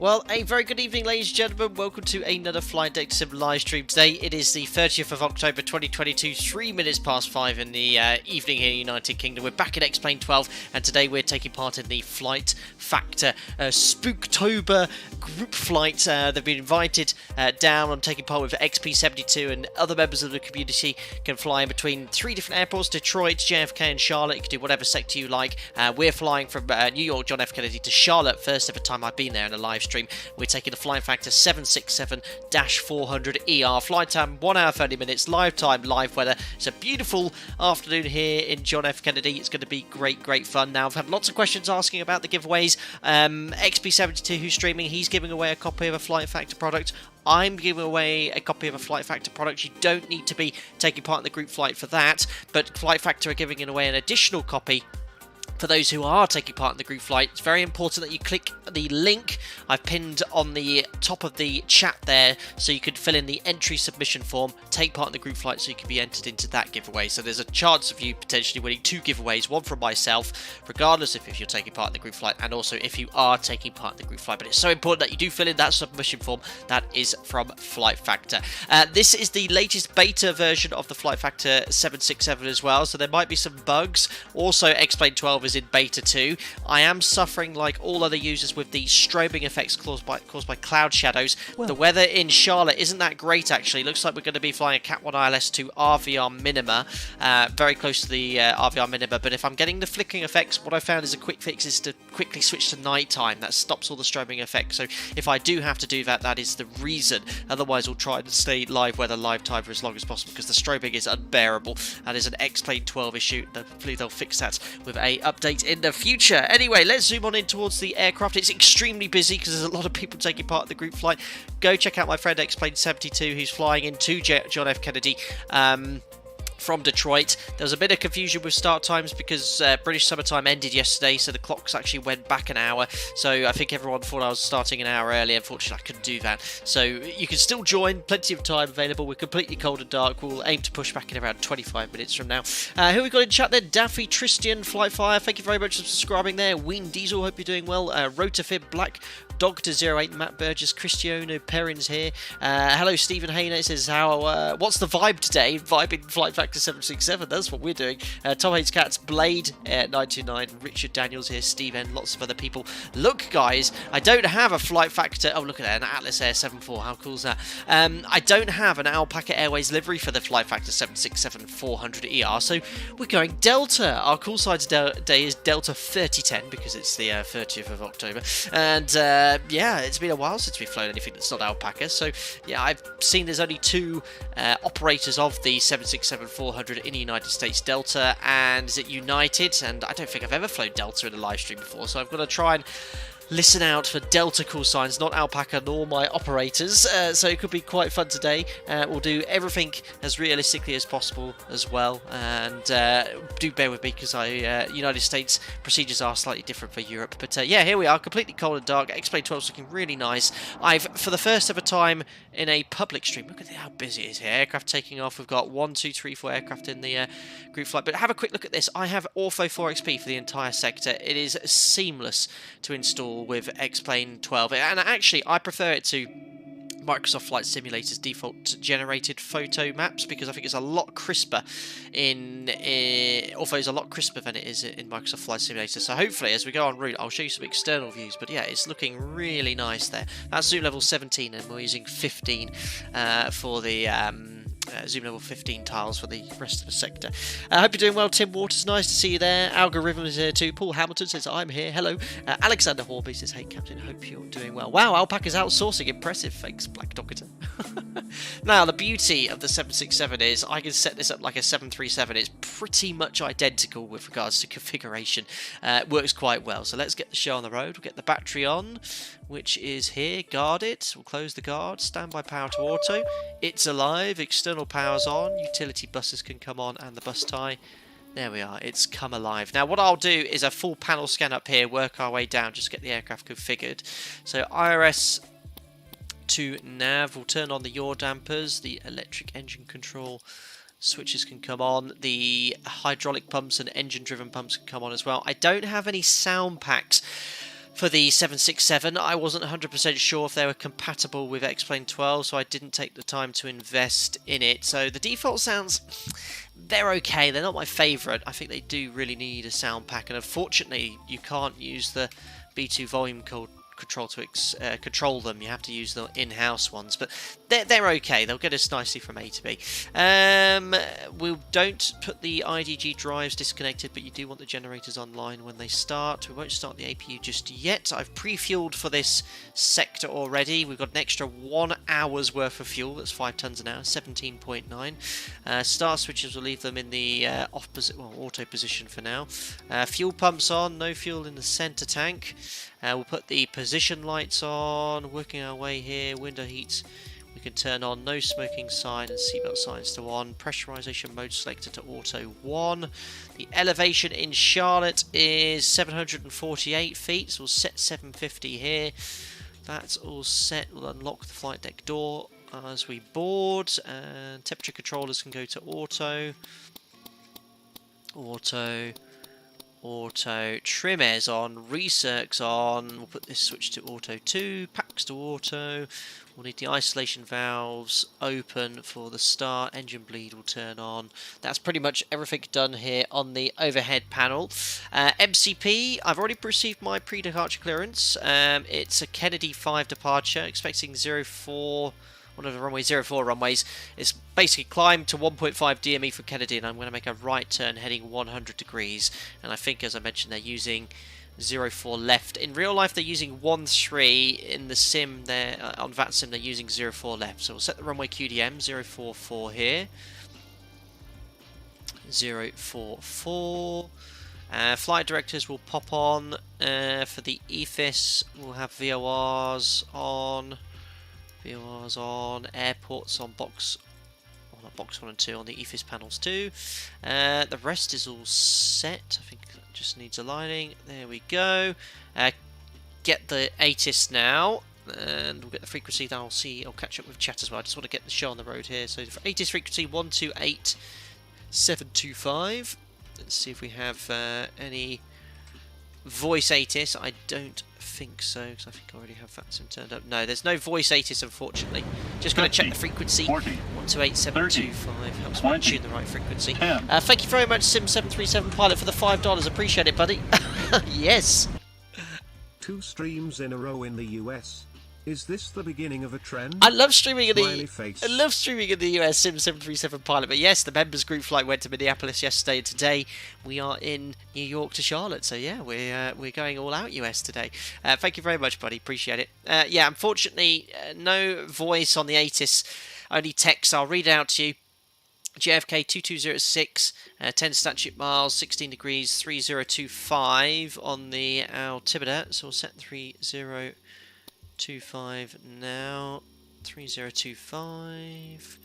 Well, a very good evening, ladies and gentlemen. Welcome to another Flight Factor Sim live stream. Today it is the 30th of October 2022, 3 minutes past 5 in the evening here in the United Kingdom. We're back in X-Plane 12, and today we're taking part in the Flight Factor Spooktober group flight. They've been invited down. I'm taking part with XP72, and other members of the community can fly in between 3 different airports: Detroit, JFK, and Charlotte. You can do whatever sector you like. We're flying from New York John F. Kennedy to Charlotte. First ever time I've been there in a live stream. We're taking the Flight Factor 767-400ER. Flight time 1 hour 30 minutes. Live time, live weather. It's a beautiful afternoon here in John F. Kennedy. It's going to be great fun. Now, I've had lots of questions asking about the giveaways. XP72, who's streaming, he's giving away a copy of a Flight Factor product. I'm giving away a copy of a Flight Factor product. You don't need to be taking part in the group flight for that, but Flight Factor are giving away an additional copy for those who are taking part in the group flight. It's very important that you click the link I've pinned on the top of the chat there, so you could fill in the entry submission form, take part in the group flight, so you can be entered into that giveaway. So there's a chance of you potentially winning 2 giveaways, one from myself, regardless if you're taking part in the group flight, and also if you are taking part in the group flight. But it's so important that you do fill in that submission form. That is from Flight Factor. This is the latest beta version of the Flight Factor 767 as well, so there might be some bugs. Also, X-Plane 12 is in beta 2. I am suffering, like all other users, with the strobing effects caused by cloud shadows. Well, the weather in Charlotte isn't that great, actually. Looks like we're going to be flying a Cat 1 ILS to RVR minima, very close to the RVR minima. But if I'm getting the flickering effects, what I found is a quick fix is to quickly switch to nighttime. That stops all the strobing effects. So if I do have to do that, that is the reason. Otherwise, we'll try and stay live weather, live time for as long as possible, because the strobing is unbearable. That is an X-Plane 12 issue. Hopefully they'll fix that with a update in the future. Anyway, let's zoom on in towards the aircraft. It's extremely busy because there's a lot of people taking part in the group flight. Go check out my friend X-Plane72, who's flying into John F. Kennedy from Detroit. There was a bit of confusion with start times because British summertime ended yesterday, so the clocks actually went back an hour. So I think everyone thought I was starting an hour early. Unfortunately, I couldn't do that. So you can still join. Plenty of time available. We're completely cold and dark. We'll aim to push back in around 25 minutes from now. Who we got in chat there? Daffy, Tristian, Flightfire. Thank you very much for subscribing there. Ween Diesel, hope you're doing well. Rotafib, Black Dogter08, Matt Burgess, Cristiano Perrins here. Hello, Stephen Hayner. It says, what's the vibe today? Vibing Flight Factor 767. That's what we're doing. Tom Hates Cats, Blade 929, Richard Daniels here, Steve N, lots of other people. Look, guys, I don't have a Flight Factor. Oh, look at that, an Atlas Air 74. How cool is that? I don't have an Alpaca Airways livery for the Flight Factor 767-400ER, so we're going Delta. Our call sign today is Delta 3010 because it's the 30th of October. And yeah, it's been a while since we've flown anything that's not Alpaca. So yeah, I've seen there's only 2 operators of the 767-400 in the United States, Delta and is it United, and I don't think I've ever flown Delta in a live stream before, so I've got to try and listen out for Delta call signs, not Alpaca nor my operators, so it could be quite fun today. We'll do everything as realistically as possible as well, and do bear with me because United States procedures are slightly different for Europe, but yeah, here we are, completely cold and dark. X-Plane 12 is looking really nice. I've, for the first ever time in a public stream, look at how busy it is here, aircraft taking off. We've got 1, 2, 3, 4 aircraft in the group flight, but have a quick look at this. I have Ortho 4XP for the entire sector. It is seamless to install with X-Plane 12, and actually I prefer it to Microsoft Flight Simulator's default generated photo maps because I think it's a lot crisper although it's a lot crisper than it is in Microsoft Flight Simulator. So hopefully as we go en route I'll show you some external views, but yeah, it's looking really nice there. That's zoom level 17 and we're using 15 for the zoom level 15 tiles for the rest of the sector. I hope you're doing well. Tim Waters, nice to see you there. Algorithm is here too. Paul Hamilton says, I'm here. Hello. Alexander Horby says, hey, Captain, hope you're doing well. Wow, Alpaca's outsourcing. Impressive. Thanks, Black Doctor. Now, the beauty of the 767 is I can set this up like a 737. It's pretty much identical with regards to configuration. It works quite well. So let's get the show on the road. We'll get the battery on, which is here. Guard it. We'll close the guard. Standby power to auto. It's alive. External power's on. Utility buses can come on and the bus tie. There we are. It's come alive. Now what I'll do is a full panel scan up here, work our way down, just get the aircraft configured. So IRS to nav, we'll turn on the yaw dampers, the electric engine control switches can come on, the hydraulic pumps and engine driven pumps can come on as well. I don't have any sound packs for the 767. I wasn't 100% sure if they were compatible with X-Plane 12, so I didn't take the time to invest in it. So the default sounds, they're okay. They're not my favourite. I think they do really need a sound pack, and unfortunately you can't use the B2 volume control to control them. You have to use the in-house ones, but they're okay. They'll get us nicely from A to B. We don't put the IDG drives disconnected, but you do want the generators online when they start. We won't start the APU just yet. I've pre-fueled for this sector already. We've got an extra 1 hour's worth of fuel. That's 5 tons an hour, 17.9. Star switches will leave them in the auto position for now. Fuel pumps on, no fuel in the center tank. We'll put the position lights on, working our way here. Window heat we can turn on, no smoking sign, and seatbelt signs to on. Pressurization mode selector to auto 1. The elevation in Charlotte is 748 feet, so we'll set 750 here. That's all set. We'll unlock the flight deck door as we board, and temperature controllers can go to auto. Auto, trim airs on, recircs on, we'll put this switch to auto 2, packs to auto, we'll need the isolation valves open for the start, engine bleed will turn on. That's pretty much everything done here on the overhead panel. MCP, I've already received my pre-departure clearance. It's a Kennedy 5 departure, expecting 04, one of the runway 04 runways. It's basically climb to 1.5 DME from Kennedy, and I'm going to make a right turn heading 100 degrees. And I think, as I mentioned, they're using 04 left. In real life, they're using 13. In the sim, on VATSIM, they're using 04 left. So we'll set the runway QDM 044 here. 044. Flight directors will pop on. For the EFIS, we'll have VORs on. VORs on, airports on box 1 and 2 on the EFIS panels too. The rest is all set. I think that just needs aligning. There we go. Get the ATIS now, and we'll get the frequency. Then I'll catch up with chat as well. I just want to get the show on the road here. So for ATIS frequency 128725. Let's see if we have any voice ATIS. I don't think so, because I think I already have VATSIM turned up. No, there's no voice ATIS, unfortunately. Just going to check the frequency. 128725 helps me tune the right frequency. Thank you very much, Sim737 Pilot, for the $5. Appreciate it, buddy. Yes. 2 streams in a row in the US. Is this the beginning of a trend? I love streaming in the US, Sim737 Pilot. But yes, the members group flight went to Minneapolis yesterday, and today we are in New York to Charlotte. So yeah, we're going all out US today. Thank you very much, buddy. Appreciate it. Yeah, unfortunately, no voice on the ATIS, only text. I'll read it out to you. JFK 2206, 10 statute miles, 16 degrees, 3025 on the altimeter. So we'll set 3025 now, 3025,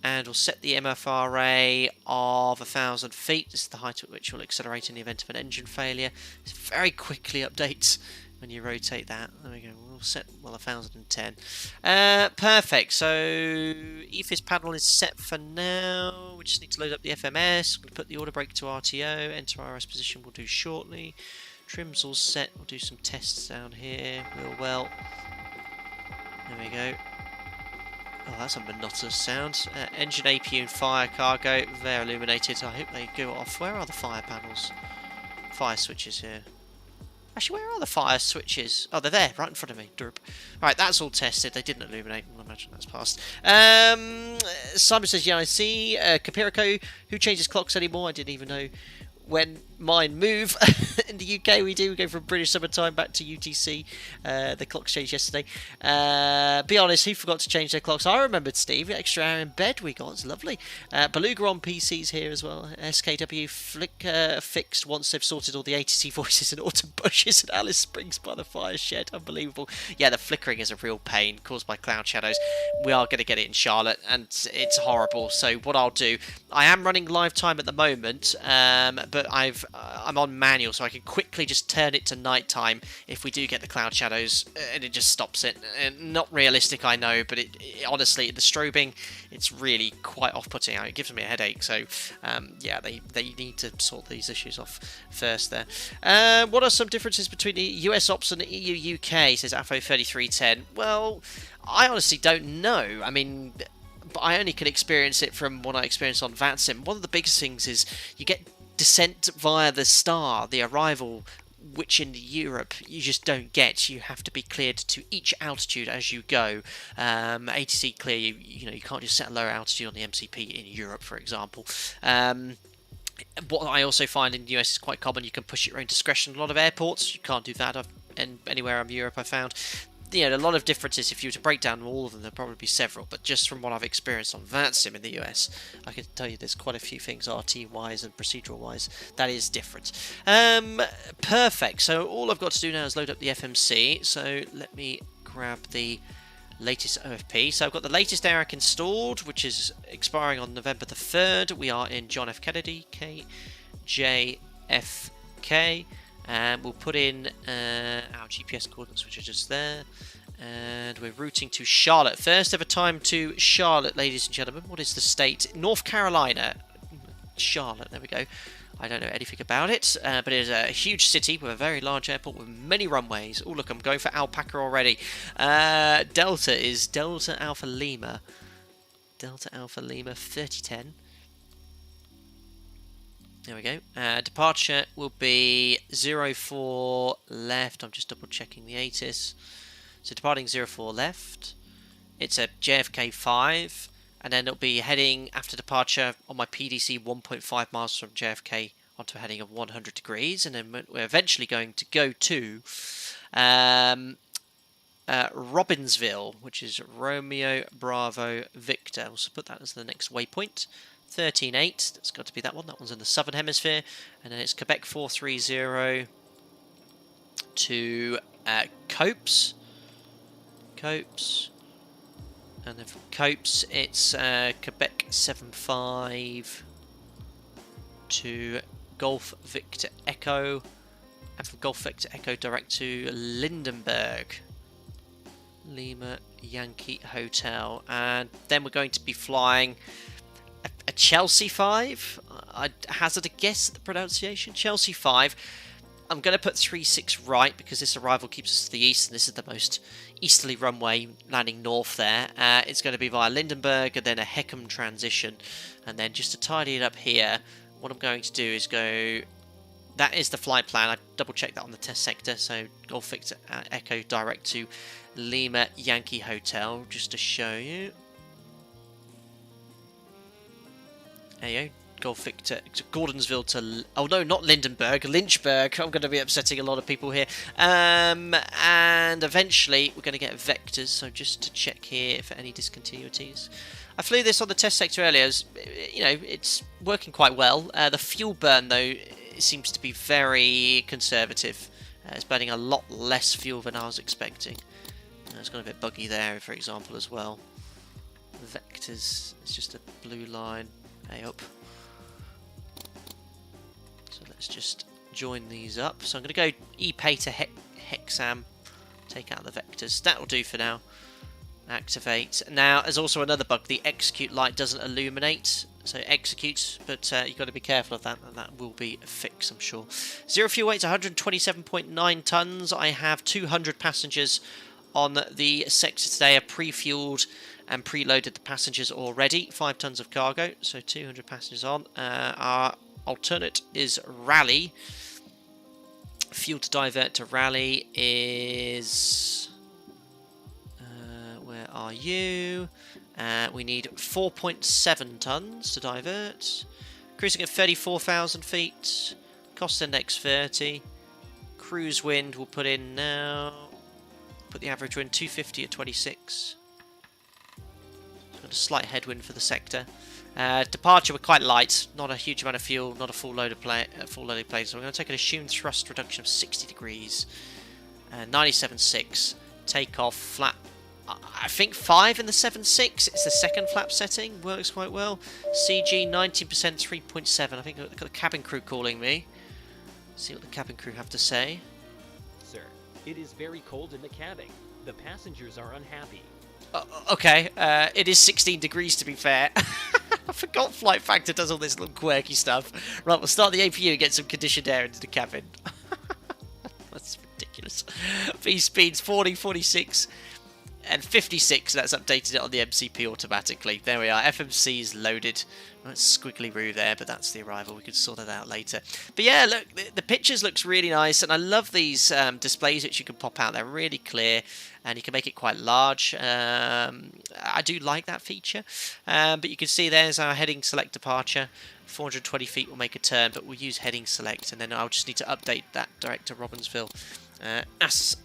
and we'll set the MFRA of 1,000 feet. This is the height at which we'll accelerate in the event of an engine failure. It very quickly updates when you rotate that. There we go. We'll set 1,010. Perfect. So EFIS panel is set for now. We just need to load up the FMS. We'll put the order brake to RTO. Enter RS position. We'll do shortly. Trim's all set. We'll do some tests down here. Real well. There we go. Oh, that's a monotonous sound. Engine APU and fire cargo. They're illuminated. I hope they go off. Where are the fire panels? Fire switches here. Actually, where are the fire switches? Oh, they're there, right in front of me. Derp. Right, that's all tested. They didn't illuminate. I imagine that's passed. Simon says, yeah, I see. Capirico, who changes clocks anymore? I didn't even know when mine move. In the UK we do. We go from British summertime back to UTC. The clocks changed yesterday. Be honest, who forgot to change their clocks? I remembered, Steve. Extra hour in bed we got. It's lovely. Beluga on PCs here as well. SKW fixed once they've sorted all the ATC voices and autumn bushes and Alice Springs by the fire shed. Unbelievable. Yeah, the flickering is a real pain caused by cloud shadows. We are going to get it in Charlotte and it's horrible. So what I'll do, I am running live time at the moment, but I'm on manual, so I can quickly just turn it to nighttime if we do get the cloud shadows, and it just stops it. Not realistic, I know, but it honestly, the strobing, it's really quite off-putting. It gives me a headache. So yeah, they need to sort these issues off first there. What are some differences between the US ops and the EU UK, says AFO3310? Well, I honestly don't know. I mean, but I only can experience it from what I experienced on VATSIM. One of the biggest things is you get descent via the star, the arrival, which in Europe you just don't get. You have to be cleared to each altitude as you go. ATC clear, you know, you can't just set a lower altitude on the MCP in Europe, for example. What I also find in the US is quite common. You can push your own discretion. A lot of airports, you can't do that. Anywhere in Europe, I found. You know, a lot of differences. If you were to break down all of them, there'd probably be several. But just from what I've experienced on VATSIM in the US, I can tell you there's quite a few things RT-wise and procedural-wise that is different. Perfect. So all I've got to do now is load up the FMC. So let me grab the latest OFP. So I've got the latest ARAC installed, which is expiring on November the 3rd. We are in John F. Kennedy, KJFK. We'll put in our GPS coordinates, which are just there, and we're routing to Charlotte. First ever time to Charlotte, ladies and gentlemen. What is the state? North Carolina. Charlotte, there we go. I don't know anything about it, but it is a huge city with a very large airport with many runways. Oh, look, I'm going for Alpaca already. Delta is Delta Alpha Lima. Delta Alpha Lima 3010. There we go. Departure will be 04 left. I'm just double checking the ATIS. So departing 04 left. It's a JFK 5. And then it'll be heading after departure on my PDC 1.5 miles from JFK onto a heading of 100 degrees. And then we're eventually going to go to Robbinsville, which is Romeo Bravo Victor. We'll put that as the next waypoint. 13.8, that's got to be that one. That one's in the southern hemisphere. And then it's Quebec 430 to Copes. And then from Copes, it's Quebec 75 to Golf Victor Echo. And from Golf Victor Echo direct to Lindenberg. Lima Yankee Hotel. And then we're going to be flying a Chelsea 5. I'd hazard a guess at the pronunciation. Chelsea 5. I'm going to put 36 right because this arrival keeps us to the east, and this is the most easterly runway, landing north there. It's going to be via Lindenberg and then a Heckham transition. And then just to tidy it up here, what I'm going to do is go... That is the flight plan. I double checked that on the test sector. So Golf Victor Echo direct to Lima Yankee Hotel, just to show you. There you go. Golf Victor, Gordonsville to... Oh no, not Lindenberg, Lynchburg. I'm going to be upsetting a lot of people here. And eventually we're going to get vectors. So just to check here for any discontinuities. I flew this on the test sector earlier. You know, it's working quite well. The fuel burn, though, it seems to be very conservative. It's burning a lot less fuel than I was expecting. It's got a bit buggy there, for example, as well. Vectors, it's just a blue line. Hey up. So let's just join these up. So I'm going to go ePay to Hexam. Take out the vectors. That'll do for now. Activate. Now, there's also another bug. The execute light doesn't illuminate. So execute, but you've got to be careful of that, and that will be fixed, I'm sure. Zero fuel weight's 127.9 tons. I have 200 passengers on the sector today. I pre-fueled and preloaded the passengers already. 5 tons of cargo, so 200 passengers on. Our alternate is Raleigh. Fuel to divert to Raleigh is... where are you? We need 4.7 tons to divert. Cruising at 34,000 feet. Cost index 30. Cruise wind we'll put in now. Put the average wind 250 at 26. Got a slight headwind for the sector. Departure we're quite light. Not a huge amount of fuel. Not a full loaded plane. So we're going to take an assumed thrust reduction of 60 degrees. 97.6. Takeoff flat. I think 5 in the 7.6. It's the second flap setting. Works quite well. CG 19%, 3.7. I think I've got the cabin crew calling me. See what the cabin crew have to say. Sir, it is very cold in the cabin. The passengers are unhappy. Okay, it is 16 degrees to be fair. I forgot Flight Factor does all this little quirky stuff. Right, we'll start the APU and get some conditioned air into the cabin. That's ridiculous. V speeds 40, 46 and 56. That's updated it on the MCP automatically. There we are. FMC is loaded. That's squiggly roo there, but that's the arrival. We could sort that out later. But yeah, look, the pictures looks really nice, and I love these displays which you can pop out. They're really clear, and you can make it quite large. I do like that feature. But you can see there's our heading select departure. 420 feet will make a turn, but we'll use heading select, and then I'll just need to update that direct to Robbinsville as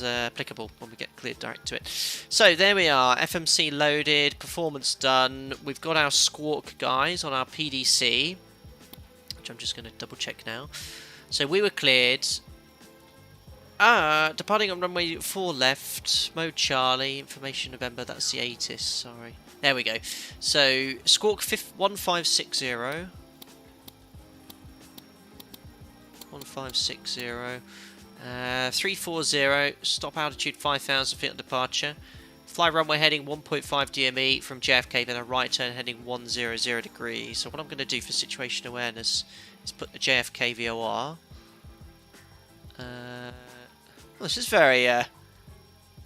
applicable when we get cleared direct to it. So there we are, FMC loaded, performance done. We've got our squawk guys on our PDC, which I'm just going to double check now. So we were cleared. Departing on runway 4 left, mode Charlie, information November, that's the ATIS, sorry. There we go. So squawk 1560. 1560. 340, stop altitude 5,000 feet on departure. Fly runway heading 1.5 DME from JFK, then a right turn heading 100 degrees. So what I'm going to do for situation awareness is put the JFK VOR. Well, this is very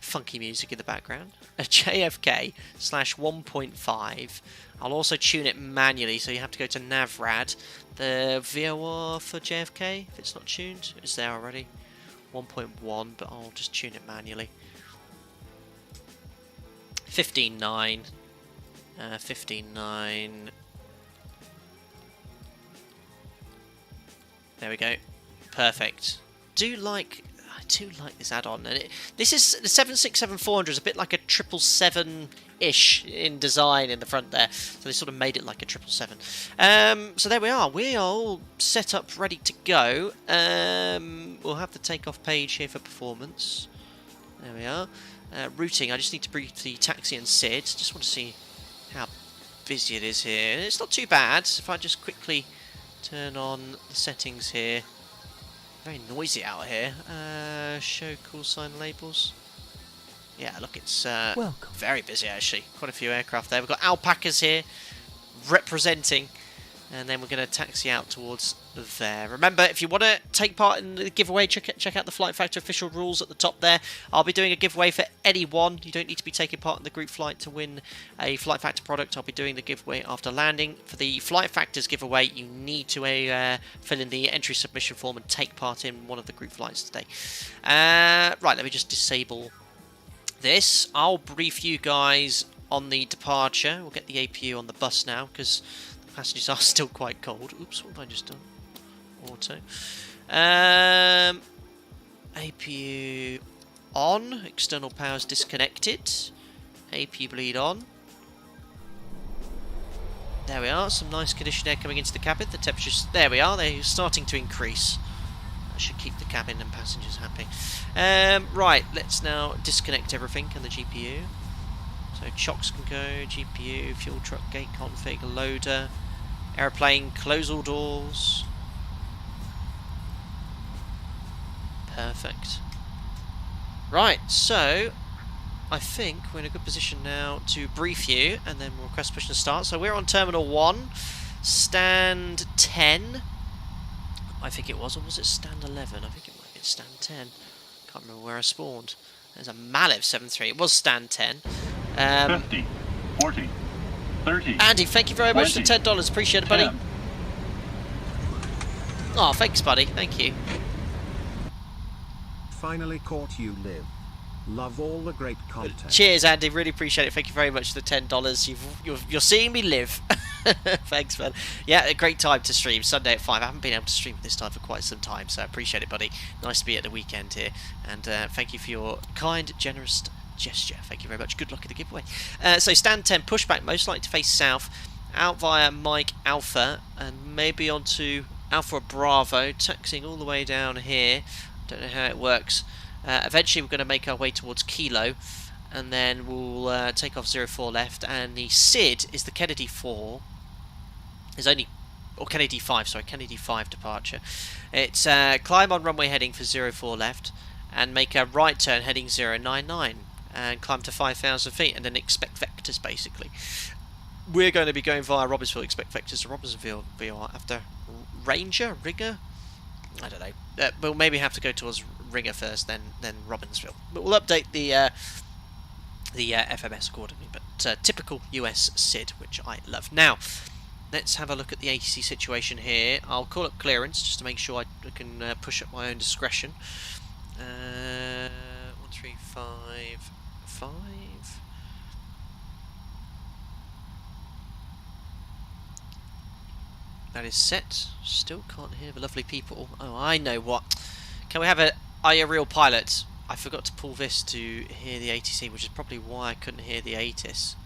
funky music in the background. A JFK / 1.5. I'll also tune it manually, so you have to go to Navrad. The VOR for JFK, if it's not tuned, it's there already. 1.1, but I'll just tune it manually. 15.9. 15.9. There we go. Perfect. I do like this add-on, and this is the 767-400 is a bit like a 777-ish in design in the front there, so they sort of made it like a 777. So there we are. We are all set up, ready to go. We'll have the takeoff page here for performance. There we are. Routing. I just need to brief the taxi and SID. Just want to see how busy it is here. It's not too bad. If I just quickly turn on the settings here. Very noisy out here. Show call sign labels. Yeah, look, it's very busy actually. Quite a few aircraft there. We've got alpacas here representing, and then we're going to taxi out towards there. Remember, if you want to take part in the giveaway, check out the Flight Factor official rules at the top there. I'll be doing a giveaway for anyone. You don't need to be taking part in the group flight to win a Flight Factor product. I'll be doing the giveaway after landing. For the Flight Factors giveaway, you need to fill in the entry submission form and take part in one of the group flights today. Right, let me just disable this. I'll brief you guys on the departure. We'll get the APU on the bus now because the passengers are still quite cold. Oops, what have I just done? Auto. APU on. External powers disconnected. APU bleed on. There we are. Some nice conditioned air coming into the cabin. The temperatures, there we are. They're starting to increase. That should keep the cabin and passengers happy. Right, let's now disconnect everything and the GPU. So chocks can go, GPU, fuel truck, gate config, loader, airplane, close all doors. Perfect. Right, so I think we're in a good position now to brief you, and then we'll request push and start. So we're on Terminal 1, stand 10. I think it was, or was it stand 11? I think it might have been stand 10. Can't remember where I spawned. There's a Malev 7-3. It was stand 10. 50, 40, 30. Andy, thank you very much for $10. Appreciate it, buddy. 10. Oh, thanks, buddy. Thank you. Finally caught you live. Love all the great content. Cheers, Andy. Really appreciate it. Thank you very much for the $10. You're seeing me live. Thanks, man. Yeah, a great time to stream. Sunday at 5. I haven't been able to stream at this time for quite some time, so I appreciate it, buddy. Nice to be at the weekend here. And thank you for your kind, generous gesture. Thank you very much. Good luck at the giveaway. So stand 10, pushback, most likely to face south, out via Mike Alpha, and maybe onto Alpha Bravo, taxiing all the way down here. Don't know how it works. Eventually we're going to make our way towards Kilo, and then we'll take off 04 left, and the SID is the Kennedy 4. There's only or Kennedy 5, sorry, Kennedy 5 departure. It's climb on runway heading for 04 left, and make a right turn heading 099, and climb to 5,000 feet, and then expect vectors, basically. We're going to be going via Robbinsville, expect vectors to Robbinsville after Ranger, Ringer? I don't know. We'll maybe have to go towards Ringer first, then Robbinsville. But we'll update the FMS accordingly. But typical US SID, which I love. Now, let's have a look at the ATC situation here. I'll call up clearance just to make sure I can push at my own discretion. 1355. That is set. Still can't hear the lovely people. Oh, I know what. Can we have a... Are you a real pilot? I forgot to pull this to hear the ATC, which is probably why I couldn't hear the ATIS.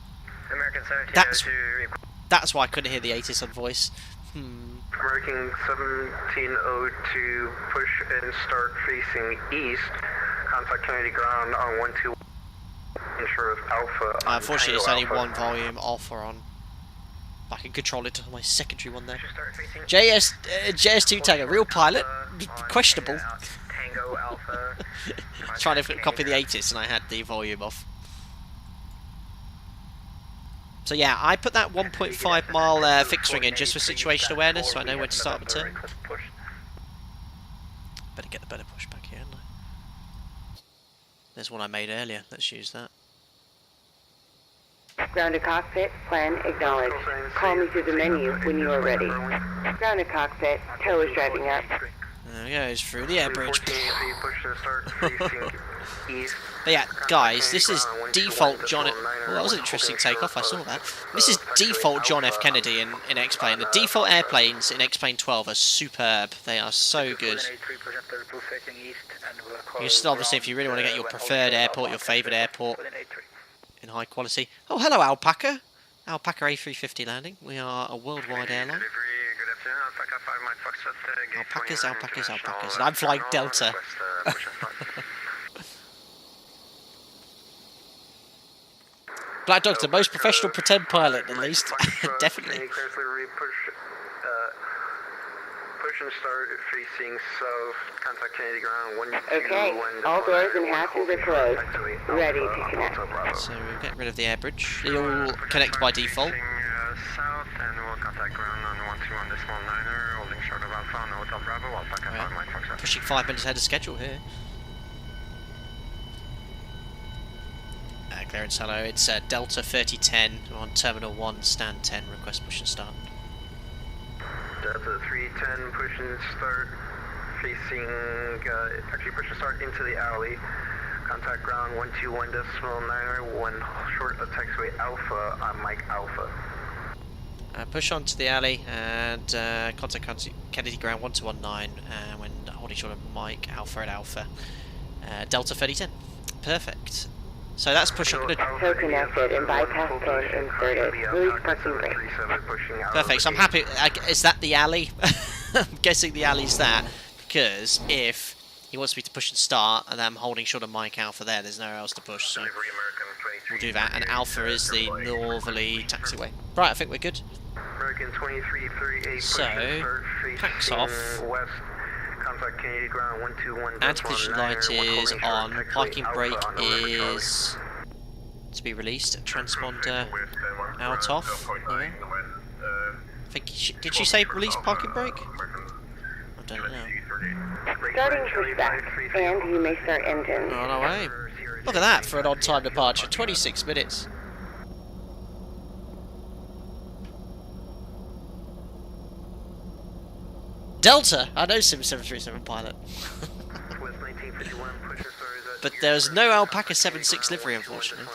American 1702. That's why I couldn't hear the ATIS on voice. American 1702, push and start facing east. Contact Kennedy ground on 12. Ensure Alpha. Unfortunately, it's only one volume Alpha on. I can control it on my secondary one there. JS2 Tango, real pilot, questionable. Tango Alpha. Trying to copy the ATIS and I had the volume off. So yeah, I put that 1.5 mile fixed wing in just for situation awareness, so I know when to start the turn. Better get the better pushback here, hadn't I? There's one I made earlier, let's use that. Grounded cockpit, plan acknowledged. Call me through the menu when you are ready. Grounded cockpit, tow is driving up. There he goes, through the air bridge. But yeah, guys, this is default John... Oh, that was an interesting takeoff, I saw that. This is default John F. Kennedy in X-Plane. The default airplanes in X-Plane 12 are superb. They are so good. You still, obviously, if you really want to get your preferred airport, your favourite airport in high quality. Oh, hello, Alpaca. Alpaca A350 landing. We are a worldwide airline. Alpacas, alpacas, alpacas. And I'm flying Delta. Black Dog's the most professional pretend pilot, at least. Definitely. Push and start facing south. Contact Kennedy ground. Okay, all doors and hatches are closed. Ready to connect. So we'll get rid of the air bridge. They all connect by default. South, and we'll contact ground on 121 decimal 9er, holding short of Alpha on Hotel Bravo, Alpaca 5 Mike Fox. Pushing 5 minutes ahead of schedule here. Clearance, hello, it's Delta 3010 on Terminal 1, stand 10, request push and start. Delta 310, push and start, facing, actually push and start into the alley. Contact ground 121 decimal 9er, 1 short of taxiway Alpha on Mike Alpha. Push on to the alley and contact Kennedy ground 1219 when holding short of Mike Alpha at Alpha. Delta 3010. Perfect. So that's push on. Tow connected and bypass pin inserted. Release parking brake. Perfect. So I'm happy. Is that the alley? I'm guessing the alley's that, because if he wants me to push and start and I'm holding short of Mike Alpha there's nowhere else to push. So we'll do that. And Alpha is the northerly taxiway. Right, I think we're good. So, packs off. West. Contact Kennedy ground 121. Anti-collision light is on. Parking brake is to be released. Transponder out off. Yeah. I think did she say release parking brake? I don't know. Starting pushback, and you may start engine. Oh, no way. Look at that for an on-time departure. 26 minutes. Delta! I know Sim 737 pilot. But there's no Alpaca 76 livery, unfortunately.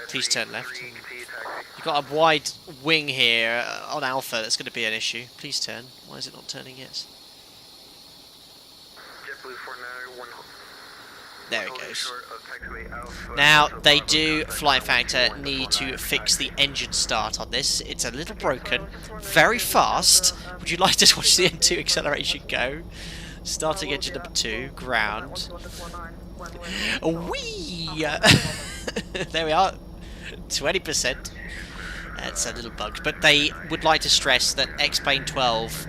Please turn left. You've got a wide wing here on Alpha, that's going to be an issue. Please turn. Why is it not turning yet? There it goes. Now, they do, Flight Factor, need to fix the engine start on this. It's a little broken, very fast. Would you like to watch the N2 acceleration go? Starting engine number 2, ground. Whee! There we are. 20%. That's a little bug, but they would like to stress that X-Plane 12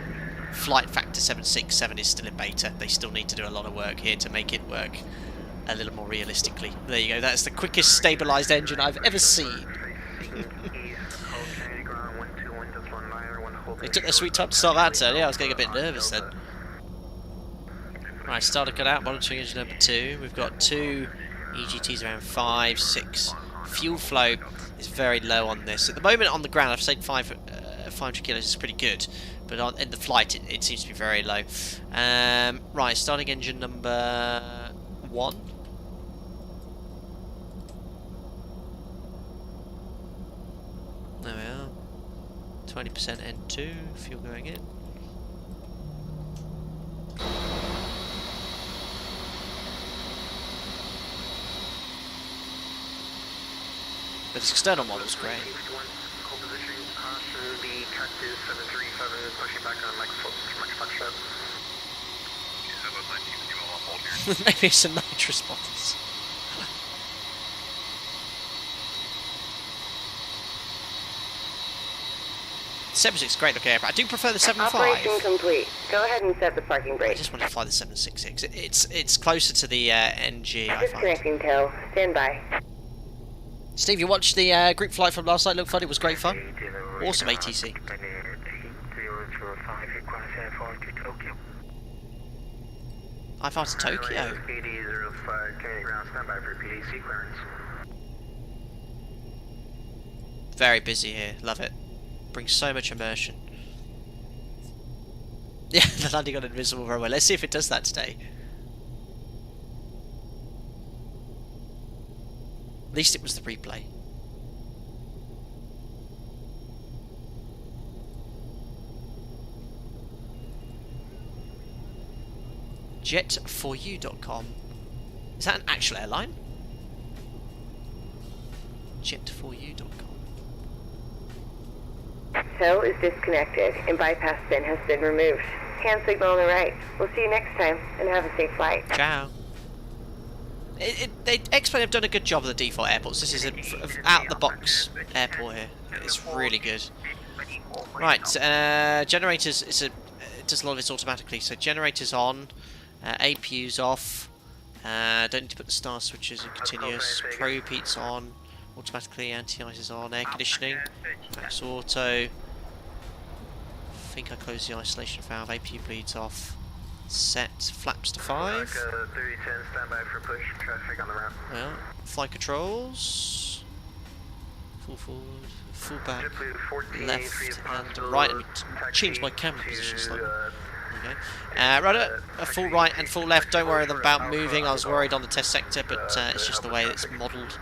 Flight Factor 767 is still in beta. They still need to do a lot of work here to make it work a little more realistically. There you go, that's the quickest stabilised engine I've ever seen. They took their sweet time to start that turn. Yeah, I was getting a bit nervous then. Right, starter cut out, monitoring engine number 2. We've got 2 EGTs around 5, 6. Fuel flow is very low on this. At the moment on the ground, I've said 500 kilos is pretty good, but in the flight it seems to be very low. Right, starting engine number 1. There we are. 20% N2, fuel going in. But the external model's great. Maybe some nitrous bottles. 76 is great looking aircraft. I do prefer the 75. Operation complete. Go ahead and set the parking I brake. just want to fly the 766. It's closer to the NG, I find. Disconnecting tail. Stand by. Steve, you watched the group flight from last night. Looked fun. It was great fun. Awesome ATC. I fly to Tokyo. Very busy here. Love it. Brings so much immersion. Yeah, the landing on invisible runway. Let's see if it does that today. At least it was the replay. Jet4u.com. Is that an actual airline? Jet4u.com. Tow is disconnected and bypass bin has been removed. Hand signal on the right. We'll see you next time and have a safe flight. Ciao. X-Plane have done a good job of the default airports. This is an out-the-box airport here. It's really good. Right, generators, it does a lot of this automatically. So generators on, APU's off. Don't need to put the star switches in continuous. Probe heat's on, automatically. Anti-ice is on. Air conditioning, max auto. I think I closed the isolation valve. APU bleeds off. Set flaps to 5. 3010, standby for push. Traffic on the ramp. Well, flight controls. Full forward, full back, left and right. Let me change my camera position slightly. Okay. Rudder, full right and full left. Don't worry about moving. I was worried on the test sector, but it's just the way it's modelled.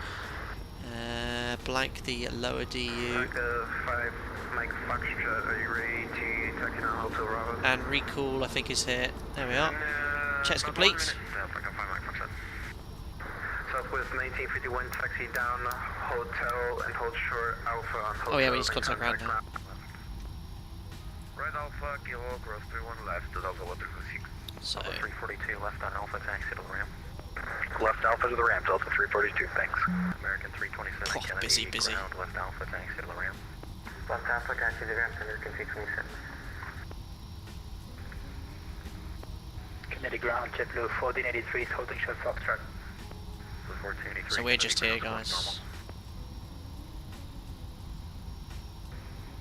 Blank the lower DU. And recall, I think, is here. There we are. Check's complete. Southwest 1951, taxi down, hotel, and hold short alpha on hotel. Oh yeah, we need to contact ground now. Right alpha, kilo, cross 31 left, Delta 126. So, 342 left on alpha, taxi to the ramp. Left alpha to the ramp, Delta 342, thanks. American 327, oh, Kennedy, busy. ground, left alpha, taxi to the ramp. Left alpha, taxi to the ramp, American 327. Kennedy ground, JetBlue 1483 is holding short Foxtrot. so we're just here, guys.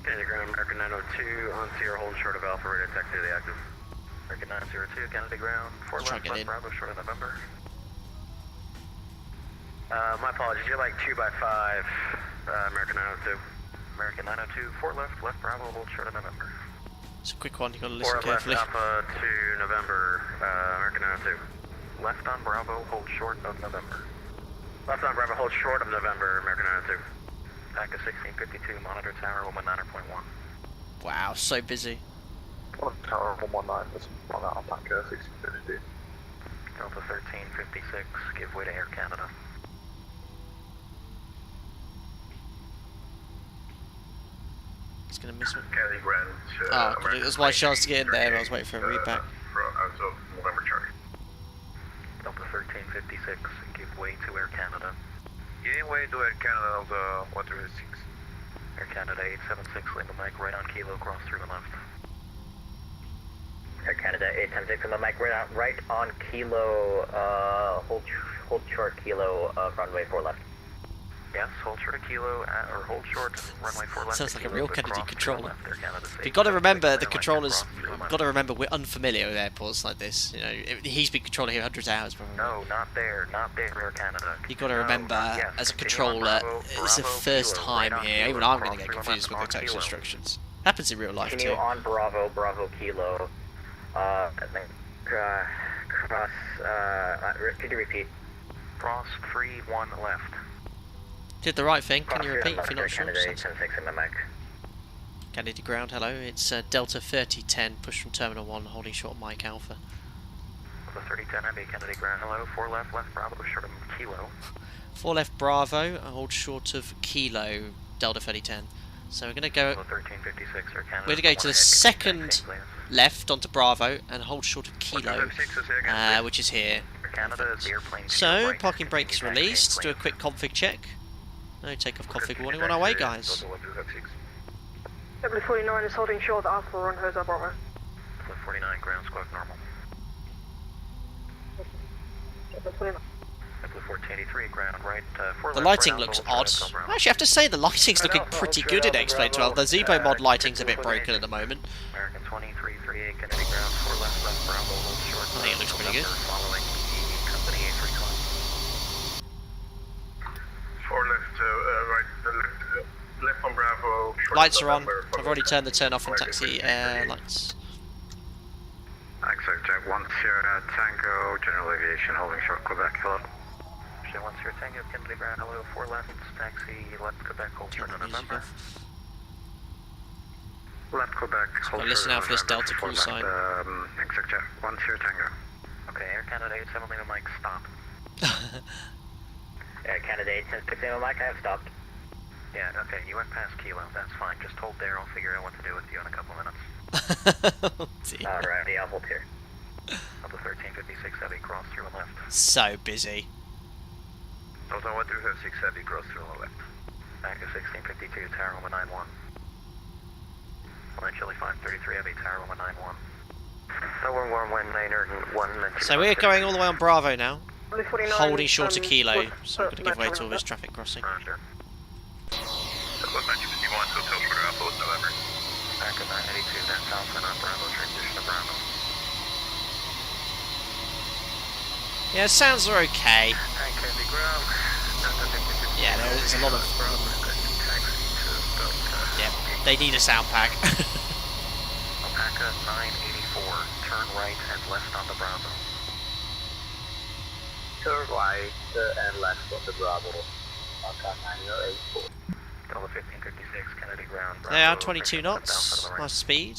Kennedy ground, American 902 on Sierra, holding short of Alpha, radar taxi to the active. American 902, Kennedy ground, 4 left, left Bravo, short of November. My apologies, you're like 2 by 5, American 902. American 902, 4 left, left Bravo, hold short of November. It's a quick one, you've got to listen carefully. 4 left Alpha to November, American 902. Left on Bravo, hold short of November. Left on Bravo, hold short of November, American 902. Back of 1652, monitor tower 119.1. Wow, so busy. Tower 119, this one out, back 1652. Delta 1356, give way to Air Canada. It's going to miss one. Kennedy ground, Oh, there's my chance to get in there, but I was waiting for a read back. out of November Charlie. Delta 1356, give way to Air Canada. Giving way to Air Canada of the 136. Air Canada 876, Lima Mike, right on Kilo, cross through and left. Air Canada 876, Lima Mike, right on Kilo, hold short Kilo, runway 4 left. Yes, hold short a Kilo, or hold short runway 4 left. Sounds like a real Kennedy controller. You've You've got to remember, the controllers, got to remember we're unfamiliar with airports like this. You know, he's been controlling here hundreds of hours probably. No, not there, Air Canada. You've got to remember, as a controller, it's the first time here. Even I'm going to get confused with the text instructions. Happens in real life too. Continue on Bravo Kilo, cross, could you repeat? Cross 31 left. Did the right thing. Can you repeat if you're not sure? Canada 876 Lima Mike. Kennedy ground, hello. It's Delta 3010, push from Terminal 1, holding short Mike Alpha. The 3010 Heavy, Kennedy ground, hello. 4 left Bravo, short of Kilo. 4 left Bravo, hold short of Kilo, Delta 3010. So we're going to go. 1356 or Canada. We're going to go to the second left onto Bravo and hold short of Kilo, which is here. Canada, the airplane. So parking brakes released. Do a quick config check. No takeoff config warning. On our way, guys. W49 is holding short Alpha on Jose Bravo. 49 ground squawk normal. W49. W1483 ground right. The lighting looks odd. Actually, I have to say the lighting's looking pretty good in X-Plane 12. The Zebo mod lighting's a bit broken at the moment. American 2338 Kennedy ground 4 left Bravo hold short. I think it looks pretty good. Following the company A3 4 left, right, left on Bravo. Lights are on. I've already turned the turn off and taxi lights. Exact check 10 Tango, General Aviation holding short Quebec, hello. 10 Tango, Kennedy ground, hello, 4 left, taxi, left Quebec, hold short on November. Left Quebec, hold short. Listen out for this Delta call sign. Exact check 10 Tango. Okay, Air Canada 87 Lima Mike, stop. Air Canada 876 Lima Mike, I have stopped. Yeah, okay, you went past Kilo, that's fine, just hold there, I'll figure out what to do with you in a couple minutes. Oh, Alrighty, I'll hold here. Up to 1356 Heavy, cross through and left. So busy. Delta 1356 Heavy, cross through and left. Back to 1652, Tower 191. Line Chili 533 Heavy, Tower 191. Tower 119. So we're going all the way on Bravo now. W49, Holding short of Kilo, so we're going to give way to all this traffic crossing. Roger. Southwest 951, Hotel Short Alpha, November. Back at 982, that's Alpha, not Bravo, transition to Bravo. Yeah, sounds are okay. Alright, Kennedy ground. Yeah, there's a lot of. Yeah, they need a sound pack. Alpaca 984, turn right and left on the Bravo. Turn right and left on the Bravo. Alpaca 984. Delta 1556, Kennedy ground. Bravo, They are 22 south knots. of the right. Nice speed.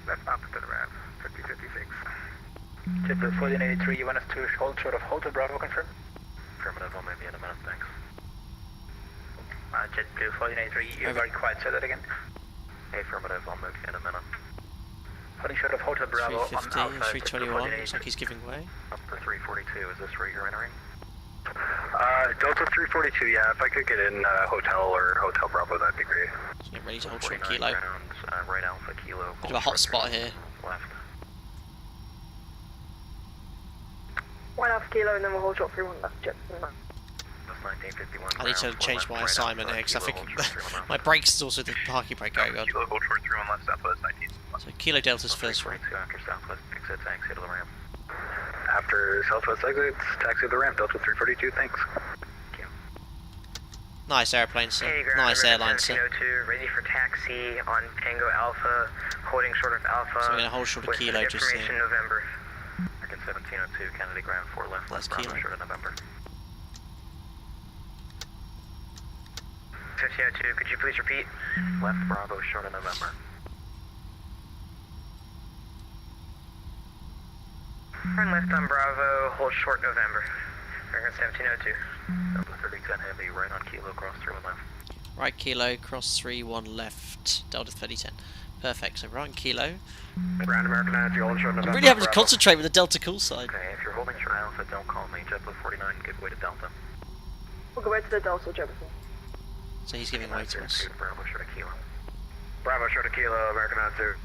Left up to the ramp, 5056. Triple 1483, you want us to hold short of Hotel Bravo, confirm? Affirmative, I'll maybe in a minute, thanks. Jet Blue 1483, you're very quiet, say that again. Affirmative, I'll move in a minute. Holding short of Hotel Bravo 350, on Alpha. 321. Looks like he's giving way. Up to 342, is this where you're entering? Delta 342, yeah, if I could get in Hotel or Hotel Bravo, that'd be great. Just get ready to hold short 49 Kilo. ground, right Alpha Kilo. Bit of a hot spot here. Left. 1 Alpha Kilo and then we'll hold short 31 left, jet. That's 1951 I need to ground, change left, my right assignment Alpha, here because I Kilo, think hold short 31 my brakes is also the parking brake going on. Kilo, hold short 31 left, Southwest 19. So Kilo Delta's first one. 342 after Southwest exit, taxi to the ramp. After Southwest exits, taxi to the ramp, Delta 342, thanks. Nice airplane, sir. Hey, ground, Nice airline, sir. 1702, ready for taxi on Tango Alpha, holding short of Alpha. So we're going to hold short of Kilo just information here. November. American 1702, Kennedy ground, 4 left, That's left Bravo, Kilo. short of November. 1702, could you please repeat? Left Bravo, short of November. Turn left on Bravo, hold short November. American 1702. Delta 3010 Heavy, right on Kilo, cross through and left. Right Kilo, cross 31 left, Delta 3010. Perfect, so we're on Kilo. Ground American Energy, hold short November. I'm really having to concentrate with the Delta call sign. Okay, if you're holding short Alpha, don't call me. JetBlue 49, give way to Delta. We'll go right to the Delta, Jefferson. So he's giving way to us. Bravo short of Kilo. Bravo short of Kilo, American Energy.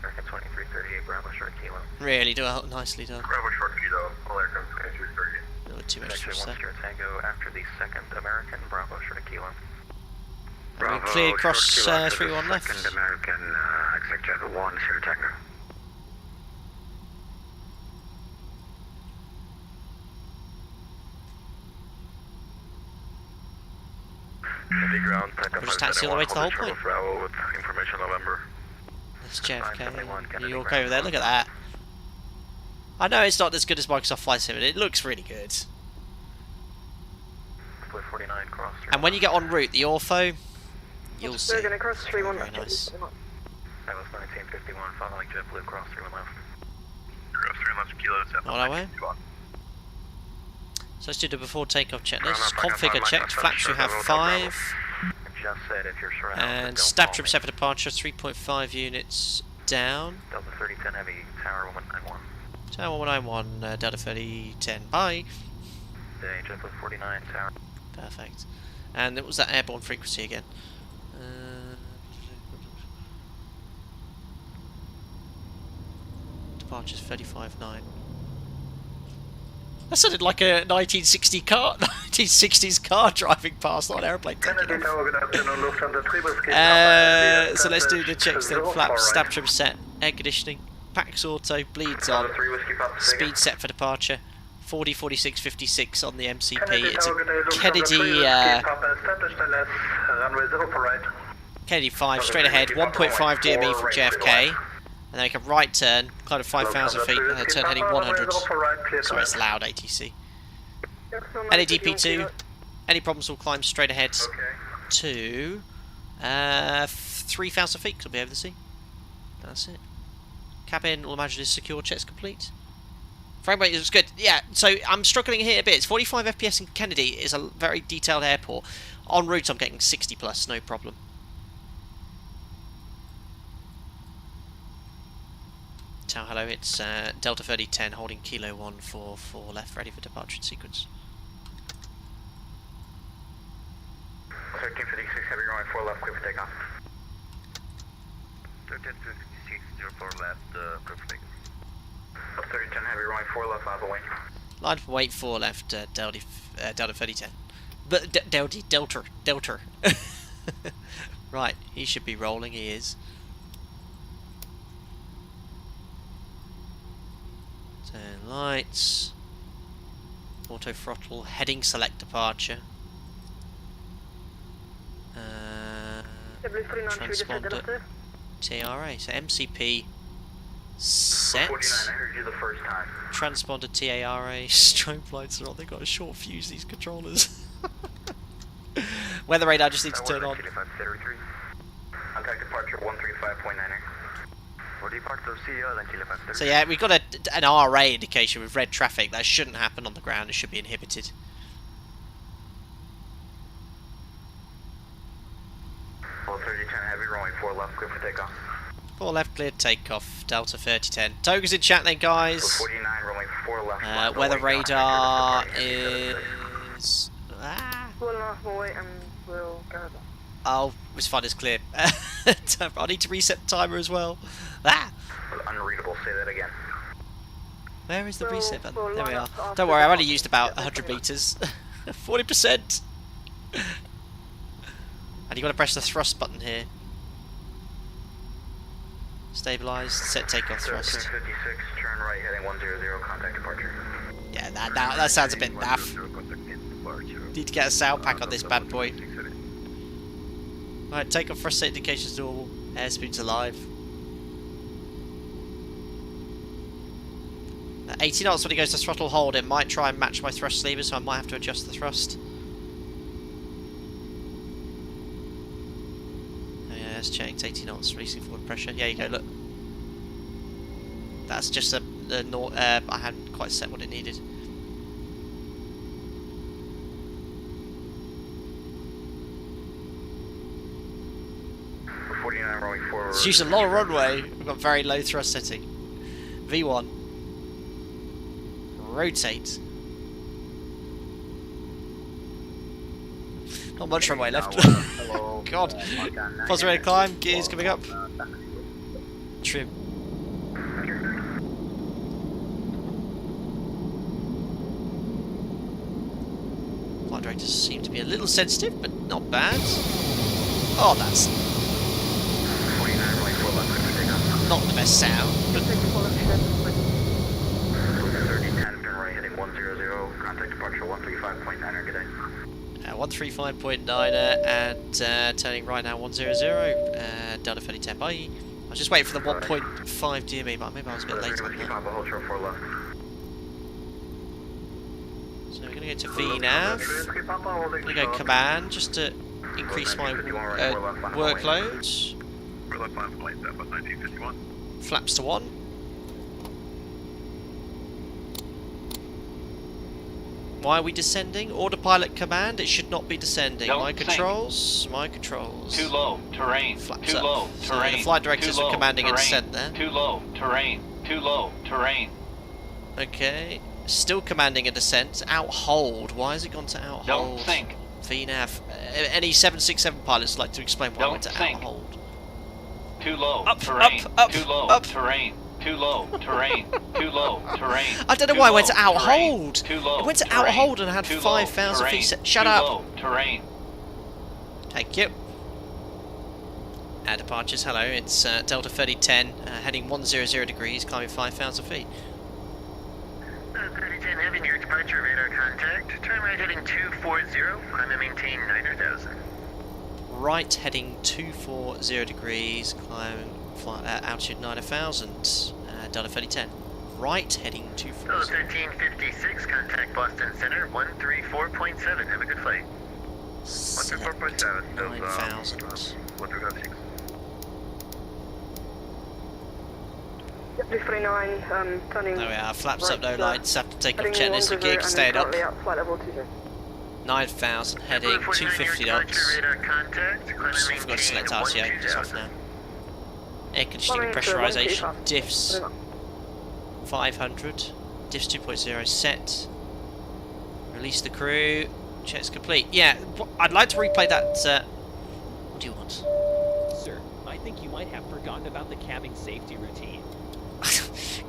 American 2338, Bravo short of Kilo. Really nicely done. Bravo short of Kilo, all aircraft 2338. Not too much Actually, stress once there. you're Tango after the second American, Bravo short of Kilo. We clear across 3-1 left. Second American, executive 1, 0 Tango. Heavy ground, We'll just taxi all the way to the whole point. Bravo with information November. That's JFK, New York over there, look at that. I know it's not as good as Microsoft Flight Sim, but it looks really good. Split 49, cross. And when you get en route, the ortho, you'll see. They're going to cross 3-1 Very left. nice. That was 1951, following JetBlue, cross 3 left. Cross 3 left, Kilo, On our way. So let's do the before takeoff checklist. Configure checked, flaps you have 5. Just said if you're short And stab trim set for departure, 3.5 units down. Delta 3010 heavy, tower 1191. Tower 191, Delta 3010, bye. Day, JetBlue 49, tower. Perfect. And what was that airborne frequency again? Departure's 35.9. That sounded like a 1960s car driving past on an airplane. Good afternoon, So let's do the checks then. Flaps, stab trim set, air conditioning, Pax auto, bleeds on, speed set for departure, 40, 46, 56 on the MCP. It's a Kennedy 5, straight ahead, 1.5 DME from JFK. And then make a right turn, climb to 5,000 feet, and then turn heading 100. Sorry, it's loud, ATC. NADP2, any problems will climb straight ahead to 3,000 feet, because we'll be over the sea. That's it. Cabin, all imagine is secure, checks complete. Frame rate is good. Yeah, so I'm struggling here a bit. It's 45 FPS in Kennedy, is a very detailed airport. En route, I'm getting 60 plus, no problem. Tower, hello, it's Delta 3010 holding Kilo 144 left, ready for departure sequence. 1356, heavy runway 4 left, clear for takeoff. 1356, 04 left, clear for takeoff. 3010, heavy runway 4 left, lava wing. Line for weight 4 left, Delta 3010. But Delta. Right, he should be rolling, he is. Turn lights. Auto throttle, heading select departure. Transponder. TRA, so MCP set. 49, I heard you the first time. Transponder TARA, strobe lights are on, they've got a short fuse, these controllers. Weather radar just needs to turn on. Contact departure 135.9er. So yeah, we've got an RA indication with red traffic. That shouldn't happen on the ground, it should be inhibited. Well, 3010 heavy, runway 4 left, clear for takeoff. 4 left, cleared takeoff, Delta 3010. Toga's in chat then, guys. 49, runway 4 left. Weather radar is... Ah. 1.5 more weight and we'll go there. Oh, it's fine, it's clear. I need to reset the timer as well. Ah! Unreadable, say that again. Where is the reset button? There we are. Don't worry, I've only used about 100 meters. 40%! And you've got to press the thrust button here. Stabilised, set takeoff thrust. 1356, turn right, heading 100, contact departure. Yeah, that sounds a bit naff. Need to get a sound pack on this bad boy. Right, takeoff thrust set indications normal. Airspeed's alive. 80 knots when he goes to throttle hold. It might try and match my thrust lever, so I might have to adjust the thrust. Oh yeah, that's checked. 80 knots, releasing forward pressure. Yeah, you go, look. That's just I hadn't quite set what it needed. 49 runway forward. It's used a lot of runway. We've got very low thrust setting. V1. Rotate. Not much runway left. God. Positive rate of climb. Gears coming up. Trim. Flight directors seem to be a little sensitive, but not bad. Oh, that's not the best sound, but 3010, turn right heading 100, contact departure 135.9er, good day. 135.9er and turning right now 100, Delta 3010, bye. I was just waiting for the 1.5 DME, but maybe I was a bit late on that. So we're going to go to VNav, I'm going to go command just to increase my workload. Flaps to 1. Why are we descending? Autopilot command, it should not be descending. My controls. Too low, terrain. Flaps Too up. low, terrain. So the flight directors are commanding a descent there. Too low, terrain. Too low, terrain. Okay. Still commanding a descent. Out hold. Why has it gone to out hold? Don't think. VNav. Any 767 pilots like to explain why it went to out hold? Too low, Up, terrain. up, Too low, up. terrain. Too low, terrain. Too low, terrain. I don't know Too why it low, went to out terrain. hold. Too low, It went to terrain. out hold and had Too low, 5,000 feet terrain. set. Shut Too up. low, terrain. Thank you. Departures, hello, it's Delta 3010, heading 100 degrees, climbing 5,000 feet. 3010 heavy near departure radar contact. Turn right heading 240, climb and maintain 9,000. Right heading 240 degrees, climbing altitude 9,000, Delta 3010. Right heading 240. 1356, contact Boston Center 134.7. Have a good flight. 134.7. 9,000. 136. 339, turning. There we are, flaps up, no right, lights, have to take off heading checklist and 100 gigs, staying up. currently at flight level 20. 9,000, heading 250 knots. Just forgot to select RTO, it's off now. Air conditioning pressurization, diffs 500, diffs 2.0 set. Release the crew, checks complete. Yeah, I'd like to replay that. What do you want? Sir, I think you might have forgotten about the cabin safety routine.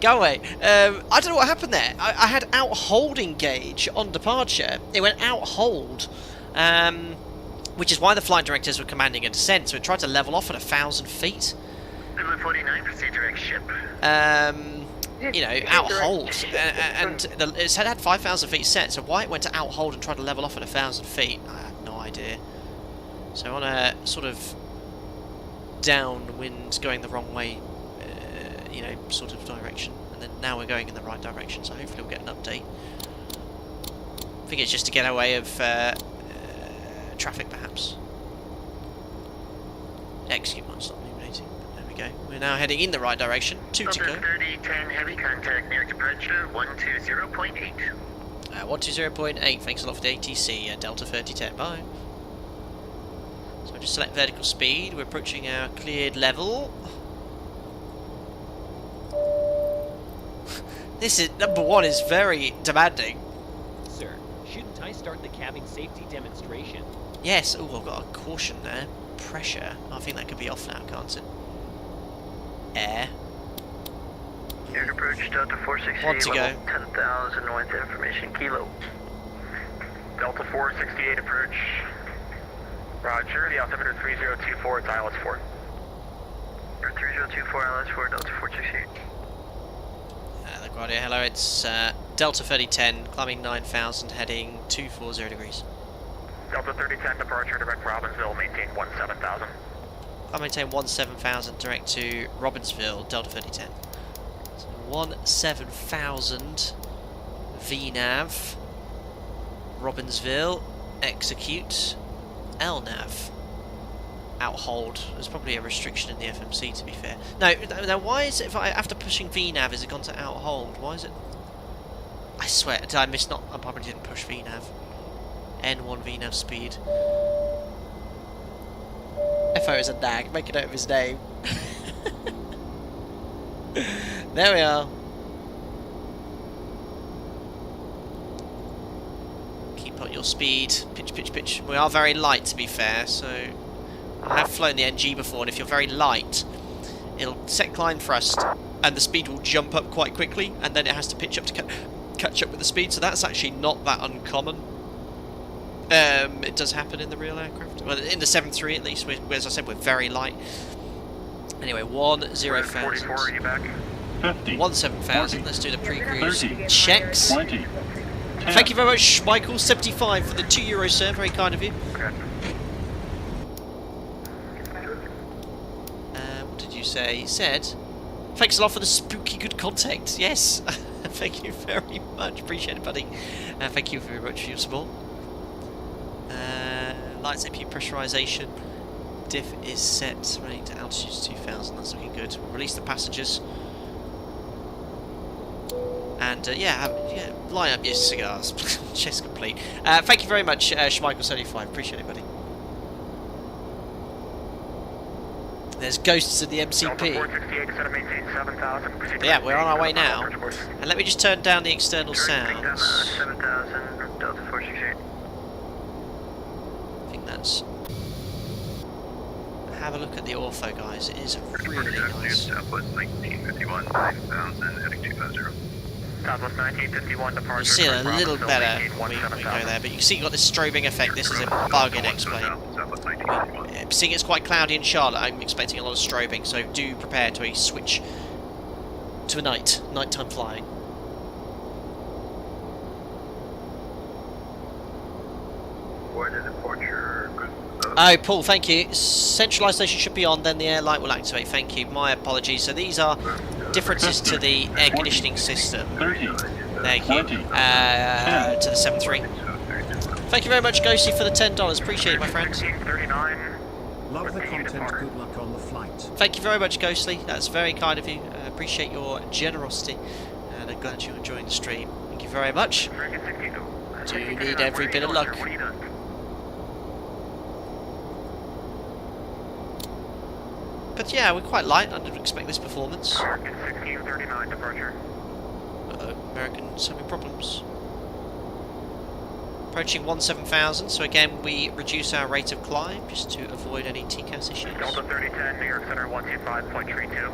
Go away. I don't know what happened there. I had out holding gauge on departure. It went out hold, which is why the flight directors were commanding a descent. So it tried to level off at 1,000 feet. 49, proceed direct ship. You know, out hold, and it said it had 5,000 feet set. So why it went to out hold and tried to level off at 1,000 feet, I have no idea. So on a sort of downwind, going the wrong way, you know, sort of direction, and then now we're going in the right direction. So hopefully we'll get an update. I think it's just to get away of traffic, perhaps. Execute might stop illuminating. There we go. We're now heading in the right direction. 2 to go. 3010 heavy contact near departure 120.8. 120.8. Thanks a lot for the ATC. Delta 3010. Bye. So just select vertical speed. We're approaching our cleared level. This is #1 is very demanding. Sir, shouldn't I start the cabin safety demonstration? Yes. Oh, I've got a caution there. Pressure. I think that could be off now, can't it? Air. Near approach Delta 468. Want to go. 10,000 north information kilo. Delta 468 approach. Roger. The altimeter 3024. It's ILS 4. 3024 ILS 4 Delta 468. LaGuardia, hello. It's Delta 3010, climbing 9,000, heading 240 degrees. Delta 3010 departure direct Robbinsville, maintain 17,000. I'll maintain 17,000 direct to Robbinsville, Delta 3010. So 17,000 VNav, Robbinsville, execute, LNav, out hold. There's probably a restriction in the FMC, to be fair. No, now why is it, if I, after pushing VNav, is it gone to out hold? Why is it? I swear, did I miss not? I probably didn't push VNav. N1 VNav speed. FO is a nag. Make a note of his name. There we are. Keep up your speed. Pitch, pitch, pitch. We are very light, to be fair, so I have flown the NG before, and if you're very light, it'll set climb thrust, and the speed will jump up quite quickly, and then it has to pitch up to catch up with the speed, so that's actually not that uncommon. It does happen in the real aircraft. Well, in the 7.3 at least, as I said, we're very light. Anyway, 10,000. 17,000. Let's do the pre-cruise checks. 20. Thank you very much, Michael. 75 for the €2, sir. Very kind of you. What did you say? He said, thanks a lot for the spooky good content. Yes. Thank you very much. Appreciate it, buddy. Thank you very much for your support. Lights AP pressurization. Diff is set. Rate altitude is 2,000. That's looking good. We'll release the passengers. And yeah, line up your cigars. Chest complete. Thank you very much, Schmeichel75. Appreciate it, buddy. There's ghosts in the MCP. Yeah, we're on our way now. And let me just turn down the external sounds. 7,000, Delta 468. I think that's... Have a look at the ortho, guys. It is really nice. Southwest 1951, 9,000, heading 250. Southwest 1951, departure. You'll see it a little better when we go there, but you can see you've got this strobing effect. This is a bug in X-Plane. Seeing it's quite cloudy in Charlotte, I'm expecting a lot of strobing, so do prepare to switch to a nighttime flying. Oh, Paul, thank you. Centralisation should be on, then the air light will activate. Thank you. My apologies. So these are differences to the air conditioning system. Thank you. To the 7.3. Thank you very much, Ghosty, for the $10. Appreciate it, my friend. Love the content. Good luck on the flight. Thank you very much, Ghostly. That's very kind of you. Appreciate your generosity, and I'm glad you're enjoying the stream. Thank you very much. Do you need every bit of luck? But yeah, we're quite light. I didn't expect this performance. American 1639 departure. Americans having problems. Approaching 17,000, so again we reduce our rate of climb just to avoid any TCAS issues. Delta 3010, New York Center 125.32.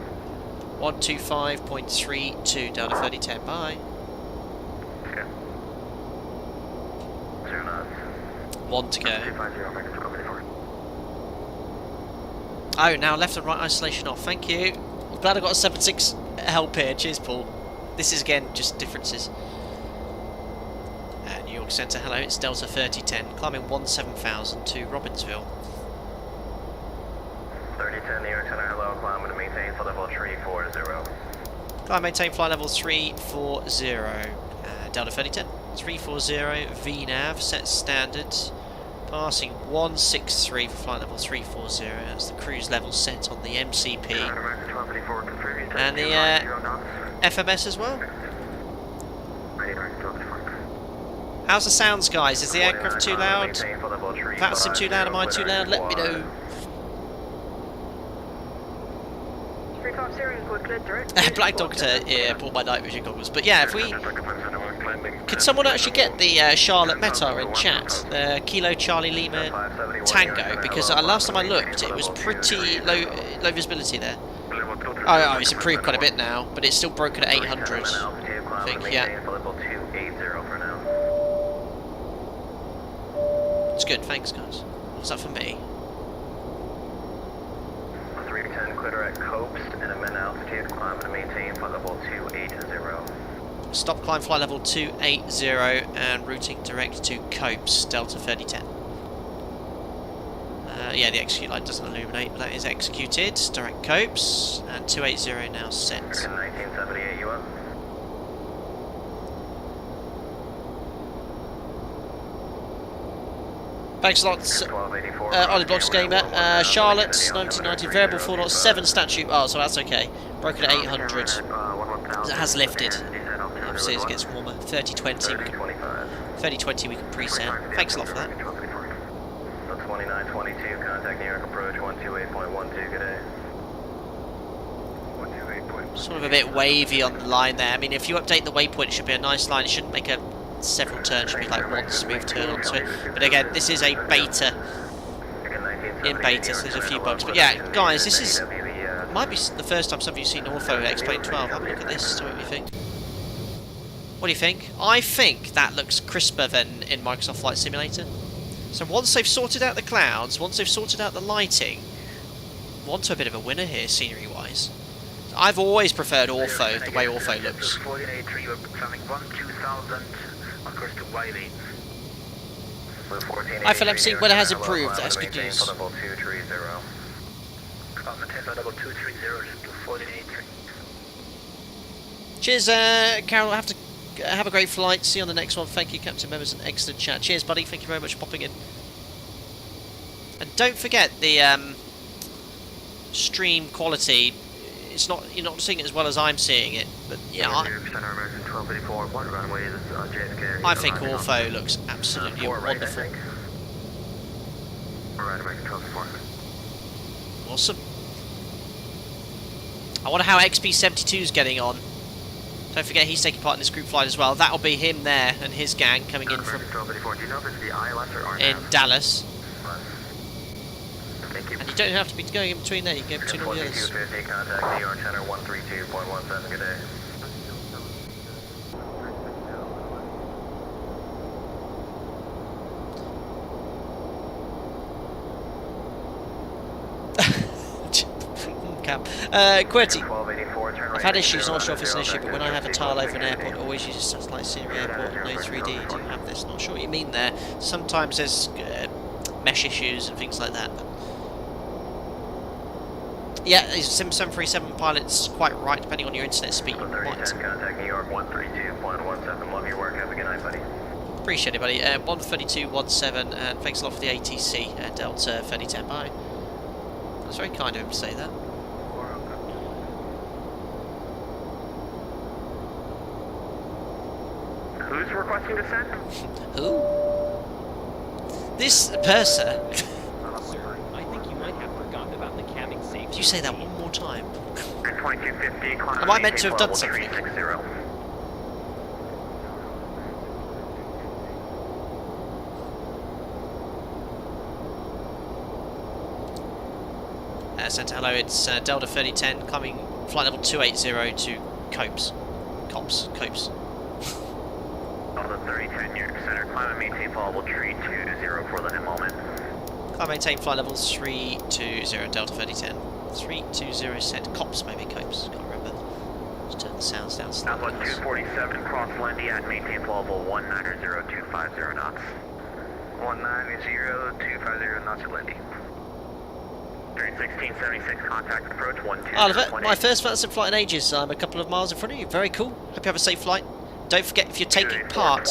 125.32, Delta 3010, bye. Okay. 0 knots. 1 to go. 250, Mexico 54. Oh, now left and right isolation off. Thank you. I'm glad I got a 7.6 help here. Cheers, Paul. This is again just differences. New York Center, hello. It's Delta 3010, climbing 17,000 to Robbinsville. 3010, New York Center, hello. Climb to maintain flight level 340. Climb, maintain flight level 340. Delta 3010, 340. VNAV set standard. Passing 163 for flight level 340, that's the cruise level set on the MCP. And the FMS as well. How's the sounds, guys? Is the aircraft too loud? Vatsum too loud? Am I too loud? Let me know. Black Doctor, yeah, bought my night vision goggles. But yeah, if we... Could someone actually get the Charlotte Meta in chat? The Kilo Charlie Lima Tango? Because last time I looked, it was pretty low visibility there. Oh, it's improved quite a bit now, but it's still broken at 800. I think, yeah. It's good, thanks guys. What was that for me? 310, quitter at Copes and amend altitude, climb to maintain flight level 280. Stop climb flight level 280 and routing direct to Copes, Delta 3010. Yeah, the execute light doesn't illuminate, but that is executed. Direct Copes, and 280 now set. 1978, you up? Thanks a lot, Ollie Blocks Gamer. Charlotte, 1990, variable 407 statute. Oh, so that's okay. Broken at 800. It has lifted. Obviously, as it gets warmer. 3020 we can, 3020 we can preset. Thanks a lot for that. 2922, contact New York approach 125.5 128.12, good day. Sort of a bit wavy on the line there. I mean, if you update the waypoint, it should be a nice line. It shouldn't make several turns. It should be like one smooth turn onto it. But again, this is a beta. In beta, so there's a few bugs. But yeah, guys, this is might be the first time some of you have seen Ortho X-Plane 12. Have a look at this. Tell me what you think. What do you think? I think that looks crisper than in Microsoft Flight Simulator. So once they've sorted out the clouds, once they've sorted out the lighting, we're onto a bit of a winner here, scenery-wise. I've always preferred Ortho, the way Ortho looks. IFLMC, weather has improved, that's good news. Cheers, Carol, have a great flight, see you on the next one. Thank you, Captain Members, an excellent chat. Cheers, buddy, thank you very much for popping in. And don't forget the stream quality. It's not, you're not seeing it as well as I'm seeing it, but yeah, I think Ortho looks absolutely wonderful. Awesome. I wonder how XP72's getting on. Don't forget he's taking part in this group flight as well. That'll be him there and his gang coming in from Dallas. And you don't have to be going in between there, you can go between all the others. Contact New York Center 132.17, good day. QWERTY, I've had issues, not sure if it's an issue, but when I have a tile over an airport, it always uses satellite scenery airport, no 3D, do you have this? Not sure what you mean there. Sometimes there's mesh issues and things like that. But yeah, Sim 737 pilot's quite right, depending on your internet speed. Contact New York 132.17, love your work, have a good night, buddy. Appreciate it, buddy. 132.17, and thanks a lot for the ATC, Delta 3010, bye. That's very kind of him to say that. Who's requesting descent? Who? This purser. Sir, I think you might have forgotten about the cabin safety. Did you say that one more time? 2250, Am I meant to have done something? Santa, hello, it's Delta 3010 climbing flight level 280 to Copes. Delta 3010, New York Center, climb and maintain flight level 320 for the moment. Climb maintain flight level 320, Delta 3010. 320 set, Cops maybe, Copes, can't remember. Just turn the sounds down slightly. Alpha 247, cross Lindy at maintain flight level 190.250 knots. 190.250 knots at Lindy. 1676, contact approach 12. Oliver, my first Fantasy flight in ages. I'm a couple of miles in front of you. Very cool. Hope you have a safe flight. Don't forget, if you're taking part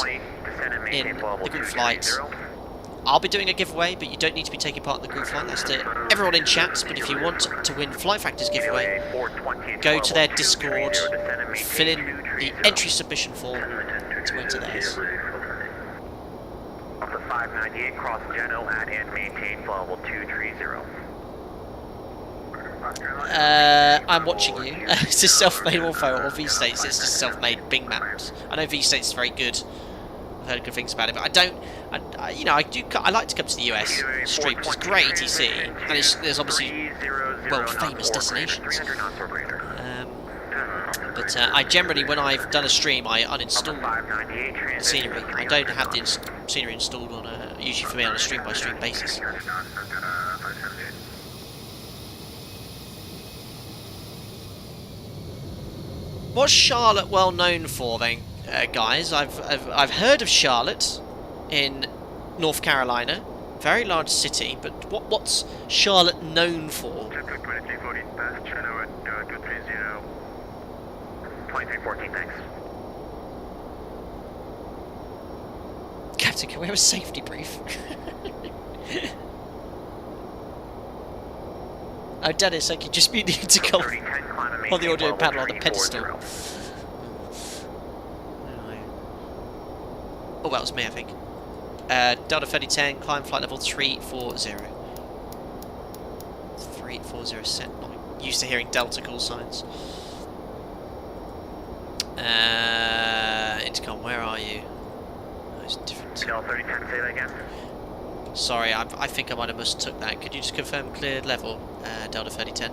in the group flight, I'll be doing a giveaway, but you don't need to be taking part in the group flight. That's to everyone in chats. But if you want to win Flight Factor's giveaway, go to their Discord, fill in the entry submission form to enter theirs. Up to 598, cross Geno at and maintain flight level 230. I'm watching you. It's a self-made Ortho or V-States. It's just self-made Bing maps. I know V-States is very good. I've heard good things about it, but I don't. I like to come to the US stream, which is great ETC, and there's obviously world-famous destinations. But I generally, when I've done a stream, I uninstall the scenery. I don't have the scenery installed on usually for me on a stream-by-stream basis. What's Charlotte well known for then, guys? I've heard of Charlotte in North Carolina, very large city. But what's Charlotte known for? 2314, thanks. Captain, can we have a safety brief? Oh, Dennis, thank you. Just need to go on the audio panel on the pedestal. Oh, that was me, I think. Delta 3010, climb flight level 340. 3840 set. Not used to hearing Delta call signs. Intercom, where are you? Oh, it's different. Delta 3010, say that again. Sorry, I think I might have mistook that. Could you just confirm cleared level, Delta 3010?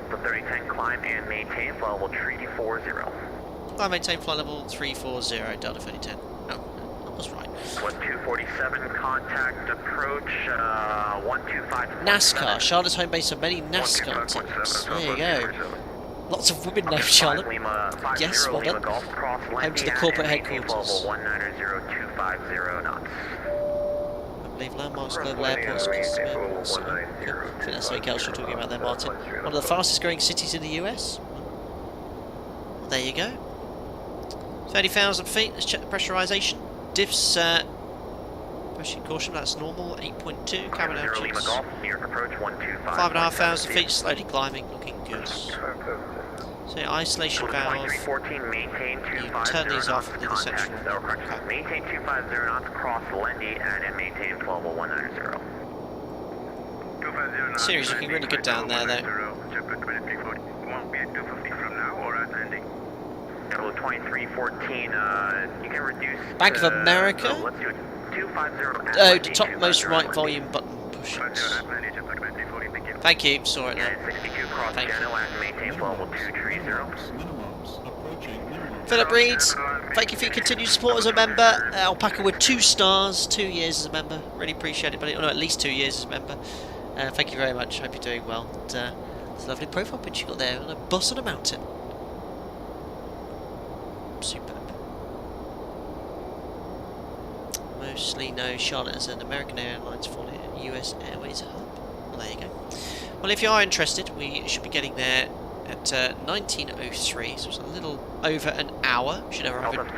The 3010 climb and maintain flight level 340. I maintain flight level 340, Delta 3010. Oh, I was right. 1247, contact approach 125. NASCAR, Charlotte's home base for many NASCAR teams. There you go. Lots of women named Charlotte. Yes, well done. Home to the corporate headquarters. 190.250 knots. I believe landmarks, global airports. I think that's something else you're talking about there, Martin. One of the fastest growing cities in the US. Well, there you go. 30,000 feet. Let's check the pressurization. Diffs, pushing caution, that's normal. 8.2. Cabin altitudes. 5,500 feet, slowly climbing, looking good. So isolation valve. You turn these off and do the central. Maintain 250 knots across Lendy and maintain level 190. Siri's looking really good down there though. Level 2314, you can reduce. Bank of America? Let's do it. 250. Oh, the topmost right volume button pushes. Thank you, saw it now. 62 cross channel and maintain level 230. Philip Reeds, thank you for your continued support as a member. Alpaca with 2 stars, 2 years as a member. Really appreciate it, buddy. Oh, no, at least 2 years as a member. Thank you very much. Hope you're doing well. And, it's a lovely profile picture you got there on a bus on a mountain. Superb. Mostly know Charlotte as an American Airlines flight and US Airways hub. Well, there you go. Well, if you are interested, we should be getting there at 19:03, so it's a little over an hour. We should have around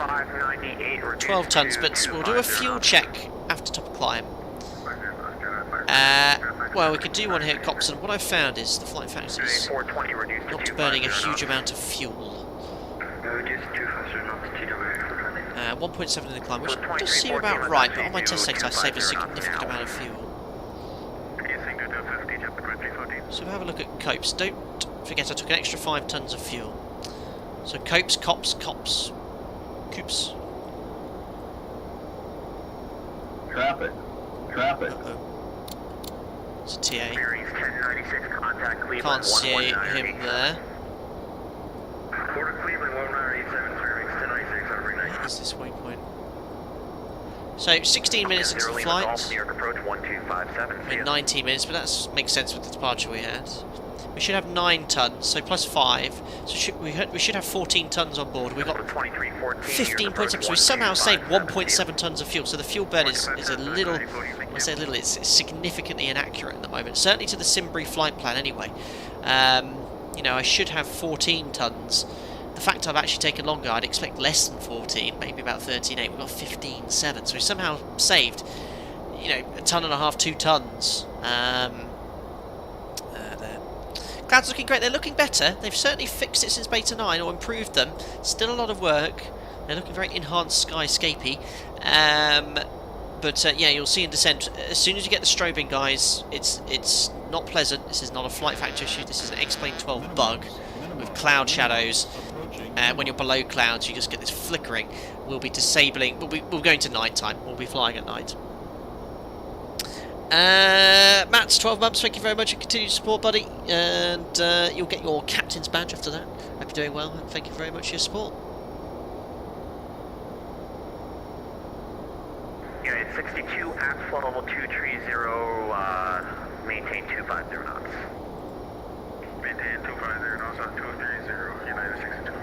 12 tons, but we'll do a fuel check after top of climb. Well, we could do one here at Copson. What I've found is the Flight Factor is not burning a huge amount of fuel. 1.7 in the climb, which does seem about right, but on my test settings I saved a significant amount of fuel. So we'll have a look at Copes. Don't forget I took an extra 5 tons of fuel. So Copes, Cops. Coops. Traffic. Uh-oh. It's a TA. Can't see him there. What is this waypoint? So 16 minutes into the flight. I mean 19 minutes, but that makes sense with the departure we had. We should have 9 tons, so plus 5. So we should have 14 tons on board. We've got 15.7, so we somehow saved 1.7 tons of fuel. So the fuel burn is a little, I say a little, it's significantly inaccurate at the moment. Certainly to the Simbury flight plan anyway. You know, I should have 14 tons. The fact I've actually taken longer, I'd expect less than 14, maybe about 13.8. We've got 15.7, so we somehow saved, you know, 1.5 tons, 2 tons. There. Clouds looking great. They're looking better. They've certainly fixed it since Beta 9 or improved them. Still a lot of work. They're looking very enhanced skyscapey. But yeah, you'll see in descent, as soon as you get the strobing, guys, it's not pleasant. This is not a Flight Factor issue. This is an X-Plane 12 bug with cloud shadows. When you're below clouds, you just get this flickering. We'll be disabling. We'll go into night time. We'll be flying at night. Matt's 12 months. Thank you very much for continued support, buddy. And you'll get your captain's badge after that. Hope you're doing well. And thank you very much for your support. Unit 62 at flight level 230, maintain 250 knots. Maintain 250 knots on 230, United 62.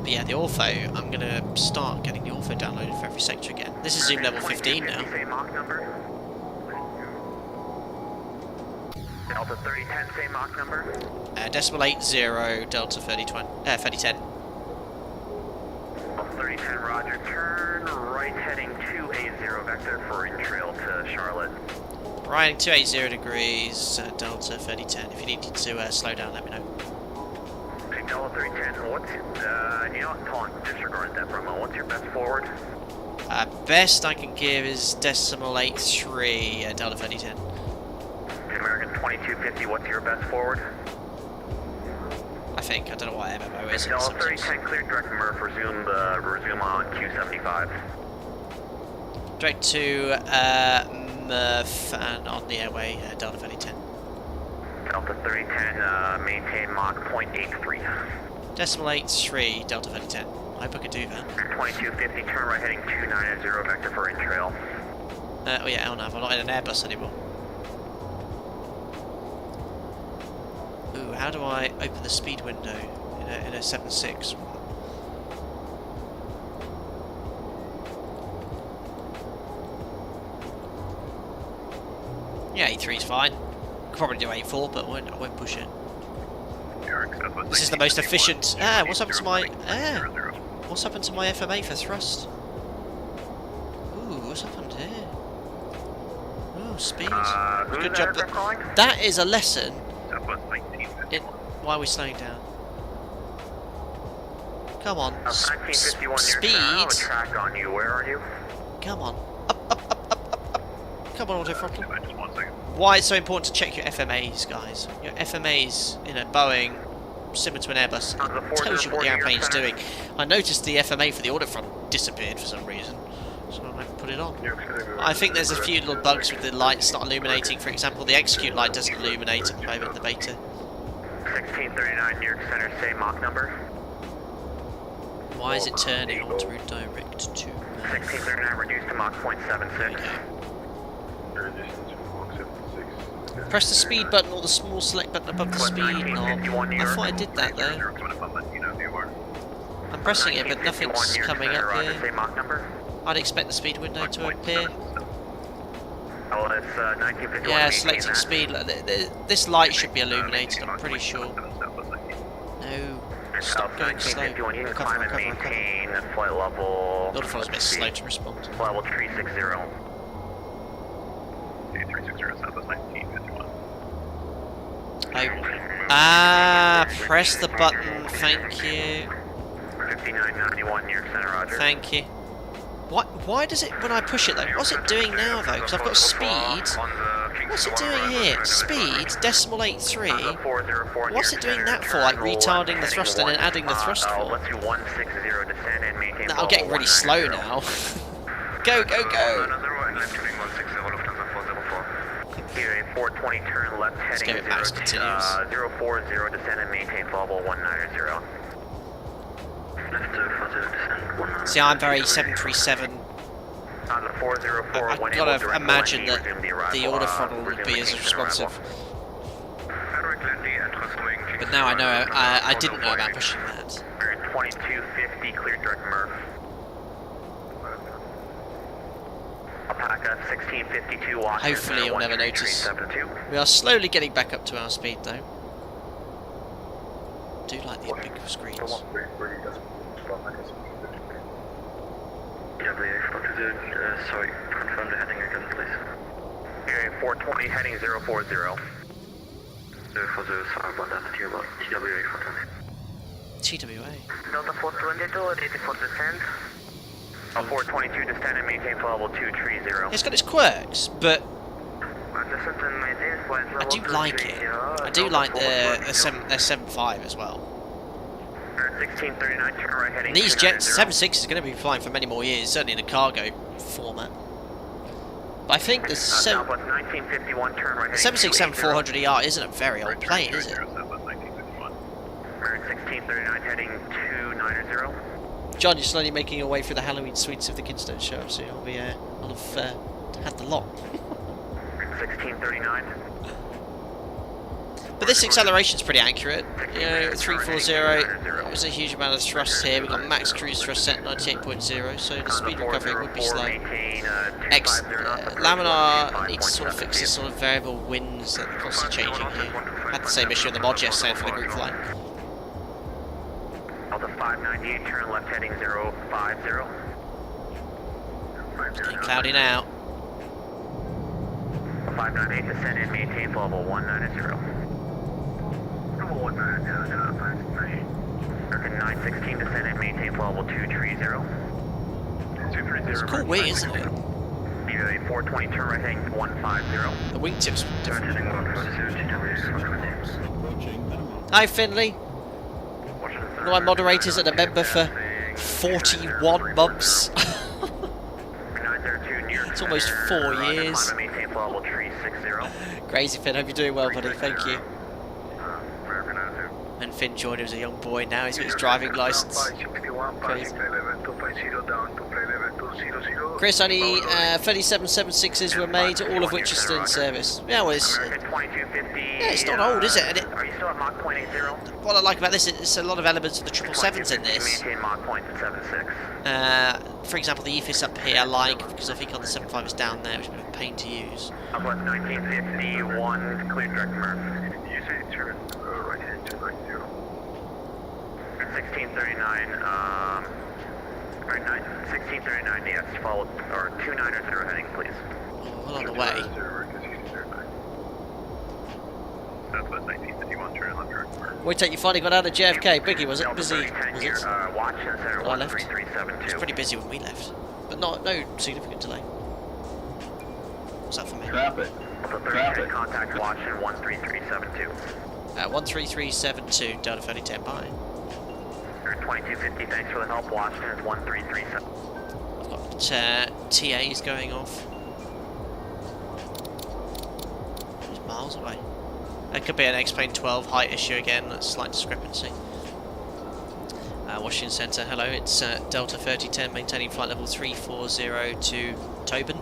But yeah, the ortho, I'm going to start getting the ortho downloaded for every sector again. This is Zoom level 15 now. Same Mach number. Delta 3010, same Mach number. Decimal 80, Delta 3010. 3010, roger, turn right heading 280 vector for in-trail to Charlotte. Right, 280 degrees, Delta 3010. If you need to slow down, let me know. Okay, Delta 3010, what's, you know what, Colin, disregard that for a moment. What's your best forward? Best I can give is decimal 83, Delta 3010. American 2250, what's your best forward? I think. I don't know what MMO is. Delta 3010 cleared direct Murph, resume on Q75. Direct to Murph and on the airway, Delta 3010. Delta 3010, maintain Mach 0.83. Decimal 83, Delta 3010. I hope I could do that. 2250, turn right heading 290 vector for in-trail. Oh yeah, LNAV, I'm not in an Airbus anymore. Ooh, how do I open the speed window in a 7.6? Yeah, 83 is fine. Could probably do 84, but I won't push it. This is the most efficient. What's happened to my what's happened to my FMA for thrust? Ooh, what's happened here? Oh, speed. Good job. That is a lesson in why are we slowing down. Come on, speed. Track on you. Where are you? Come on, up. Come on, auto throttle. Why it's so important to check your FMAs, guys. Your FMAs in a Boeing, similar to an Airbus, it tells you what the airplane's doing. I noticed the FMA for the auto front disappeared for some reason, so I put it on. I think there's a few little bugs with the lights not illuminating. For example, the execute light doesn't illuminate at the moment in the beta. 1639 New York Center, same Mach number. Why is it turning on to redirect to 1639 reduced to Mach 0.76. Press the speed button or the small select button above the speed knob. I thought I did that though. I'm pressing it, but nothing's coming up here. I'd expect the speed window to appear. Yeah, selecting speed. This light should be illuminated, I'm pretty sure. No. Stop going slow. Recover. Flight level. The autofront is a bit slow to respond. Level 360. Press the button, thank you. 5991 New York Center, roger. Thank you. Why does it, when I push it though, what's it doing now though? Because I've got speed. What's it doing here? Speed, decimal 83. What's it doing that for? Like retarding the thrust and then adding the thrust for? Let's do 160 descend and maintain. I'm getting really slow now. Go! Here, 420 turn left heading 040 descend and maintain level 190. See, I'm very 737. I've got to imagine that the auto throttle will be as responsive. But now I know, I didn't know about pushing that. 2250 clear direct Murph. Alpaca 1652 Washington. Hopefully you'll never notice. We are slowly getting back up to our speed though. I do like these big screens. Sorry, confirm the heading again, please. Okay, 420 heading 040. 040, sorry about that. TWA 420. TWA. Delta 422, ready for descent. 422 descend and maintain level 230. It's got its quirks, but I do like it. I do like their 7.5 as well. 1639, turn right heading. And these jets, 7.6 is going to be flying for many more years, certainly in a cargo format. But I think the 767-400ER isn't a very old plane, is it? 1639 heading 290. John, you're slowly making your way through the Halloween suites of the Kingston show, so you'll be I'll have had the lot. 1639. But this acceleration's pretty accurate. You know, 340, there's a huge amount of thrust here. We've got max cruise thrust set 98.0, so the speed recovery would be slow. Laminar needs to sort of fix this sort of variable winds that are constantly changing here. Had the same issue in the mod yesterday for the group flight. Delta 598, turn left heading 050. It's getting cloudy now. 598 descend and maintain level 190. 916 descend and maintain level 230. It's a cool wing, isn't it? you a 420 turn right heading 150. The wingtips. Heading 150. Hi, Finley. One of my moderators and a member for 41 months. It's almost 4 years. Crazy Finn, hope you're doing well, buddy. Thank you. And Finn joined as a young boy. Now he's got his driving license. Crazy. Chris, only 3776s were made, all of which are still in service. Yeah, well, it's not old, is it? And Are you still at Mach 0.80? what I like about this is there's a lot of elements of the 777s in this. For example, the EFIS up here I like, because I think on the 75 is down there, which is a bit of a pain to use. Southwest 1951, clear direct Murph. You say turn right hand 290. 1639, 1639, yes, followed, or 290 heading, please. Oh, well on the way. Southwest 1951, turn left direct Murph. Wait till you finally got out of JFK. Biggie, was it busy? Was it? Watch and center When I left? 13372. It was pretty busy when we left, but no significant delay. What's that for me? Traffic. Traffic. Contact watch and 13372. 13372, Delta 3010, bye. 2250, thanks for the help. Washington is 1337. I've got TAs going off. It's miles away. That could be an X-Plane 12 height issue again, that's a slight discrepancy. Washington Centre, hello, it's Delta 3010 maintaining flight level 340 to Tobin.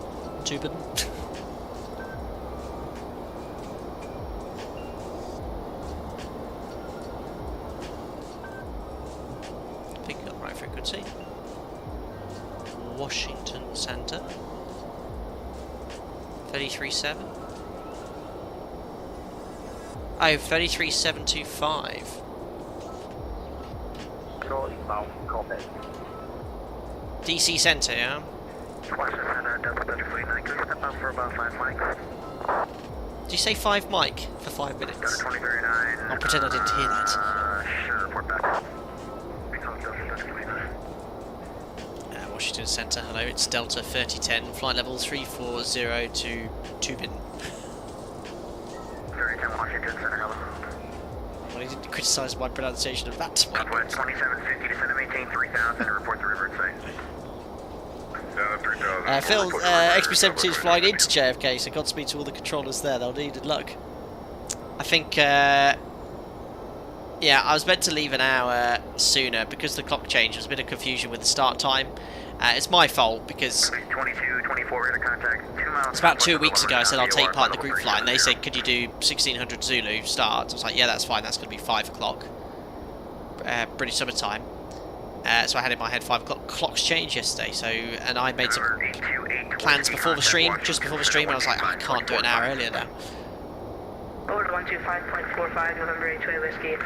Picking up right frequency. Washington Centre. 337. Oh, 33725. DC Centre, yeah? Washington Center, Delta 3049, can you step out for about 5 mics? Did you say 5 mic for 5 minutes? Delta 2039. I'll pretend I didn't hear that. Sure, report back. Delta 29. Washington Centre, hello, it's Delta 3010, flight level 340 to Tubin. 3010 Washington Center, hello. Well, he didn't criticise my pronunciation of that. Southwest 2750, descend and maintain 3000 and report the revert site. Phil, XB-72 is flying into JFK, so Godspeed to all the controllers there, they'll need luck. I think, yeah, I was meant to leave an hour sooner because the clock changed. There was a bit of confusion with the start time. It's my fault because 22, 24, into contact, 2 miles. it's about 2 weeks ago I said I'll take part in the group flight, and they said, could you do 1600 Zulu start? I was like, yeah, that's fine, that's going to be 5 o'clock. British summer time. So I had in my head 5 o'clock. Clocks changed yesterday, so, and I made some plans before the stream, just before the stream, and I was like, oh, I can't do it an hour earlier now. Over 125.45, November 820 Whiskey.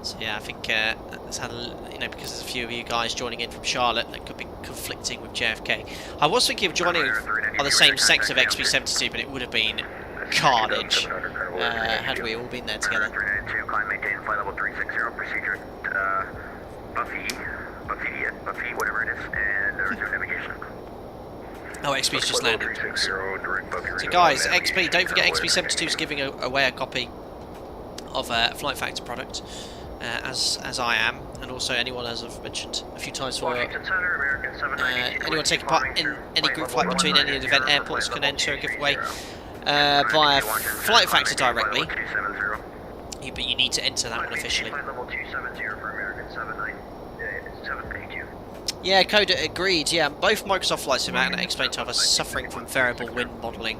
So yeah, I think it's had because there's a few of you guys joining in from Charlotte that could be conflicting with JFK. I was thinking of joining on the same sector of XB-72, but it would have been carnage had we all been there together. Climb, maintain flight level 360, procedure Buffy, whatever it is, and resume navigation. Oh, XB's just landed. So guys, XB, don't forget XB-72 is giving away a copy of Flight Factor product, as I am, and also anyone, as I've mentioned a few times before, anyone taking part in any group flight between any event airports can enter a giveaway via Flight Factor directly, but you need to enter that one officially. Yeah, Coda agreed. Yeah, both Microsoft Flight Sim and X-Plane 12 are suffering from variable wind modelling.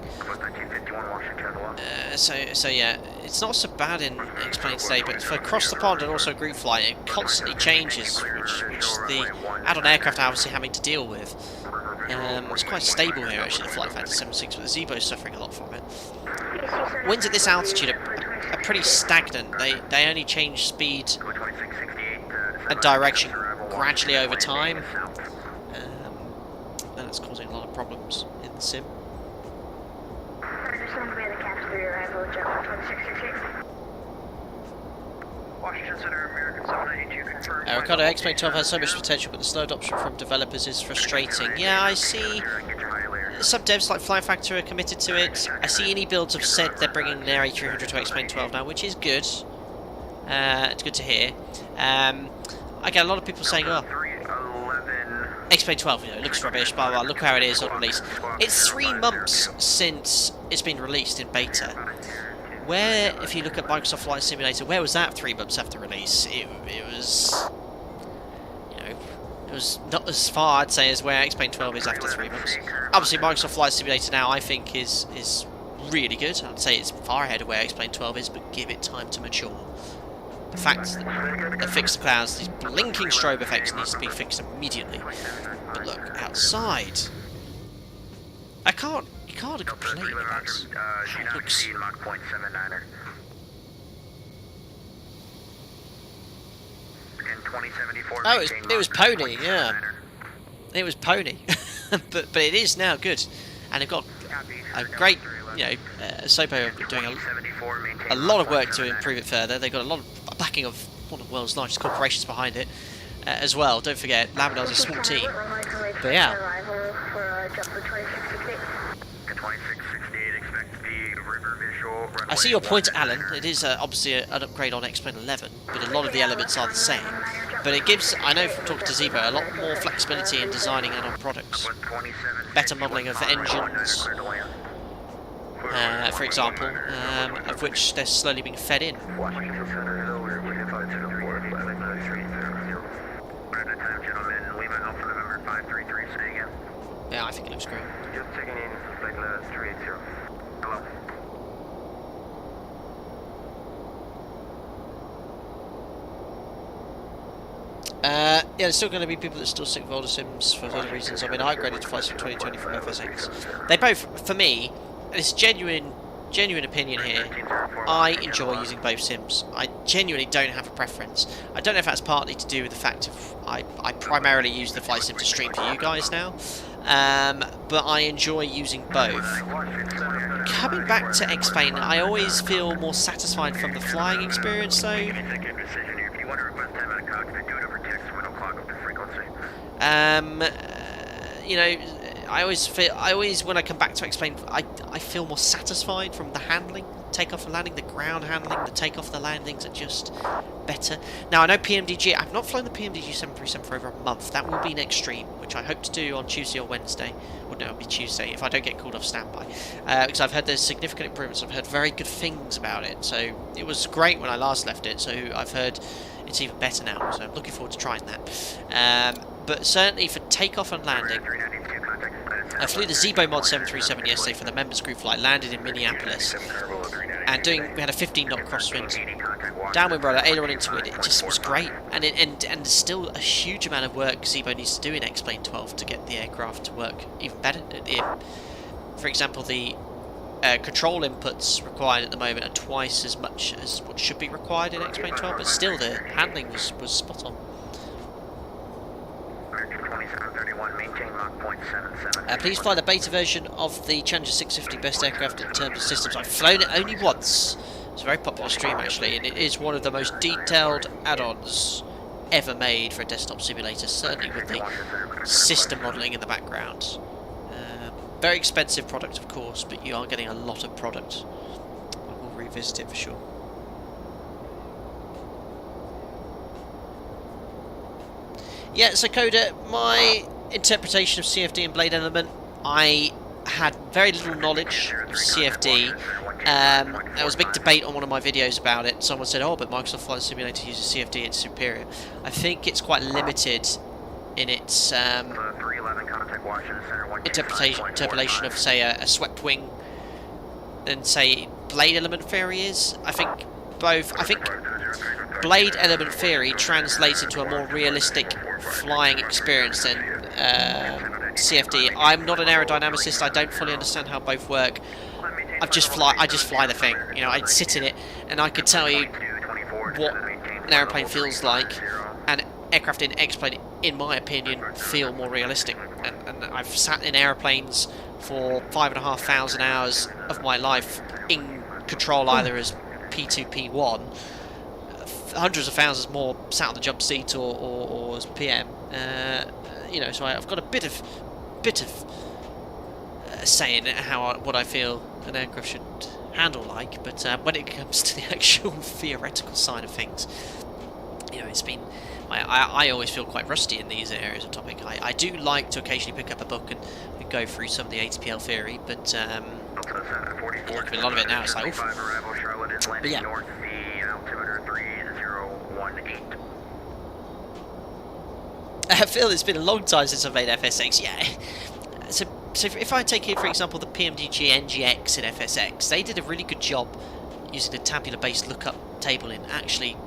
So yeah, it's not so bad in X-Plane today, but for across the pond and also group flight, it constantly changes, which the add-on aircraft are obviously having to deal with. It's quite stable here actually, the Flight Factor 76, but the Zebo's suffering a lot from it. Winds at this altitude are pretty stagnant. They only change speed and direction gradually over time, and it's causing a lot of problems in the sim. Washington Center, American 792, confirmed. Ricardo, X-Plane 12 has so much potential, but the slow adoption from developers is frustrating. Yeah, I see. Some devs like Flight Factor are committed to it. I see any builds have said they're bringing their A300 to X-Plane 12 now, which is good. It's good to hear. I get a lot of people saying, oh, X-Plane 12, you know, it looks rubbish, blah, blah, look how it is on release. It's 3 months since it's been released in beta. Where, if you look at Microsoft Flight Simulator, where was that 3 months after release? It was, you know, it was not as far, I'd say, as where X-Plane 12 is after 3 months. Obviously, Microsoft Flight Simulator now, I think, is really good. I'd say it's far ahead of where X-Plane 12 is, but give it time to mature. The fact that they fixed the clouds, these blinking strobe effects needs to be fixed immediately. But look, outside, you can't complain about how it looks. Oh, it was pony, yeah. It was pony, but it is now good, and they've got a great, you know, Sopo have been doing a lot of work to improve it further. They've got a lot of backing of one of the world's largest corporations behind it as well. Don't forget, Labrador's a small team, but yeah. I see your point, Alan. It is obviously an upgrade on X-Plane 11, but a lot of the elements are the same. But it gives, I know from talking to Zebo, a lot more flexibility in designing add-on products. Better modelling of engines, for example, of which they're slowly being fed in. Yeah, I think it looks great. Just checking in, flight 380. Hello. Yeah, there's still going to be people that still stick with older sims for other reasons. I mean, I upgraded to Flight Sim 2020 from FSX. They both, for me, it's genuine opinion here, I enjoy using both sims. I genuinely don't have a preference. I don't know if that's partly to do with the fact of I primarily use the Flight Sim to stream for you guys now, but I enjoy using both. Coming back to X-Plane, I always feel more satisfied from the flying experience though. You know, I always when I come back to X-Plane, I feel more satisfied from the handling, takeoff and landing, the ground handling, the takeoff and the landings are just better. Now I know PMDG, I've not flown the PMDG 737 for over a month. That will be next stream, which I hope to do on Tuesday or Wednesday. Well, no, it'll be Tuesday if I don't get called off standby. Because I've heard there's significant improvements. I've heard very good things about it. So it was great when I last left it. So I've heard it's even better now. So I'm looking forward to trying that. But certainly for takeoff and landing, I flew the Zebo Mod 737 yesterday for the members group flight, landed in Minneapolis, and we had a 15-knot crosswind, downwind rudder, aileron into wind. It just was great, and there's still a huge amount of work Zebo needs to do in X-Plane 12 to get the aircraft to work even better. For example, the control inputs required at the moment are twice as much as what should be required in X-Plane 12, but still the handling was spot on. Please fly the beta version of the Challenger 650 best aircraft in terms of systems. I've flown it only once. It's a very popular stream actually, and it is one of the most detailed add-ons ever made for a desktop simulator, certainly with the system modelling in the background. Very expensive product of course, but you are getting a lot of product. I will revisit it for sure. Yeah, so Coda, my interpretation of CFD and Blade Element, I had very little knowledge of CFD. There was a big debate on one of my videos about it. Someone said, oh, but Microsoft Flight Simulator uses CFD, it's superior. I think it's quite limited in its interpolation of, say, a swept wing than, say, Blade Element Theory is. I think Blade Element Theory translates into a more realistic flying experience than CFD. I'm not an aerodynamicist. I don't fully understand how both work. I just fly the thing. You know, I sit in it and I can tell you what an aeroplane feels like. And aircraft in X-Plane, in my opinion, feel more realistic. And I've sat in aeroplanes for 5,500 hours of my life in control, either as P2, P1. hundreds of thousands more sat on the jump seat or as PM. You know, so I've got a bit of say in what I feel an aircraft should handle like, but when it comes to the actual theoretical side of things, you know, it's been. I always feel quite rusty in these areas of topic. I do like to occasionally pick up a book and go through some of the ATPL theory, but a lot of it now it's like, oof. But yeah. Phil, it's been a long time since I've made FSX. Yeah. So if I take here, for example, the PMDG NGX in FSX, they did a really good job using the tabular-based lookup table in actually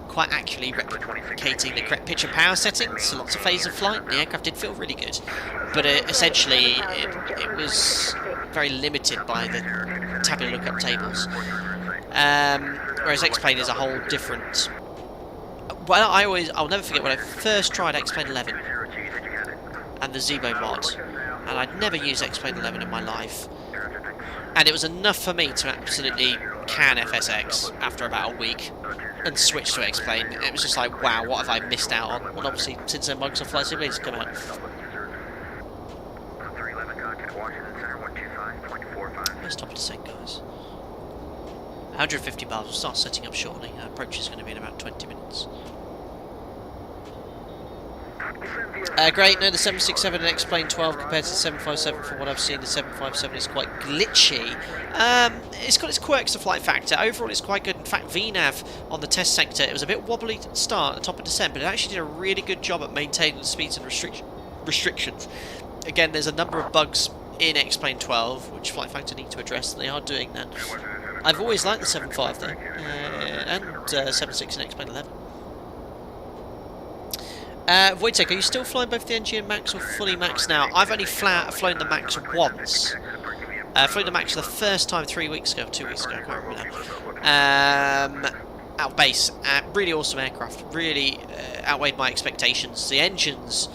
quite accurately replicating the correct pitch and power settings, so lots of phases of flight. The aircraft did feel really good, but essentially it was very limited by the tabular lookup tables. Whereas X-Plane is a whole different. Well, I'll never forget when I first tried X-Plane 11 and the Zebo mod, and I'd never used X-Plane 11 in my life, and it was enough for me to absolutely can FSX after about a week and switch to X-Plane. It was just like, wow, what have I missed out on? And obviously, since then, Microsoft Flight Simulator's come out. Where's top of descent, guys? 150 miles. We'll start setting up shortly. Approach is going to be in about 20 minutes. Great. No, the 767 and X-Plane 12 compared to the 757. From what I've seen, the 757 is quite glitchy. It's got its quirks to Flight Factor. Overall, it's quite good. In fact, VNAV on the test sector, it was a bit wobbly to start at the top of descent, but it actually did a really good job at maintaining the speeds and restrictions. Again, there's a number of bugs in X-Plane 12 which Flight Factor need to address, and they are doing that. I've always liked the 7.5 though, and 7.6 and X-Plane 11. Wojtek, are you still flying both the NG and Max or fully Max now? I've only flown the Max once. Flew the Max for the first time 3 weeks ago, 2 weeks ago, I can't remember now. Out of base, really awesome aircraft, really outweighed my expectations. The engines,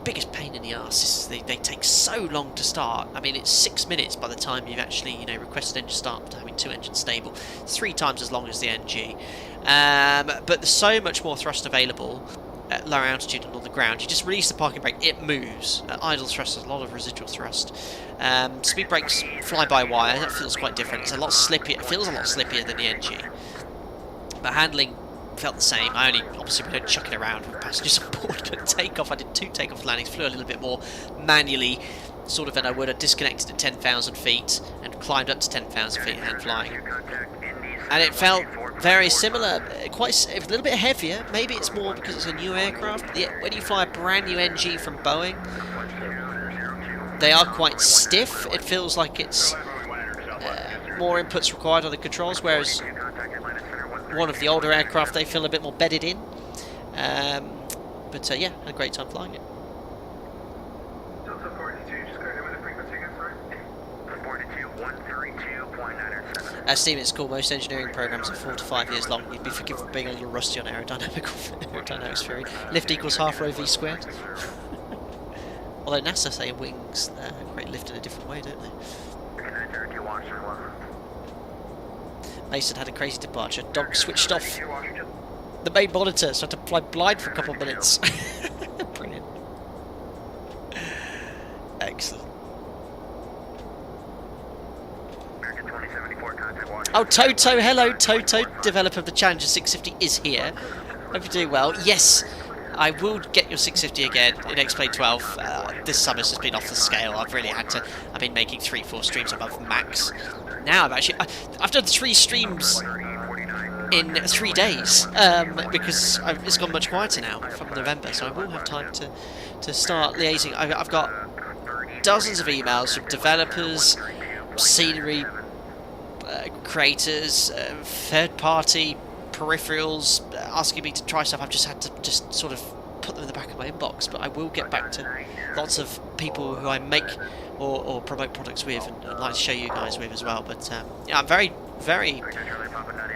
biggest pain in the arse. They take so long to start. I mean, it's 6 minutes by the time you've actually, you know, requested engine start after having 2 engines stable. 3 times as long as the NG. But there's so much more thrust available at lower altitude and on the ground. You just release the parking brake, it moves. Idle thrust has a lot of residual thrust. Speed brakes fly by wire. That feels quite different. It's a lot slippier. It feels a lot slippier than the NG. But handling felt the same. I only, obviously, we don't chuck it around with passengers on board. But takeoff, I did 2 takeoff landings, flew a little bit more manually, sort of than I would have disconnected at 10,000 feet and climbed up to 10,000 feet hand flying. And it felt very similar, quite a little bit heavier. Maybe it's more because it's a new aircraft. When you fly a brand new NG from Boeing, they are quite stiff. It feels like it's more inputs required on the controls, whereas one of the older aircraft, they feel a bit more bedded in. But yeah, had a great time flying it. Stephen, it's cool. Most engineering programs are 4 to 5 years long. You'd be forgiven for being a little rusty on aerodynamics theory. Lift equals half rho v squared. Although NASA say wings create lift in a different way, don't they? Mason had a crazy departure. Dog switched off the main monitor, so I had to fly blind for a couple of minutes. Brilliant. Excellent. Oh, Toto, hello, Toto, developer of the Challenger 650 is here. Hope you're doing well. Yes, I will get your 650 again in X-Plane 12. This summer's just been off the scale. I've really had to. I've been making 3-4 streams above max. Now I've done 3 streams in 3 days because it's gone much quieter now from November. So I will have time to start liaising. I've got dozens of emails from developers, scenery creators, third-party peripherals asking me to try stuff. I've just had to sort of put them in the back of my inbox, but I will get back to lots of people who I make or promote products with and I'd like to show you guys with as well. But yeah, I'm very, very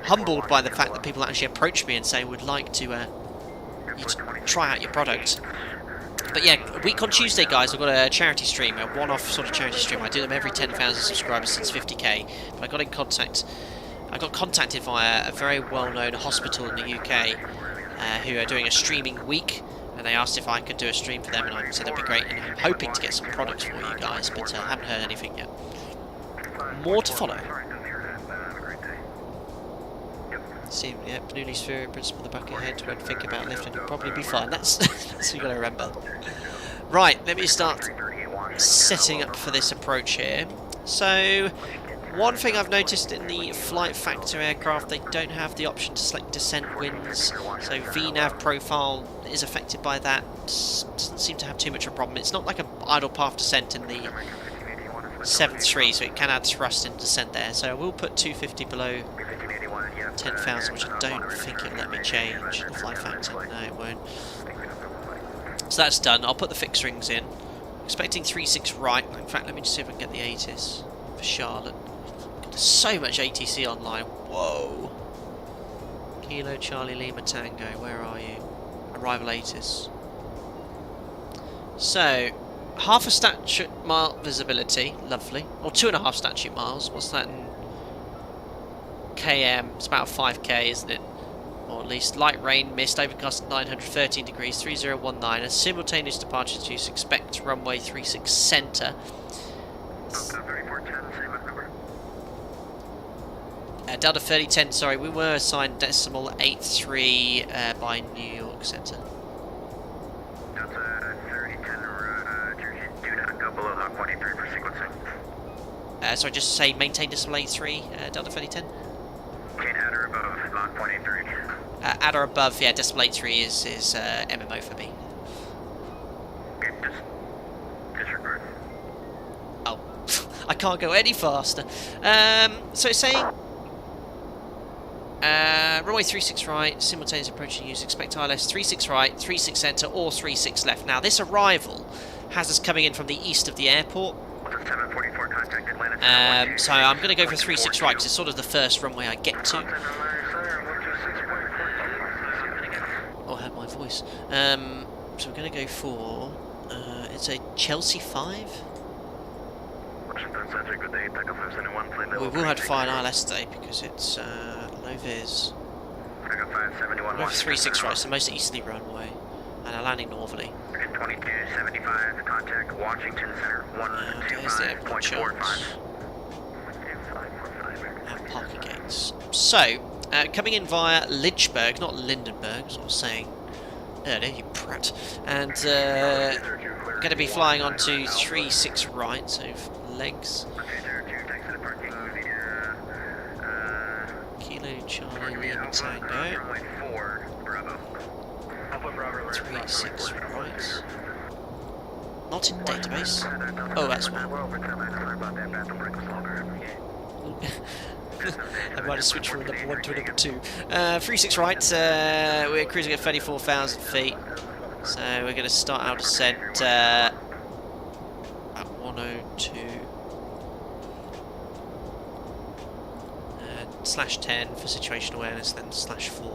humbled by the fact that people actually approach me and say would like to try out your product. But yeah, a week on Tuesday, guys, I've got a charity stream, a one-off sort of charity stream. I do them every 10,000 subscribers since 50k. But I got in contact I got contacted via a very well-known hospital in the UK who are doing a streaming week, and they asked if I could do a stream for them, and I said that'd be great, and I'm hoping to get some products for you guys, but I haven't heard anything yet. More to follow. See, yeah, Bernoulli's theory, principle of the back of your head when thinking about lifting, you'll probably be fine. That's what you got to remember. Right, let me start setting up for this approach here. So, one thing I've noticed in the Flight Factor aircraft, they don't have the option to select descent winds, so VNAV profile is affected by that. Doesn't seem to have too much of a problem. It's not like an idle path descent in the 7.3, so it can add thrust in descent there. So I will put 250 below 10,000, which I don't think it'll let me change the Flight Factor. No, it won't. So that's done. I'll put the fixed rings in. Expecting 3.6 right. In fact, let me just see if I can get the ATIS for Charlotte. There's so much ATC online. Whoa. Kilo Charlie Lima Tango, where are you? Arrival ATIS. So, half a statute mile visibility, lovely. Or 2.5 statute miles. What's that in km? It's about 5k, isn't it? Or at least light rain, mist, overcast at 913 degrees, 3019. A simultaneous departure to expect runway 36 centre. Delta 3010, sorry, we were assigned decimal 83 by New York Centre. Delta 3010, do not go below Hawk 183 for sequencing. Sorry, just say maintain decimal 83, Delta 3010. Can't add or above Mach 183. At or above, yeah, decimal 83 is MMO for me. Okay, disregard. Oh, I can't go any faster. So it's saying runway 36 right, simultaneous approach and use, expect ILS 36 right, 36 centre or 36 left. Now this arrival has us coming in from the east of the airport. 744 contact Atlanta. So I'm going to go for 36 right because it's sort of the first runway I get to. Oh, I heard my voice. So we're going to go for, it's a Chelsea 5. We will have to fire an ILS today because it's low vis. We're going for 36 right, so most easterly runway, and a landing northerly. 2275, contact Washington Center, 125.45. And parking gates. So, coming in via Lynchburg, not Lindenberg, as I was saying earlier, you prat. And going to be flying onto 36 right, so legs. Kilo Charlie Lima Tango. 36 right. Not in database. Oh, that's one. I might have switched from a number 1 to a number 2. 36 right. We're cruising at 34,000 feet. So we're going to start our descent at 102. /10 for situation awareness, then /4.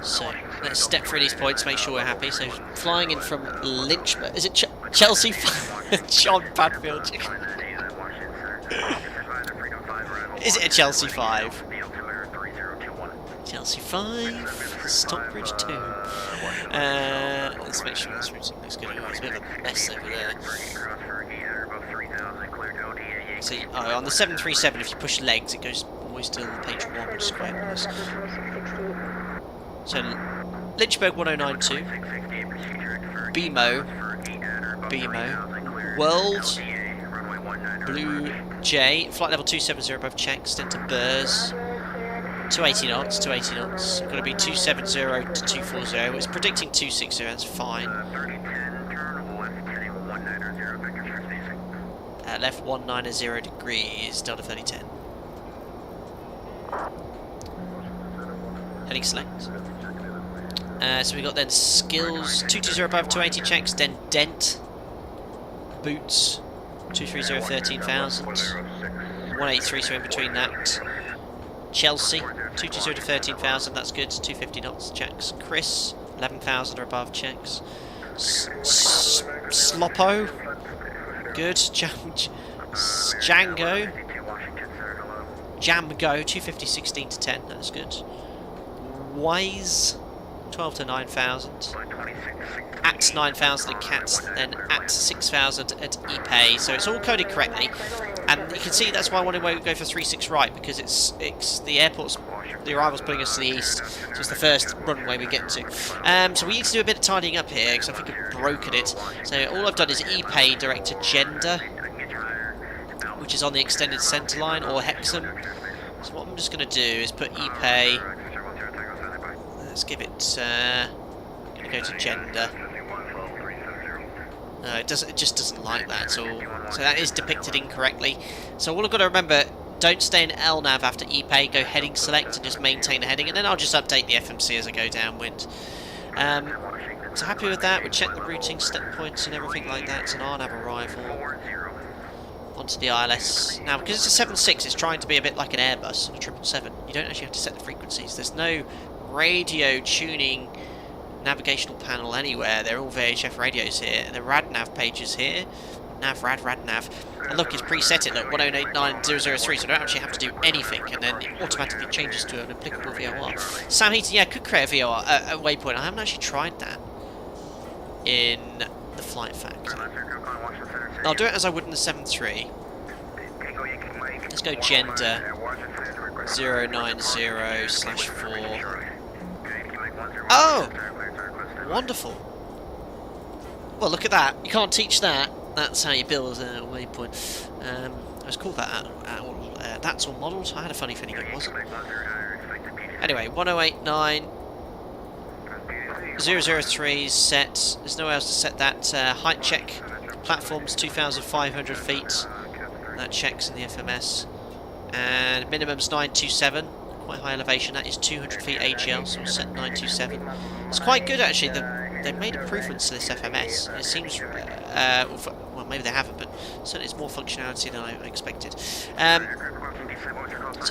So let's step through these points, make sure we're happy. So flying in from Lynchburg, is it Chelsea? John Padfield. Is it a Chelsea 5? Chelsea 5, Stockbridge 2. Let's make sure this routing looks good. It's a bit of a mess over there. See, on the 737, if you push legs, it goes always to page 1, which is quite nice. So, Lynchburg 1092, BMO, World, Blue J, flight level 270 above check, extend to Burrs, 280 knots, going to be 270 to 240, it's predicting 260, that's fine. Left 190 degrees, Delta 3010. Heading select. So we got then skills, 220 above 280 checks, then dent, boots, 230 13,000, 183, so in between that. Chelsea, 220 to 13,000, that's good, 250 knots checks. Chris, 11,000 or above checks. Sloppo, good. Django, Jam Go, 250, 16 to 10, that's good. Wise, 12 to 9,000. At 9,000 at CATS, then at 6,000 at ePay. So it's all coded correctly. And you can see that's why I wanted to go for 36 right, because it's the airport's, the arrival's putting us to the east, so it's the first runway we get to. So we need to do a bit of tidying up here, because I think I've broken it. So all I've done is ePay direct to gender, which is on the extended centre line, or Hexham. So what I'm just going to do is put ePay, let's give it, I'm going to go to gender. No, it just doesn't like that at all. So that is depicted incorrectly. So all I've got to remember, don't stay in LNAV after ePay, go heading select and just maintain the heading, and then I'll just update the FMC as I go downwind. So happy with that. We check the routing, step points and everything like that. It's an RNAV arrival. Onto the ILS. Now, because it's a 7.6, it's trying to be a bit like an Airbus, a 777. You don't actually have to set the frequencies. There's no radio tuning navigational panel anywhere. They're all VHF radios here, and the RadNav page is here. Nav, rad, radnav. And look, it's preset it, look, 1089003, so I don't actually have to do anything, and then it automatically changes to an applicable VOR. Sam Heaton, yeah, could create a VOR, a waypoint. I haven't actually tried that in the Flight Factor. I'll do it as I would in the 7.3. Let's go gender 090/4. Oh! Wonderful. Well, look at that. You can't teach that. That's how you build a waypoint. Let's call that that's all modelled. I had a funny feeling it wasn't. Anyway, 1089/003 set. There's nowhere else to set that. Height check. Platform's 2,500 feet. That checks in the FMS. And minimum's 927. Quite high elevation. That is 200 feet AGL, so we'll set 927. It's quite good actually. They've made improvements to this FMS. It seems, well, maybe they haven't, but certainly it's more functionality than I expected. So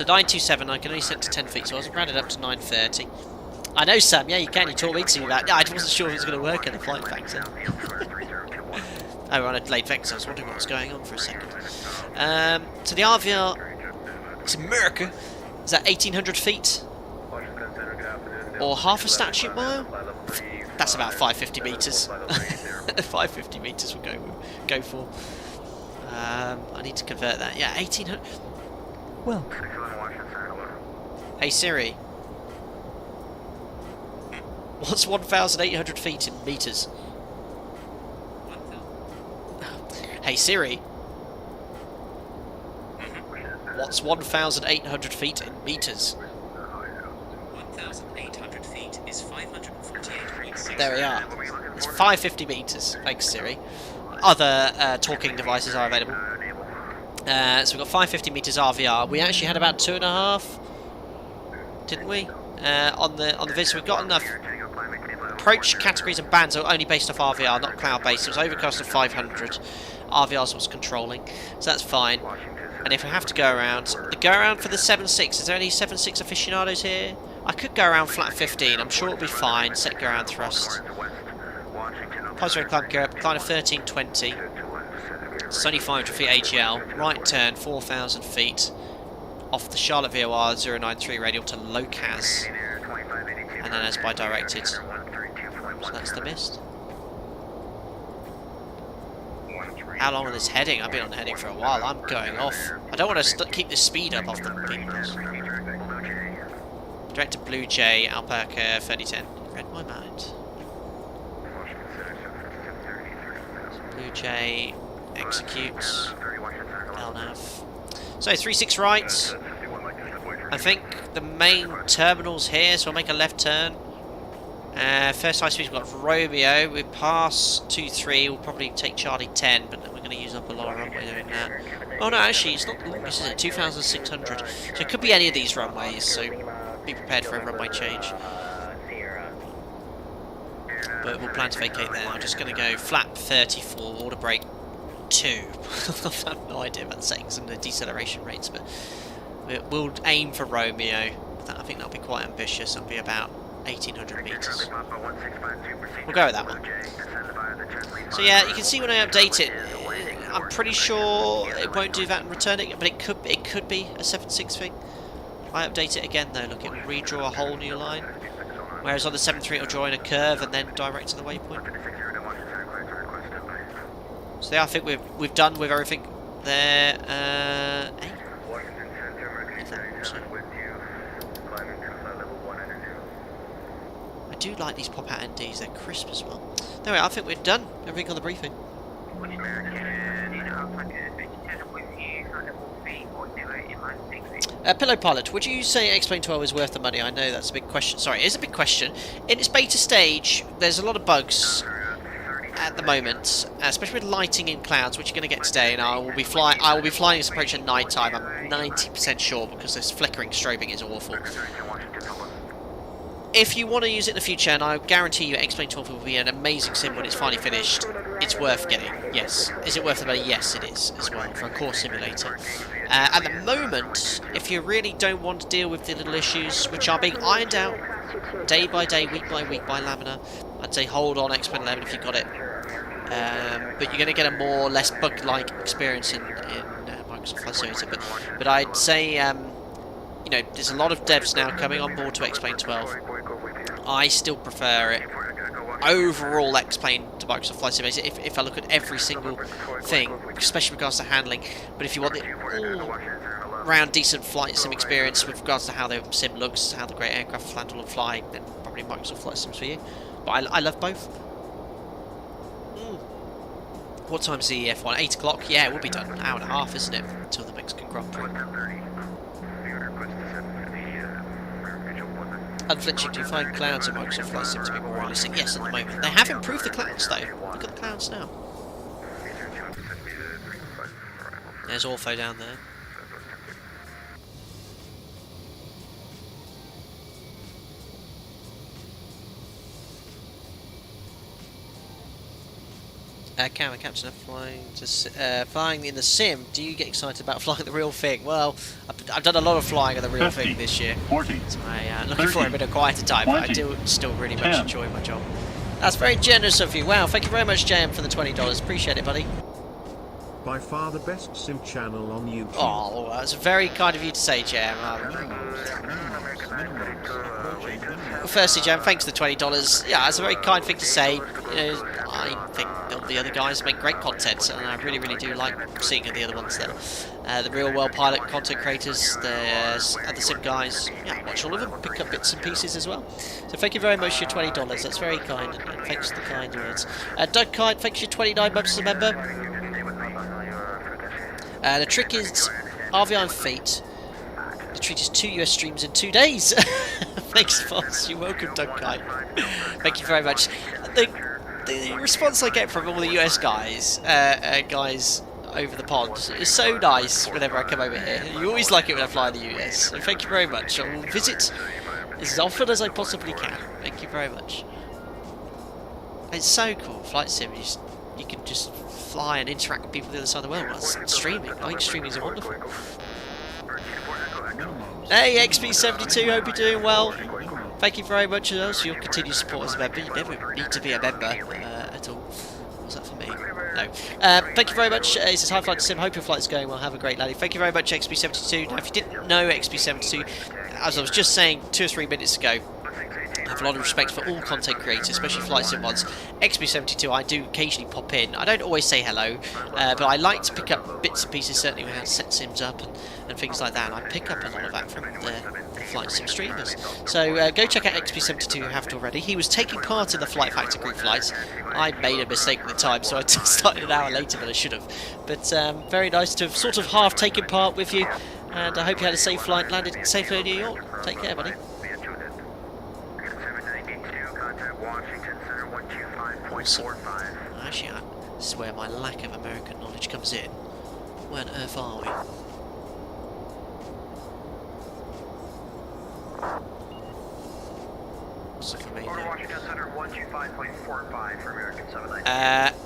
927, I can only set to 10 feet, so I was rounded up to 930. I know, Sam. Yeah, you can. You taught me to do that. Yeah, I wasn't sure if it was going to work in the Flight Factor. Oh, we're on a delayed vector. I was wondering what was going on for a second. So the RVR, it's America. Is that 1,800 feet? Or half a statute mile? That's about 550 metres. 550 metres we'll go for. I need to convert that. Yeah, 1,800. Well. Hey Siri. What's 1,800 feet in metres? Hey Siri. What's 1,800 feet in metres? 1,800 feet is 548.6. There we are. It's 550 metres. Thanks, Siri. Other talking devices are available. So we've got 550 metres RVR. We actually had about 2.5, didn't we? On the vid. So we've got enough. Approach categories and bands are only based off RVR, not cloud based. It was overcast of 500. RVR is what's controlling, so that's fine. And if I have to go around for the 7.6, is there any 7.6 aficionados here? I could go around flat 15, I'm sure it'll be fine. Set go around thrust. Positive climb gear up, climb of 1320. It's only 500 feet AGL. Right turn, 4,000 feet. Off the Charlotte VOR 093 radial to LOCAS. And then as by directed. So that's the mist. How long on this heading? I've been on heading for a while. I'm going off. I don't want to keep the speed up off the beacons. Direct to Blue Jay, Alpaca 3010. Read my mind. Blue Jay, executes. LNAV. So 36 right. I think the main terminal's here, so I'll make a left turn. First high speed, we've got Romeo. We pass 23, we'll probably take Charlie 10, but then we're going to use up a lot of runway doing that. Oh no, actually, it's not the longest, is it? 2,600. So it could be any of these runways, so be prepared for a runway change. But we'll plan to vacate there. I'm just going to go flap 34, order brake 2. I have no idea about the settings and the deceleration rates, but we'll aim for Romeo. I think that'll be quite ambitious. It'll be about 1,800 metres. We'll go with that one. So yeah, you can see when I update it, I'm pretty sure it won't do that and return it, but it could be a 7.6 thing. I update it again though, look, it will redraw a whole new line. Whereas on the 7.3 it'll draw in a curve and then direct to the waypoint. So yeah, I think we've done with everything there. I do like these pop-out NDs, they're crisp as well. Anyway, I think we're done. Everything on the briefing. Pillow Pilot, would you say X-Plane 12 is worth the money? I know that's a big question. Sorry, it is a big question. In its beta stage, there's a lot of bugs at the moment, especially with lighting in clouds, which you're going to get today. And I will be flying this approach at night time. I'm 90% sure because this flickering strobing is awful. If you want to use it in the future, and I guarantee you X-Plane 12 will be an amazing sim when it's finally finished, it's worth getting, yes. Is it worth the money? Yes, it is, as well, for a core simulator. At the moment, if you really don't want to deal with the little issues, which are being ironed out day by day, week by week by Lamina, I'd say hold on X-Plane 11 if you've got it. But you're going to get a more or less bug-like experience in Microsoft Flight Simulator. But I'd say, you know, there's a lot of devs now coming on board to X-Plane 12. I still prefer it overall X-Plane to Microsoft Flight Simulator if I look at every single thing, especially with regards to handling. But if you want the all-round decent flight sim experience with regards to how the sim looks, how the great aircraft handle and fly, then probably Microsoft Flight Sim's for you. But I love both. What time's the F1? 8 o'clock? Yeah, it will be done. An hour and a half, isn't it? Until the Mexican Grand Prix. Unflinching, do you find clouds in Microsoft Flight Sim to be more realistic? Yes, at the moment. They have improved the clouds though. Look at the clouds now. There's Ortho down there. Captain, flying in the sim. Do you get excited about flying the real thing? Well, I've done a lot of flying of the real thing this year. 40, so I'm looking for a bit of quieter time, 20, but I do still really much enjoy my job. That's very generous of you. Wow, thank you very much, JM, for the $20. Appreciate it, buddy. By far the best sim channel on YouTube. Oh, well, that's very kind of you to say, JM. Well, firstly, JM, thanks for the $20. Yeah, that's a very kind thing to say. You know, I think the other guys make great content, and I really, really do like seeing the other ones there. The real world pilot content creators, the sim guys, yeah, watch all of them, pick up bits and pieces as well. So thank you very much for your $20. That's very kind, and thanks for the kind words. Doug Kite, thanks for your 29 months as a member. The trick is RVI and Fate. The treat is 2 US streams in 2 days. Thanks, boss. You're welcome, Doug Kite. Thank you very much. The response I get from all the US guys, over the pond, is so nice whenever I come over here. You always like it when I fly in the US. So thank you very much. I will visit as often as I possibly can. Thank you very much. It's so cool. Flight Sim, you can just fly and interact with people on the other side of the world. Well, that's streaming. I think streaming is wonderful. Hey, XP72, hope you're doing well. Thank you very much for your continued support as a member. You never need to be a member at all. What's that for me? No. Thank you very much. It says, hi, Flight Sim. Hope your flight's going well. Have a great laddie. Thank you very much, XP72. Now, if you didn't know XP72, as I was just saying 2 or 3 minutes ago, I have a lot of respect for all content creators, especially Flight Sim ones. XP72, I do occasionally pop in. I don't always say hello, but I like to pick up bits and pieces, certainly with how to set sims up and things like that. And I pick up a lot of that from the Flight Sim streamers. So go check out XP72 if you haven't already. He was taking part in the Flight Factor group flights. I made a mistake at the time, so I started an hour later than I should have. But very nice to have sort of half taken part with you. And I hope you had a safe flight, landed safely in New York. Take care, buddy. Awesome. Actually, this is where my lack of American knowledge comes in. Where on earth are we?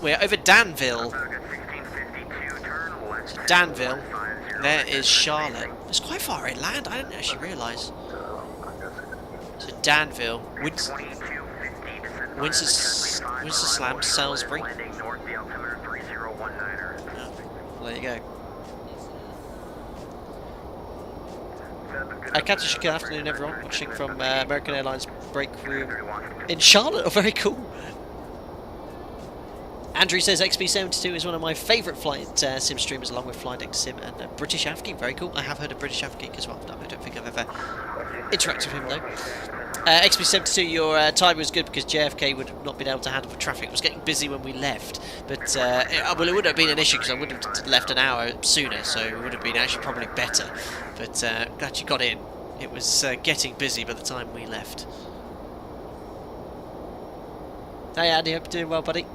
We're over Danville. So Danville. There is Charlotte. It's quite far inland. I didn't actually realise. So Danville, Winston-Salem, Salisbury. There you go. Catch good afternoon, everyone. Watching from American Airlines break room in Charlotte. Oh, very cool. Andrew says XB72 is one of my favourite flight sim streamers, along with FlightFactor Sim and British Avgeek. Very cool. I have heard of British Avgeek as well. No, I don't think I've ever interacted with him though. XB72, your time was good because JFK would have not been able to handle the traffic. It was getting busy when we left, but well, it would have been an issue because I would have left an hour sooner, so it would have been actually probably better. But glad you got in. It was getting busy by the time we left. Hey Andy, hope you're doing well, buddy.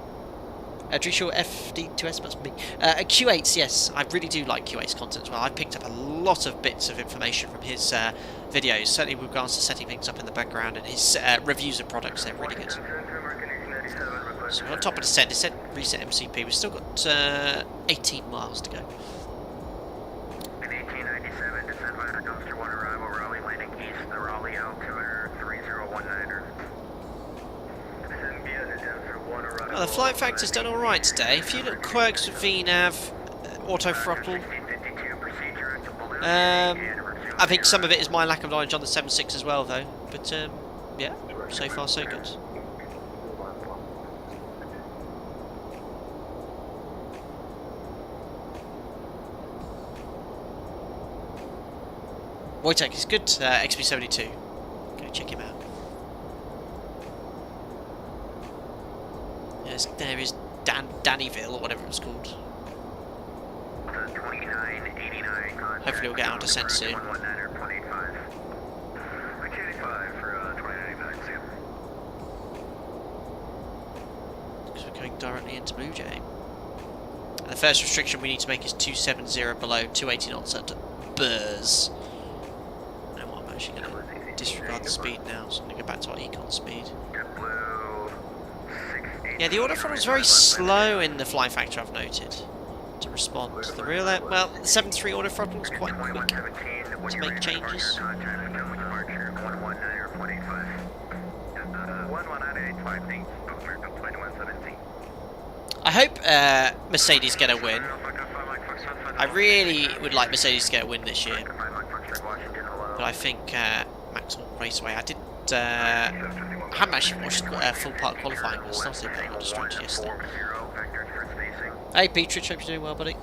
Drishaw FD2S must be. Q8's, yes, I really do like Q8's content as well. I picked up a lot of bits of information from his videos, certainly with regards to setting things up in the background, and his reviews of products. They're really good. So we're on top of descent, reset MCP. We've still got 18 miles to go. In 1897, descent via dumpster 1 arrival, Raleigh landing east, the Raleigh altimeter 3019er. Well, the flight factor's done alright today. A few little quirks with VNAV, auto throttle. I think some of it is my lack of knowledge on the 7.6 as well, though. But yeah, so far so good. Wojtek is good, XB72. Go check him out. Yes, there is Dannyville, or whatever it's called. Hopefully we'll get our descent soon. Because we're going directly into Blue Jay. And the first restriction we need to make is 270 below 280 knots at Burrs. I'm actually going to disregard the speed now, so I'm going to go back to our econ speed. Yeah, the auto throttle is very slow in the Flight Factor, I've noted, to respond. The real, well, the 7.3 auto throttle is quite quick to make changes. I hope Mercedes get a win. I really would like Mercedes to get a win this year. But I think Maxwell Raceway, I haven't actually watched full part qualifying, but started playing on Instructor yesterday. Hey Petrich, hope you're doing well, buddy.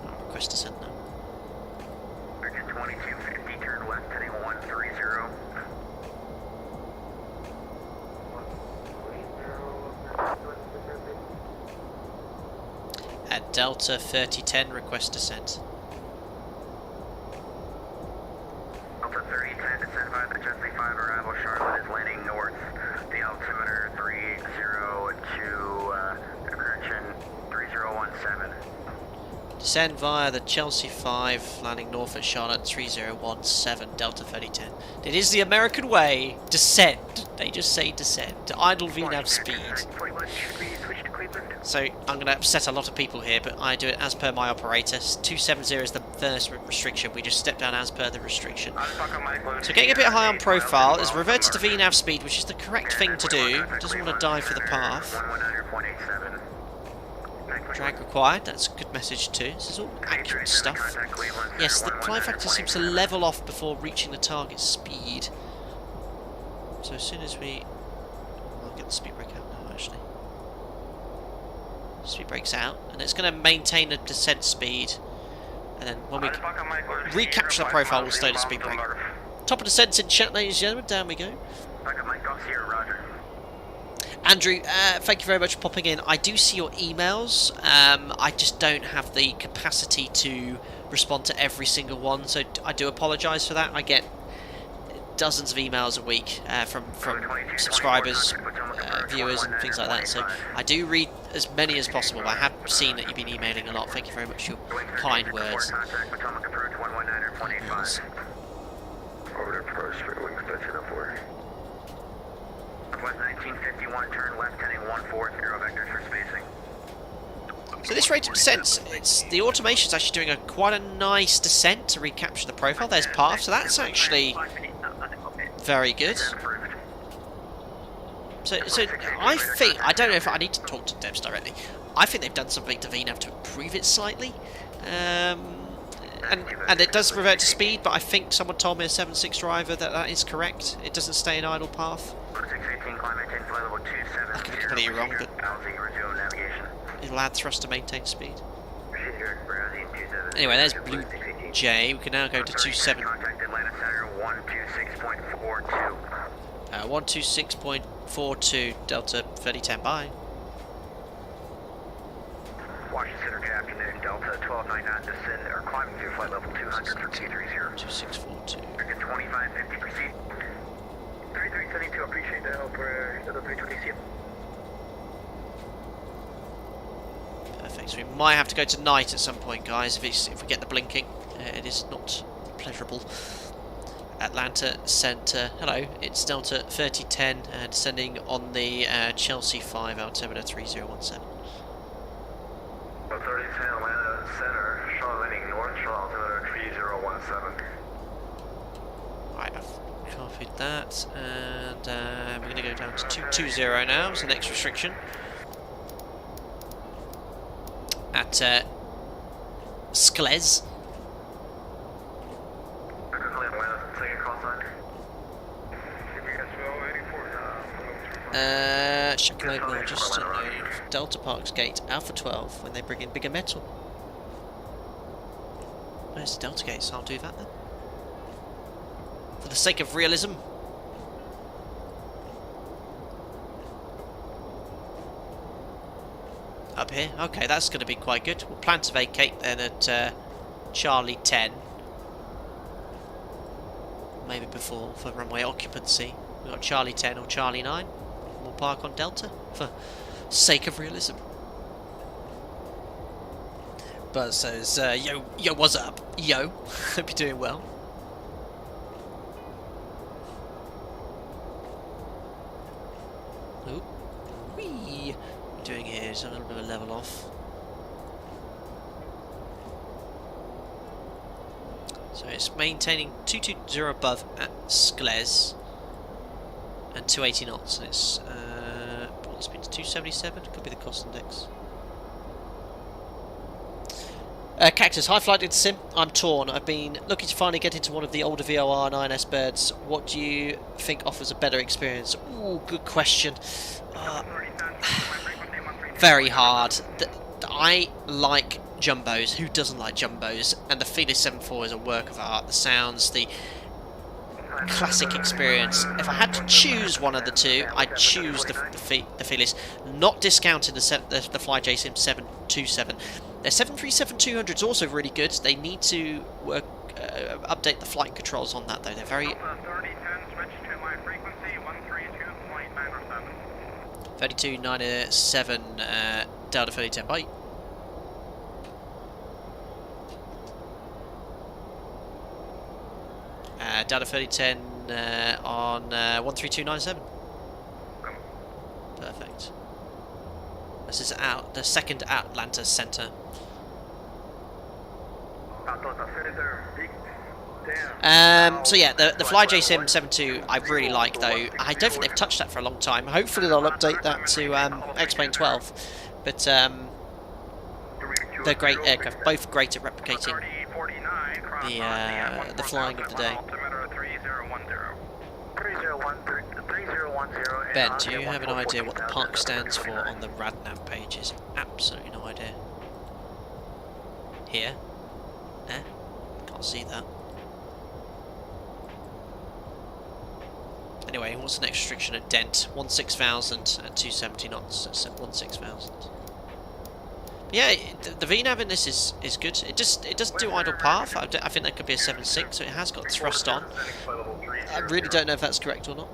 I'll request to send now. 2250, turn left, heading 130. At Delta 3010, request descent. Delta 3010, descend via the Jet 5 arrival, Charlotte is landing north. The altimeter 302, correction, 3017. Descend via the Chelsea 5, landing north at Charlotte 3017, Delta 3010. It is the American way. Descend. They just say descend. Idle VNAV speed. So I'm going to upset a lot of people here, but I do it as per my operator. 270 is the first restriction. We just step down as per the restriction. So getting a bit high on profile is reverted to VNAV speed, which is the correct thing to do. Doesn't want to dive for the path. Drag required, that's a good message too. This is all accurate stuff. Yes, the flight factor seems to level off before reaching the target speed. So as soon as we... I'll get the speed brake out now actually. Speed brake's out, and it's going to maintain the descent speed. And then when we recapture the profile, we'll slow the speed brake. Top of descent in chat, ladies and gentlemen, down we go. Andrew, thank you very much for popping in. I do see your emails. I just don't have the capacity to respond to every single one, so I do apologise for that. I get dozens of emails a week from subscribers, viewers and things like that, so I do read as many as possible. I have seen that you've been emailing a lot. Thank you very much for your kind words. Northwest 1951, turn left, heading 140, vectors for spacing. So this rate of descent, the automation's actually doing quite a nice descent to recapture the profile. There's path, so that's actually very good. So I think, I don't know if I need to talk to devs directly. I think they've done something to VNAV to improve it slightly. And it does revert to speed, but I think someone told me, a 7.6 driver, that is correct. It doesn't stay in idle path. 618, climb maintain flight level 270. I could be completely wrong, but resume navigation. it'll add thrust to maintain speed. Procedure, browsing 27. Anyway, there's Blue J. We can now go to 27. Contact Atlanta Center 126.42. 126.42 Delta 3010. Bye. Washington Center, good afternoon. Delta 1299 descend or climbing to flight level 200 for T30. 2642. 2550 proceed. 3372, appreciate the help for the 320 CM. Perfect. So we might have to go to night at some point, guys, if we get the blinking. It is not pleasurable. Atlanta Center. Hello, it's Delta 3010 descending on the Chelsea 5 altimeter 3017. 3010 Atlanta Center, Charlotte landing north, Charlotte altimeter 3017. Right, I've copied that, and we're going to go down to 220 now as the next restriction. At Skles. Chocolate will just Delta Parks Gate Alpha 12 when they bring in bigger metal. Where's the Delta Gate? So I'll do that then. For the sake of realism. Up here? Okay, that's going to be quite good. We'll plan to vacate then at Charlie 10. Maybe before for runway occupancy. We've got Charlie 10 or Charlie 9. We'll park on Delta for sake of realism. Buzz says, yo, what's up? Yo, hope you're doing well. Oop. Whee! What we're doing here is a little bit of a level off. So it's maintaining 220 above at Skles and 280 knots, and it's what speed to 277? Could be the cost index. Cactus, hi flight into sim. I'm torn. I've been looking to finally get into one of the older VOR 9S birds. What do you think offers a better experience? Ooh, good question. Very hard. I like jumbos. Who doesn't like jumbos? And the Felis 7.4 is a work of art. The sounds, the classic experience. If I had to choose one of the two, I'd choose the Felis. Not discounting the Fly JSIM 727. Their 737-200 is also really good. They need to update the flight controls on that though. They're very 3297 Delta 3010. Bye. Delta 3010 on 13297. Perfect. This is out the second Atlanta Center. So yeah, the Fly JSIM 7.2 I really like though. I don't think they've touched that for a long time. Hopefully they'll update that to X-Plane 12. But they're great aircraft, both great at replicating the flying of the day. Ben, do you have an idea what the park stands for on the RadNav pages? Absolutely no idea. Here? Eh? Can't see that. Anyway, what's the next restriction at Dent? 16,000 at 270 knots. That's at 16,000. Yeah, the VNAV in this is good. It doesn't do idle path. I think that could be a 7.6, so it has got thrust on. I really don't know if that's correct or not.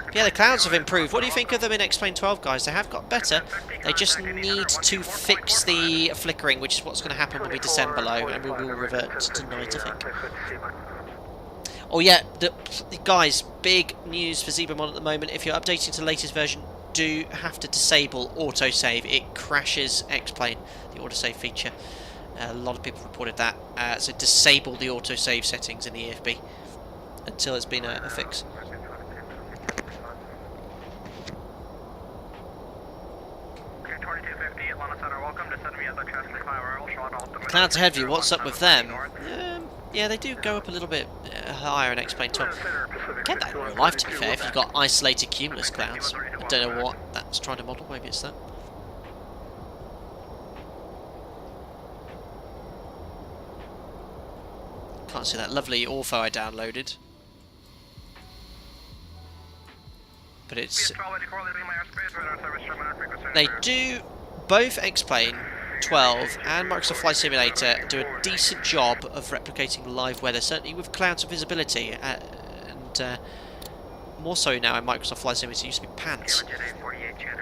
But yeah, the clouds have improved. What do you think of them in X-Plane 12, guys? They have got better. They just need to fix the flickering, which is what's going to happen when we descend below, and we will revert to night, I think. Oh yeah, the guys, big news for ZebraMon at the moment. If you're updating to the latest version, do have to disable autosave. It crashes X-Plane, the autosave feature. A lot of people reported that. So disable the autosave settings in the EFB until it's been a fix. Clouds ahead of you, what's up with them? Yeah, they do go up a little bit higher in X-Plane 12. Get that in real life, to be fair, if you've got isolated cumulus clouds. I don't know what that's trying to model, maybe it's that. Can't see that lovely ortho I downloaded. But it's... They do, both X-Plane 12 and Microsoft Flight Simulator do a decent job of replicating live weather, certainly with clouds of visibility, and more so now in Microsoft Flight Simulator. It used to be pants,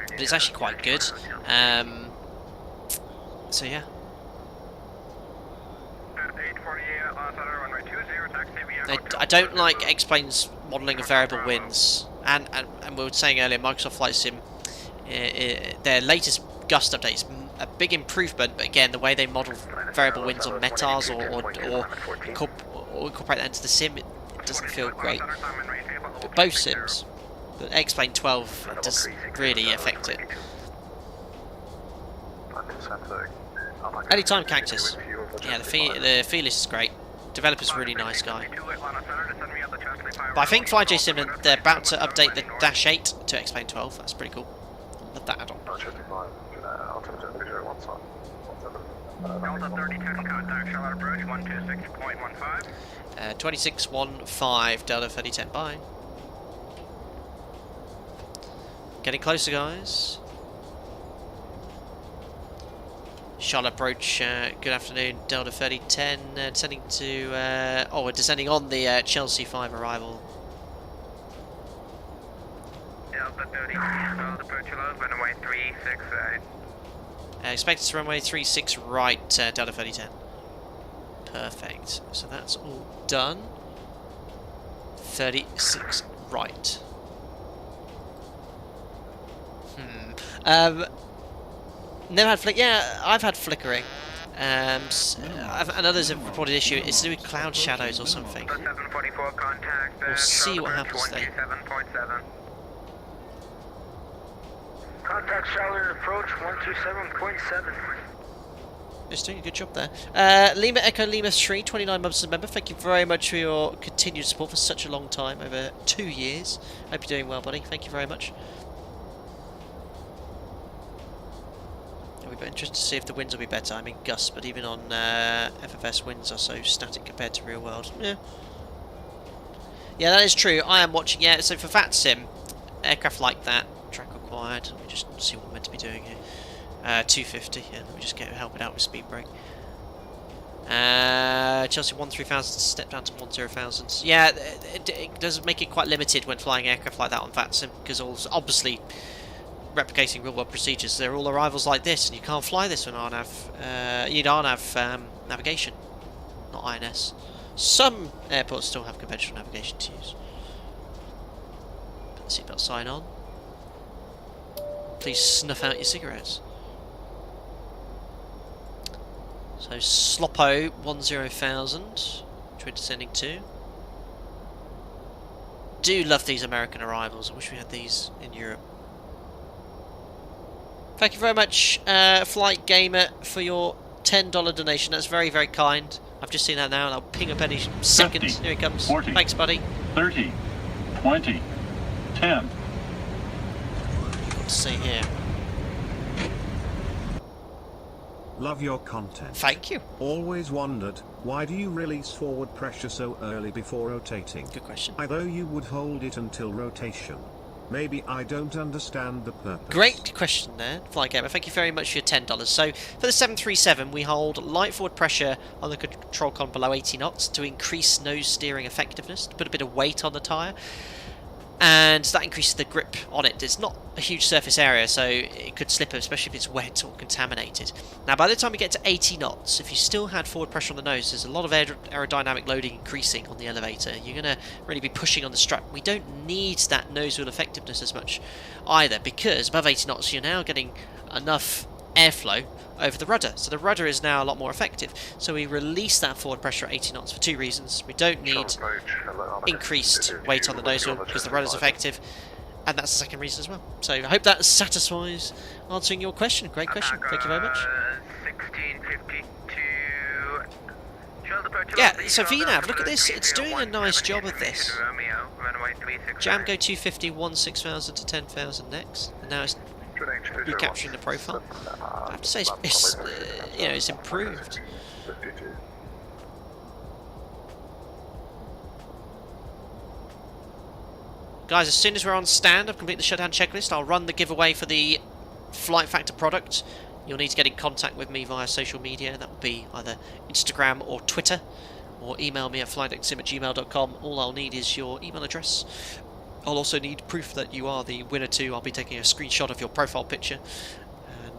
but it's actually quite good. So yeah. I don't like X-Plane's modelling of variable winds, and we were saying earlier, Microsoft Flight Sim, their latest gust updates, a big improvement, but again, the way they model variable winds on METARs or incorporate that into the sim, it doesn't feel great. But both sims, but X-Plane 12 does really affect it. Anytime Cactus, yeah, the Fearless is great. Developer's a really nice guy. But I think FlyJSim, they're about to update the Dash 8 to X-Plane 12. That's pretty cool. Love that add-on. Delta 32 contact Charlotte approach 126.15. 2615 Delta 3010. Bye. Getting closer, guys. Charlotte approach. Good afternoon, Delta 3010. Descending to. We're descending on the Chelsea 5 arrival. Delta 30, Charlotte approach load, runway 36 right. Expected to runway 36 right, Delta 3010. Perfect. So that's all done. 36 right. Never had flick. Yeah, I've had flickering. And others have reported issue. It's to do with cloud shadows or something. 744 contact. We'll see what happens there. 127.7. Contact Charlotte approach 127.7. Just doing a good job there. Lima Echo Lima 3, 29 months as a member. Thank you very much for your continued support for such a long time, over 2 years. Hope you're doing well, buddy. Thank you very much. It'll be interesting to see if the winds will be better. I mean gusts, but even on FFS, winds are so static compared to real world. Yeah, that is true. I am watching. Yeah, so for Fat Sim, aircraft like that, track required. Let me just see what I'm meant to be doing here. 250. Yeah, let me just help it out with speed brake. Chelsea 13,000, step down to 10,000. Yeah, it does make it quite limited when flying aircraft like that on VATSIM, because obviously replicating real world procedures, they're all arrivals like this, and you can't fly this on RNAV. You need RNAV navigation, not INS. Some airports still have conventional navigation to use. Put the seatbelt sign on. Please snuff out your cigarettes. So Sloppo 10,000, which we're descending to. Do love these American arrivals. I wish we had these in Europe. Thank you very much, Flight Gamer, for your $10 donation. That's very, very kind. I've just seen that now, and I'll ping up any second. 50, Here it comes. 40, Thanks, buddy. 30, 20, 10. Let's see here. Love your content. Thank you. Always wondered, why do you release forward pressure so early before rotating? Good question. Although you would hold it until rotation. Maybe I don't understand the purpose. Great question there, Flight Gamer. Thank you very much for your $10. So, for the 737, we hold light forward pressure on the control column below 80 knots to increase nose steering effectiveness, to put a bit of weight on the tyre. And that increases the grip on it. It's not a huge surface area, so it could slip, especially if it's wet or contaminated. Now, by the time we get to 80 knots, if you still had forward pressure on the nose, there's a lot of aerodynamic loading increasing on the elevator. You're going to really be pushing on the strut. We don't need that nose wheel effectiveness as much either, because above 80 knots, you're now getting enough airflow over the rudder. So the rudder is now a lot more effective. So we release that forward pressure at 80 knots for two reasons. We don't need increased weight on the nose wheel because the rudder's effective, and that's the second reason as well. So I hope that satisfies answering your question. Great question. Thank you very much. 1652 Yeah, so VNAV, look at this, it's doing a nice job of this. Jam go 250, 6,000 to 10,000 next, and now it's recapturing the profile. I have to say, it's you know, it's improved. Guys, as soon as we're on stand, I've completed the shutdown checklist. I'll run the giveaway for the Flight Factor product. You'll need to get in contact with me via social media. That will be either Instagram or Twitter, or email me at flightxim@gmail.com. All I'll need is your email address. I'll also need proof that you are the winner too. I'll be taking a screenshot of your profile picture,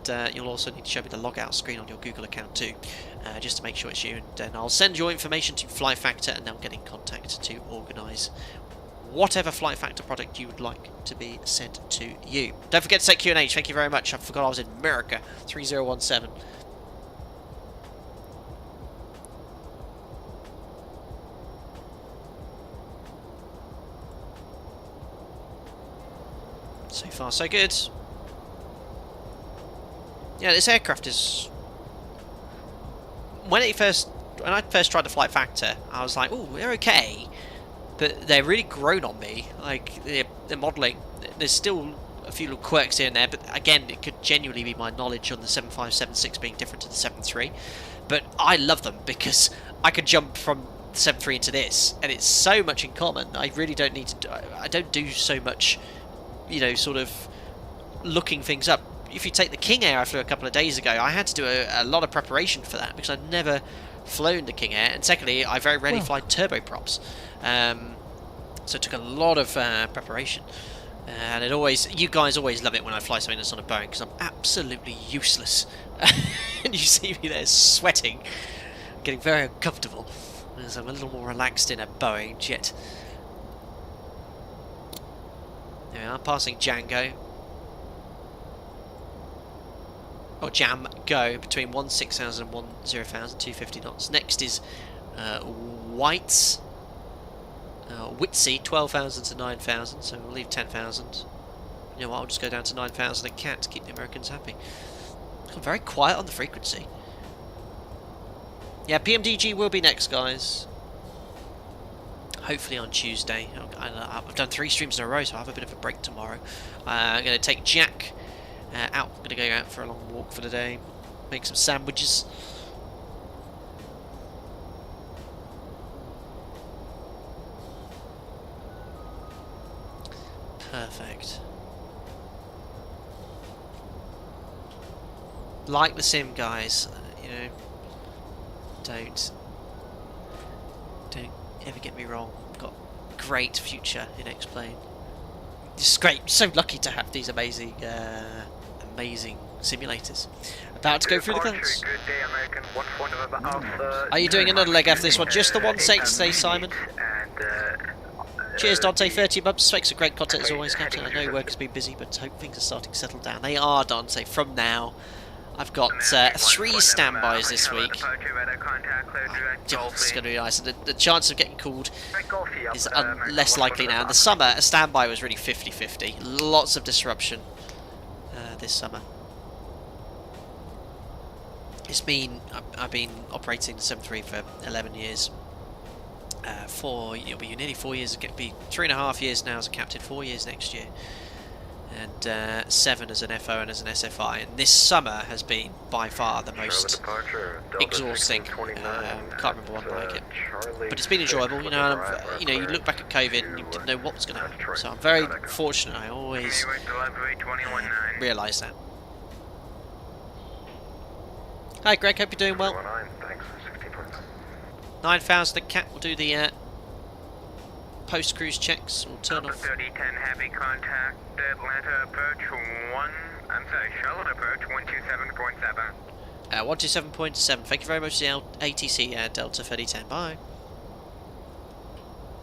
and you'll also need to show me the logout screen on your Google account too, just to make sure it's you. And then I'll send your information to Flight Factor, and they'll get in contact to organise whatever Flight Factor product you would like to be sent to you. Don't forget to say Q&H. Thank you very much. I forgot I was in America. 3017. So far, so good. Yeah, this aircraft is... When I first tried the Flight Factor, I was like, "Oh, they're okay," but they're really grown on me. Like the modelling, there's still a few little quirks here and there, but again, it could genuinely be my knowledge on the 7.5, 7.6 being different to the 7.3. But I love them because I could jump from the 7.3 into this, and it's so much in common. I really don't need to. I don't do so much, you know, sort of looking things up. If you take the King Air I flew a couple of days ago, I had to do a lot of preparation for that because I'd never flown the King Air, and secondly, I very rarely fly turboprops, so it took a lot of preparation. And it always, you guys always love it when I fly something that's on a Boeing because I'm absolutely useless, and you see me there sweating, getting very uncomfortable, as I'm a little more relaxed in a Boeing jet. There we are, passing Django. Or Jam Go between 16,000 and 10,000, 250 knots. Next is White's Witsy, 12,000 to 9,000, so we'll leave 10,000. You know what, I'll just go down to 9,000 and cat to keep the Americans happy. I'm very quiet on the frequency. Yeah, PMDG will be next, guys. Hopefully on Tuesday. I've done 3 streams in a row, so I'll have a bit of a break tomorrow. I'm going to take Jack out. I'm going to go out for a long walk for the day, make some sandwiches. Perfect. Like the sim, guys. You know, don't ever get me wrong. I've got a great future in X-Plane. It's great. So lucky to have these amazing simulators. About to go through the guns. Are you doing another leg after this one? Just the one sec today, Simon. Cheers, Dante. 30 months. Makes a great content as always, Captain. I know work has been busy, but hope things are starting to settle down. They are, Dante. From now, I've got 3 standbys this week. It's going to be nice. And the chance of getting called is less likely now. In the summer, a standby was really 50-50. Lots of disruption this summer. I've been operating the 7.3 for 11 years. It'll be nearly 4 years. It'll be 3.5 years now as a captain. 4 years next year. And 7 as an FO and as an SFI, and this summer has been by far the most exhausting. Can't remember one like it, but it's been enjoyable. You know, and you look back at COVID and you didn't know what was going to happen. So I'm very fortunate. I always realise that. Hi, Greg. Hope you're doing well. 9,000 the cat will do the post-cruise checks. We'll turn off. 3010 heavy contact, Atlanta approach Charlotte approach 127.7. 127.7. Thank you very much, the ATC Delta 3010. Bye.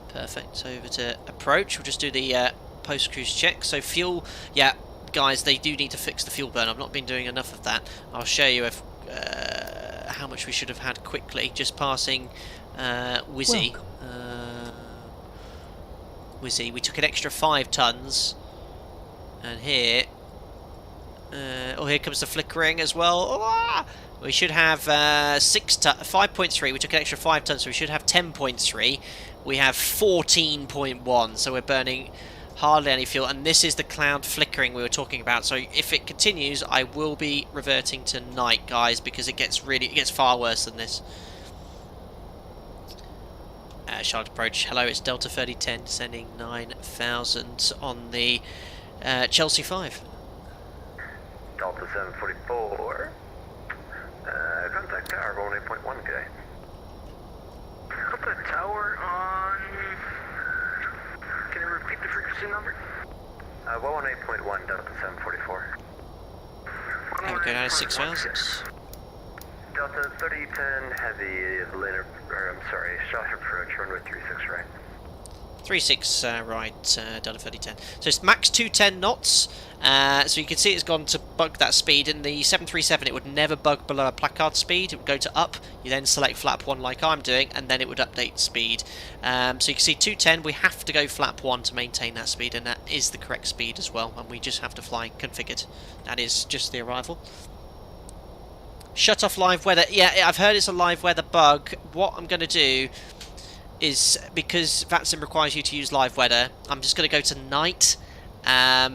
Perfect. So over to approach. We'll just do the post-cruise check. So fuel, yeah, guys, they do need to fix the fuel burn. I've not been doing enough of that. I'll show you if how much we should have had quickly. Just passing Wizzy. Wizzy. We took an extra 5 tons, and here, here comes the flickering as well. We should have 5.3. We took an extra 5 tons, so we should have 10.3. We have 14.1, so we're burning hardly any fuel. And this is the cloud flickering we were talking about. So if it continues, I will be reverting to night, guys, because it gets far worse than this. Charlotte approach. Hello, it's Delta 3010 sending 9,000 on the Chelsea 5. Delta 744. Contact tower 108.1 today. Contact tower on. Can you repeat the frequency number? 118.1 Delta 744. And we go down to 6,000. Delta 3010 heavy linear, shot approach runway 36 right. 36 right, Delta 3010. So it's max 210 knots. So you can see it's gone to bug that speed. In the 737 it would never bug below a placard speed. It would go to up. You then select flap 1 like I'm doing, and then it would update speed. So you can see 210. We have to go flap 1 to maintain that speed, and that is the correct speed as well. And we just have to fly configured. That is just the arrival. Shut off live weather. Yeah, I've heard it's a live weather bug. What I'm going to do is, because VATSIM requires you to use live weather, I'm just going to go to night. I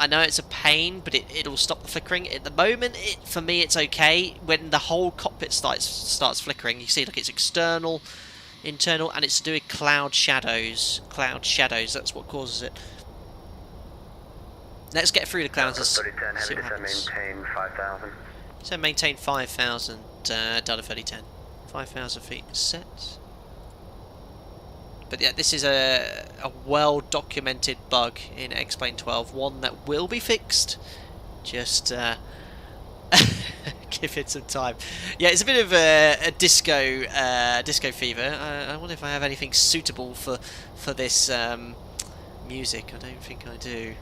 know it's a pain, but it'll stop the flickering. At the moment, for me, it's okay. When the whole cockpit starts flickering, you see, look, it's external, internal, and it's to do with cloud shadows. Cloud shadows, that's what causes it. Let's get through the clouds. See what happens. Maintain 5,000. So maintain 5,000, Delta 3010. 5,000 feet set. But yeah, this is a well-documented bug in X-Plane 12. One that will be fixed. Just give it some time. Yeah, it's a bit of a disco fever. I wonder if I have anything suitable for this music. I don't think I do.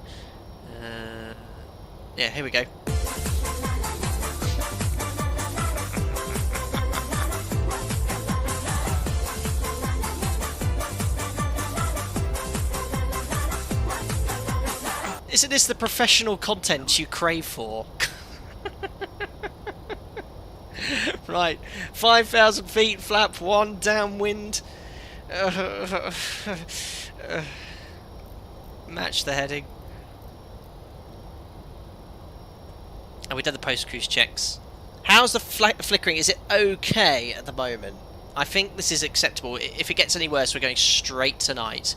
Yeah, here we go. Isn't this the professional content you crave for? Right, 5,000 feet, flap 1, downwind. Match the heading. And we've done the post-cruise checks. How's the flickering? Is it okay at the moment? I think this is acceptable. If it gets any worse, we're going straight tonight.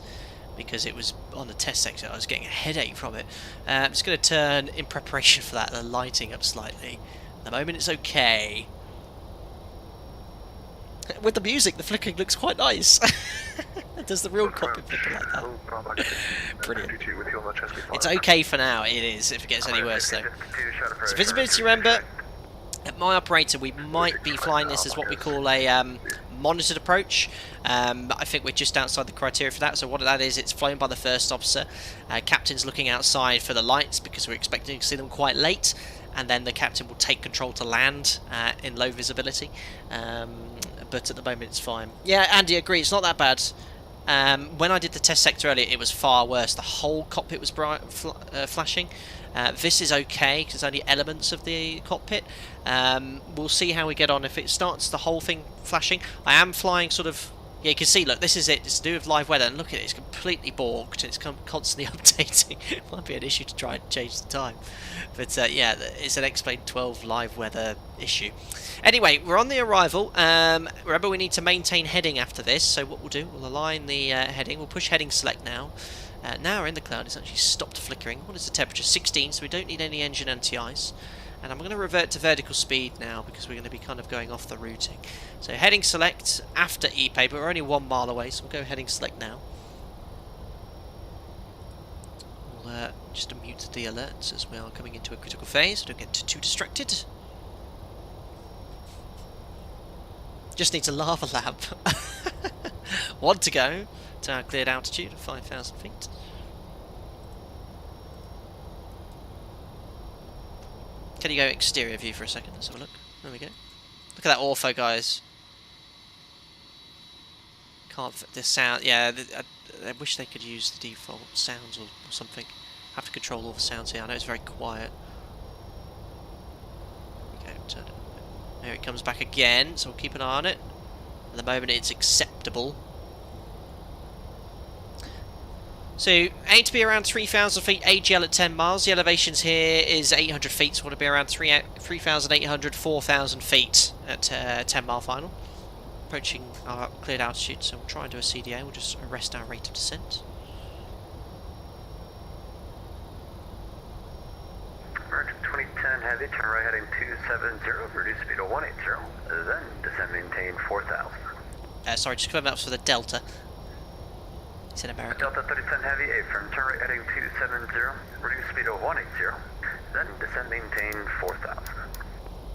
Because it was on the test sector, I was getting a headache from it. I'm just going to turn, in preparation for that, the lighting up slightly. At the moment it's okay. With the music, the flickering looks quite nice. Does the real cockpit flicker like that? Brilliant. It's okay for now, it is, if it gets any worse though. So visibility, remember, at my operator we might be flying this as what we call a monitored approach. I think we're just outside the criteria for that. So what that is, it's flown by the first officer. Captain's looking outside for the lights because we're expecting to see them quite late, and then the captain will take control to land in low visibility. But at the moment it's fine. Yeah, Andy, agree, it's not that bad. When I did the test sector earlier, it was far worse. The whole cockpit was bright, flashing. This is okay because it's only elements of the cockpit. We'll see how we get on if it starts the whole thing flashing. I am flying sort of. Yeah, you can see, look, this is it. It's to do with live weather, and look at it, it's completely borked. It's constantly updating. It might be an issue to try and change the time. But yeah, it's an X-Plane 12 live weather issue. Anyway, we're on the arrival. Remember, we need to maintain heading after this. So what we'll do, we'll align the heading. We'll push heading select now. Now we're in the cloud. It's actually stopped flickering. What is the temperature? 16, so we don't need any engine anti-ice. And I'm going to revert to vertical speed now because we're going to be kind of going off the routing. So heading select after EPA, but we're only 1 mile away, so we'll go heading select now. We'll just mute the alerts as we are coming into a critical phase. Don't get too distracted. Just needs a lava lamp. 1 to go to our cleared altitude of 5,000 feet. Can you go exterior view for a second? Let's have a look. There we go. Look at that ortho, guys. Can't fit the sound. Yeah, I wish they could use the default sounds or something. Have to control all the sounds here. I know it's very quiet. Okay, turn it. There it comes back again, so we'll keep an eye on it. At the moment it's acceptable. So, aim to be around 3,000 feet, AGL at 10 miles. The elevations here is 800 feet, so we want to be around 3,800, 4,000 feet at 10 mile final. Approaching our cleared altitude, so we'll try and do a CDA. We'll just arrest our rate of descent. American 2010 heavy, turn right heading 270, reduce speed to 180, then descend maintain 4,000. Sorry, just confirm that was for the Delta. It's in America. Delta 3010 heavy, affirm, turn right heading 270, reduce speed to 180, then descend maintain 4,000.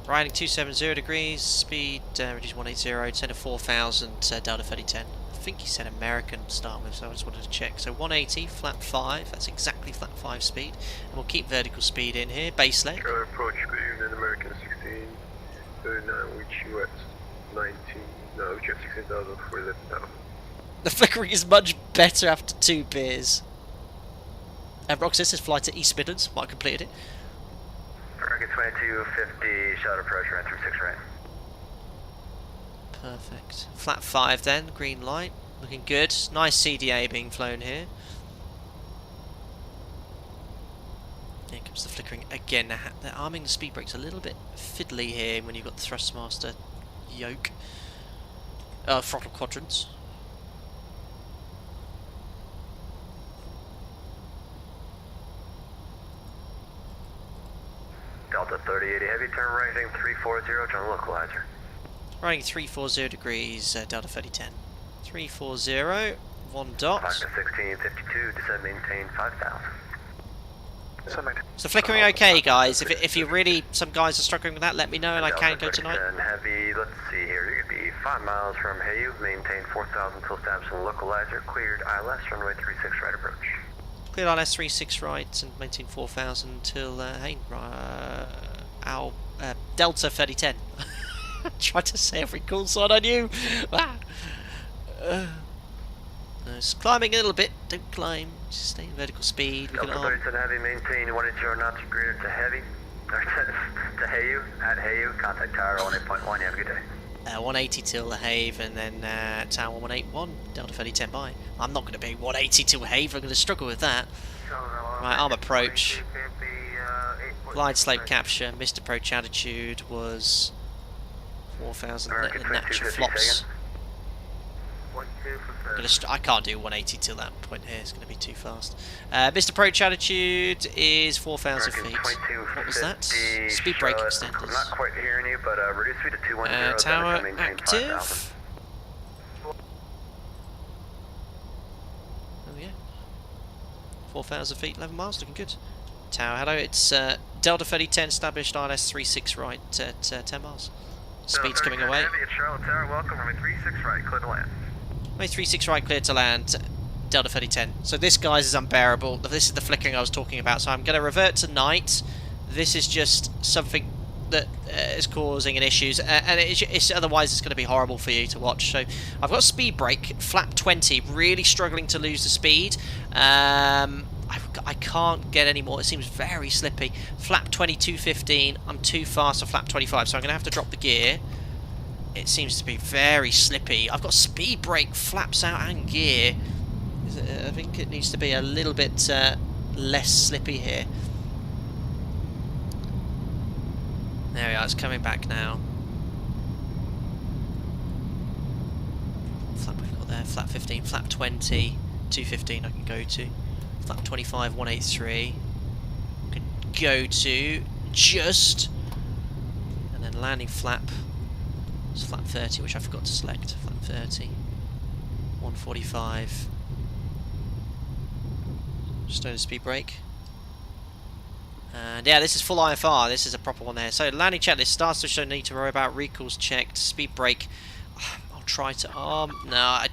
Riding 270 degrees, speed reduce 180, descend to 4,000, Delta 3010. I think he said American to start with, so I just wanted to check. So 180, flap 5, that's exactly flap 5 speed. And we'll keep vertical speed in here, base leg. Approach good evening, American 16, 39, which you at 19, no, which you at 16,000 for left now. The flickering is much better after 2 beers. Roxas says flight to East Midlands, might have completed it. American 2250, shot approach, right through 6 right. Perfect. Flat 5 then, green light. Looking good. Nice CDA being flown here. Here comes the flickering again. Now, they're arming the speed brakes a little bit fiddly here when you've got the thrustmaster yoke. Throttle quadrants. Delta 3080 heavy, turn right heading 340, turn localizer. Riding 340 degrees, Delta 3010. 340, 1 dot. 5 to 1652, descend maintain 5,000. So flickering okay, guys. If you really, some guys are struggling with that, let me know and I can go tonight. Heavy, let's see here, you're going to be 5 miles from Hayu, maintain 4,000 till establishing localizer, cleared ILS, runway 36 right approach. Cleared ILS 36 right and maintain 4,000 till our Delta 3010. Tried to say every call sign I knew. It's climbing a little bit. Don't climb. Just stay in vertical speed. We can Delta 3010 heavy, maintain 180 knots greater to heavy. To Hayu, at Hayu, contact tower 18.1. You have a good day. 180 till the Have and then tower 181, Delta 3010 by. I'm not going to be 180 till Have, I'm going to struggle with that. Right, arm approach. Glide slope capture, missed approach altitude was 4,000 natural flops. I can't do 180 till that point here, it's going to be too fast. Missed approach altitude is 4,000 feet. What was that? Speed brake extenders. I'm not quite hearing you, but reduce speed to 210. Tower active. Oh yeah. 4,000 feet, 11 miles, looking good. Tower, hello, it's Delta 3010 established ILS 36 right at 10 miles. Speed's coming away. Charlotte Tower, welcome, runway 36 right, clear to land. Runway 36 right, clear to land, Delta 3010. So this, guys, is unbearable. This is the flickering I was talking about. So I'm going to revert to night. This is just something that is causing an issues, and it's otherwise it's going to be horrible for you to watch. So I've got speed brake, flap 20, really struggling to lose the speed. I can't get any more. It seems very slippy. Flap 2215. I'm too fast for flap 25, so I'm going to have to drop the gear. It seems to be very slippy. I've got speed brake, flaps out, and gear. I think it needs to be a little bit less slippy here. There we are. It's coming back now. Flap we've got there. Flap 15, flap 20, 215. I can go to. Flap 25, 183. Can go to just, and then landing flap. It's flap 30, which I forgot to select. Flap 30, 145. Just doing a speed brake. And yeah, this is full IFR. This is a proper one there. So landing checklist starts to show need to worry about recalls checked. Speed brake. I'll try to arm. No, I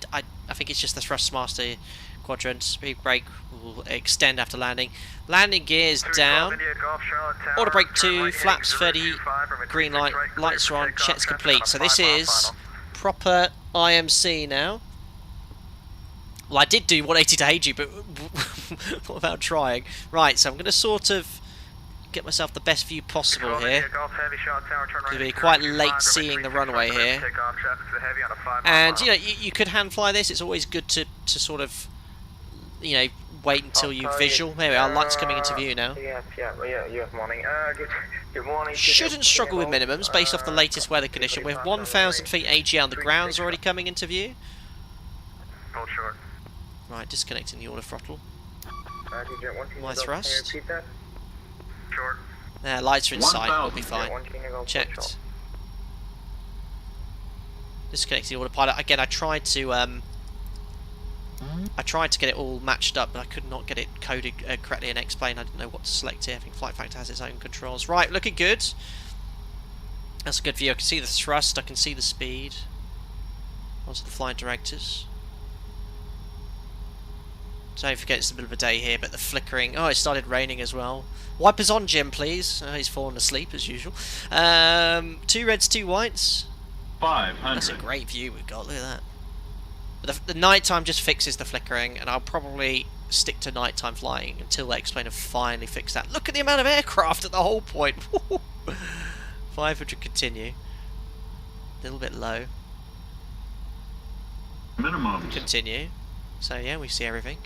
think it's just the thrustmaster quadrant. Speed brake will extend after landing. Landing gears down. Auto brake 2, flaps 30, green light, lights are on, checks complete. So this is proper IMC now. Well, I did do 180 to Heiju, but what about trying? Right, so I'm going to sort of get myself the best view possible Control here. Golf Heavy, shot tower, turn right. It's going to be quite late seeing the runway here. Takeoff, traffic to the heavy on a 5 And you know, you could hand fly this. It's always good to sort of, you know, wait until you visual. There we are. Lights coming into view now. Yeah, morning. Good morning. Shouldn't struggle with minimums based off the latest weather condition. With 1,000 feet AG on the ground's already coming into view. Hold short. Right, disconnecting the auto throttle. My thrust. thrust. Short. Lights are inside. We'll be fine. Checked. Disconnecting the autopilot. Again, I tried to get it all matched up, but I could not get it coded correctly and explain. I didn't know what to select here. I think Flight Factor has its own controls. Right, looking good. That's a good view. I can see the thrust. I can see the speed. Also the flight directors. Don't forget it's the middle of a day here, but the flickering. Oh, it started raining as well. Wipers on, Jim, please. He's fallen asleep as usual. 2 reds, 2 whites. 500. That's a great view we've got. Look at that. But the nighttime just fixes the flickering, and I'll probably stick to nighttime flying until they explain and finally fix that. Look at the amount of aircraft at the whole point. 500 continue. A little bit low. Minimum. Continue. So yeah, we see everything.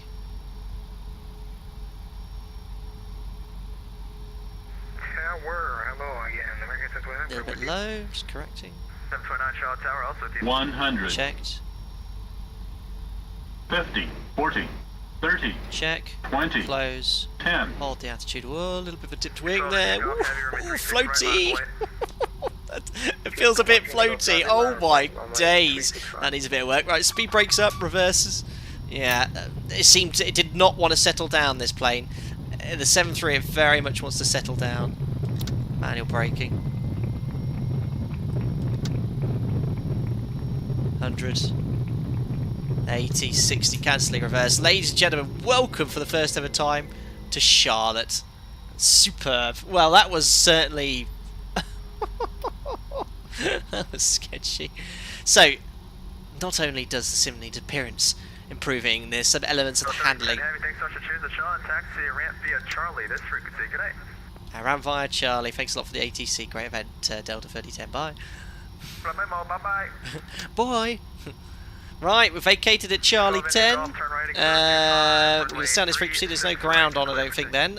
Tower, hello again. A little bit low, just correcting. 729 shot tower, also with you. 100. Checked. 50. 40. 30. Check. 20. Close. 10. Hold the attitude. Whoa, a little bit of a dipped wing there. Ooh, floaty. It feels a bit floaty. Oh my days. That needs a bit of work. Right, speed brakes up, reverses. Yeah, it did not want to settle down, this plane. The 7.3, it very much wants to settle down. Manual braking. 100. 80, 60, cancelling reverse. Ladies and gentlemen, welcome for the first ever time to Charlotte. Superb. Well, that was certainly... that was sketchy. So, not only does the sim need appearance improving, there's some elements of the handling. Ramp via Charlie. Thanks a lot for the ATC. Great event, Delta 3010. Bye. Bye. Right, we've vacated at Charlie 10. We're going to sound this frequency. There's no ground on, I don't think, then.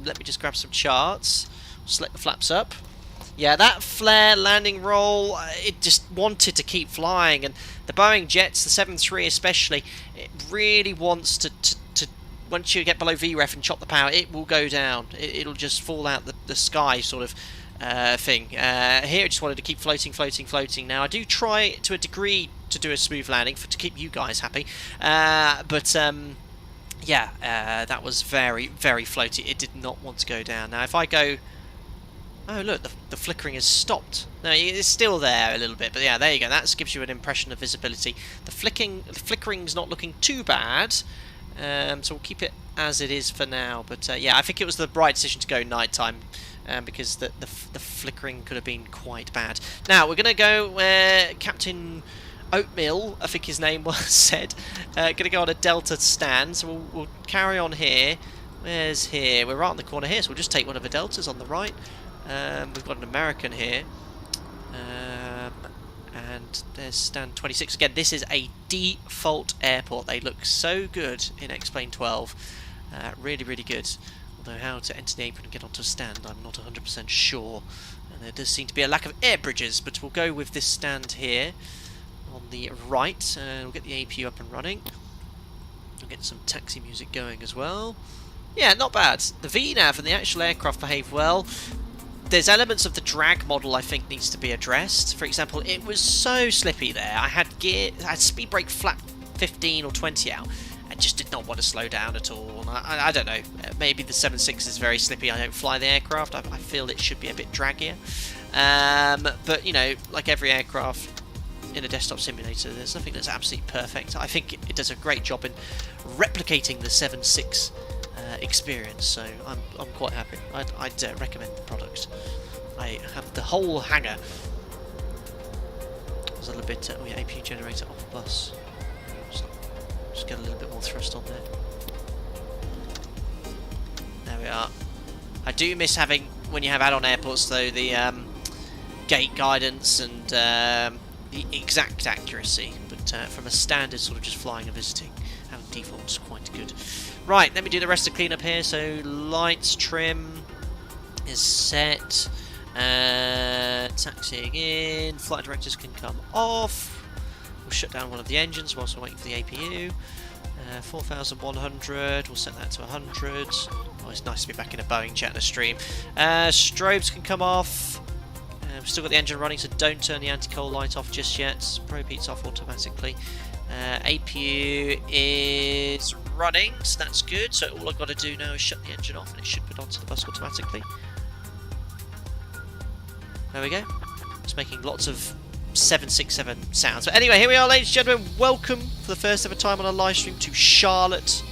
Let me just grab some charts. Select the flaps up. Yeah, that flare landing roll, it just wanted to keep flying. And the Boeing jets, the 7.3 especially, it really wants to once you get below VREF and chop the power, it will go down. It'll just fall out the sky sort of thing. Here I just wanted to keep floating. Now I do try to a degree to do a smooth landing to keep you guys happy, but yeah, that was very, very floaty. It did not want to go down. Now if I go, oh look, the flickering has stopped. No, it's still there a little bit, but yeah, there you go. That gives you an impression of visibility. The flickering's not looking too bad, so we'll keep it as it is for now. But yeah, I think it was the right decision to go nighttime. Because the flickering could have been quite bad. Now we're going to go where Captain Oatmeal, I think his name was, said, going to go on a Delta stand. So we'll carry on here. Where's here? We're right on the corner here, so we'll just take one of the Deltas on the right. We've got an American here. And there's stand 26. Again, this is a default airport. They look so good in X-Plane 12. Really, really good. Although how to enter the apron and get onto a stand, I'm not 100% sure. And there does seem to be a lack of air bridges, but we'll go with this stand here on the right. We'll get the APU up and running. We'll get some taxi music going as well. Yeah, not bad. The VNAV and the actual aircraft behave well. There's elements of the drag model I think needs to be addressed. For example, it was so slippy there. I had speed brake flat 15 or 20 out. I just did not want to slow down at all. I don't know, maybe the 7.6 is very slippy. I don't fly the aircraft. I feel it should be a bit draggier. But, you know, like every aircraft in a desktop simulator, there's nothing that's absolutely perfect. I think it does a great job in replicating the 7.6 experience, so I'm quite happy. I'd recommend the product. I have the whole hangar. There's a little bit, oh yeah, APU generator off bus. Just get a little bit more thrust on there. There we are. I do miss having, when you have add-on airports though, the gate guidance and the exact accuracy, but from a standard sort of just flying and visiting, having default is quite good. Right, let me do the rest of the cleanup here. So lights trim is set. Taxiing in. Flight directors can come off. We'll shut down one of the engines whilst we're waiting for the APU. 4,100. We'll set that to 100. Oh, it's nice to be back in a Boeing jet and a stream. Strobes can come off. We've still got the engine running, so don't turn the anti-coal light off just yet. Probe heats off automatically. APU is running, so that's good. So all I've got to do now is shut the engine off and it should put onto the bus automatically. There we go. It's making lots of 767 sounds. But anyway, here we are, ladies and gentlemen. Welcome for the first ever time on a live stream to Charlotte.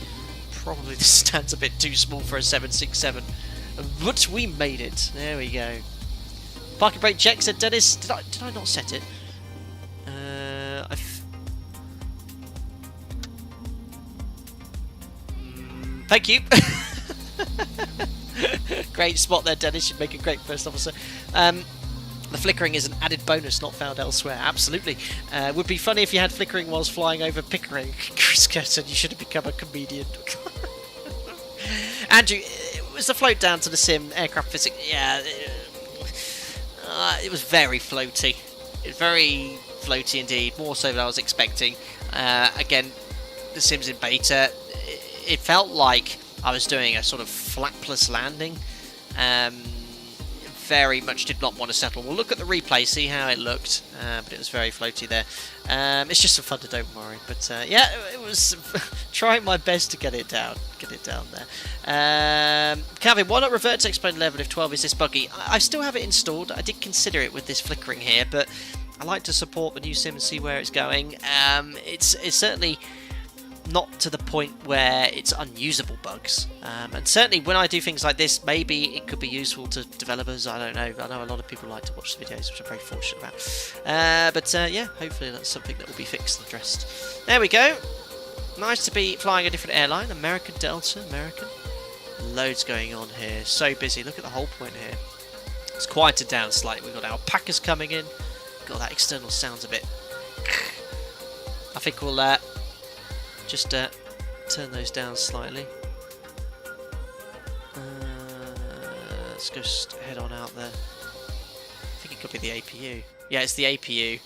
Probably this stands a bit too small for a 767, but we made it. There we go. Parking brake check, said Dennis. Did I not set it? Thank you. Great spot there, Dennis. You'd make a great first officer. The flickering is an added bonus not found elsewhere. Absolutely. Would be funny if you had flickering whilst flying over Pickering. Chris said you should have become a comedian. Andrew, was the float down to the sim aircraft physics? Yeah. It was very floaty. It was very floaty indeed. More so than I was expecting. Again, the sim's in beta. It felt like I was doing a sort of flapless landing. Very much did not want to settle. We'll look at the replay, see how it looked, but it was very floaty there. It's just some fun to don't worry. But yeah, it was trying my best to get it down there. Calvin, why not revert to explain 11 if 12 is this buggy? I still have it installed. I did consider it with this flickering here, but I like to support the new sim and see where it's going. It's certainly not to the point where it's unusable bugs, and certainly when I do things like this, maybe it could be useful to developers. I don't know. I know a lot of people like to watch the videos, which I'm very fortunate about. But yeah, hopefully that's something that will be fixed and addressed. There we go. Nice to be flying a different airline. American Delta, American. Loads going on here. So busy. Look at the whole point here. It's quieted down slightly. We've got alpacas coming in. God, that external sounds a bit. I think we'll just turn those down slightly. Let's just head on out there. I think it could be the APU. Yeah, it's the APU.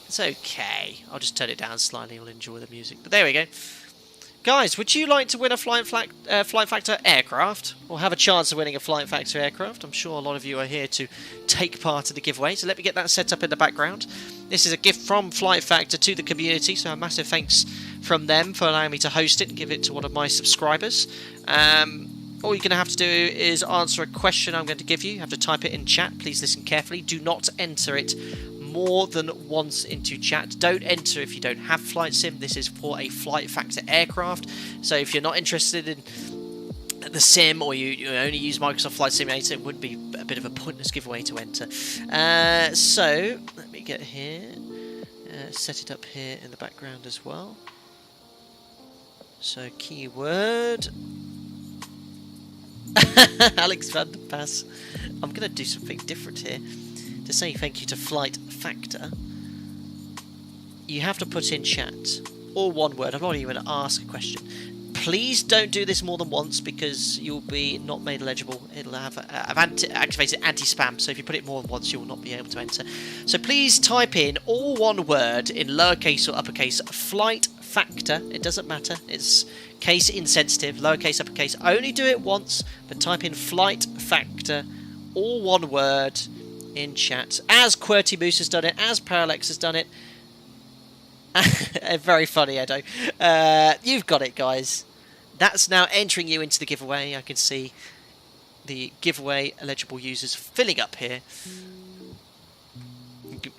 It's okay. I'll just turn it down slightly. We'll enjoy the music. But there we go. Guys, would you like to win a Flight Factor aircraft? Or have a chance of winning a Flight Factor aircraft? I'm sure a lot of you are here to take part in the giveaway. So let me get that set up in the background. This is a gift from Flight Factor to the community. So a massive thanks from them for allowing me to host it and give it to one of my subscribers. All you're going to have to do is answer a question I'm going to give you. You have to type it in chat. Please listen carefully. Do not enter it more than once into chat. Don't enter if you don't have Flight Sim. This is for a Flight Factor aircraft. So if you're not interested in the sim, or you only use Microsoft Flight Simulator, it would be a bit of a pointless giveaway to enter. So let me get here, set it up here in the background as well. So keyword Alex van der Pass. I'm going to do something different here. To say thank you to Flight Factor, you have to put in chat, all one word. I'm not even going to ask a question. Please don't do this more than once, because you'll be not made eligible. It'll have activated anti-spam, so if you put it more than once, you will not be able to enter. So please type in all one word in lowercase or uppercase, Flight Factor. It doesn't matter. It's case insensitive, lowercase, uppercase. Only do it once, but type in Flight Factor, all one word, in chat, as QWERTY Moose has done it, as Parallax has done it. Very funny, Edo. You've got it, guys. That's now entering you into the giveaway. I can see the giveaway eligible users filling up here. You can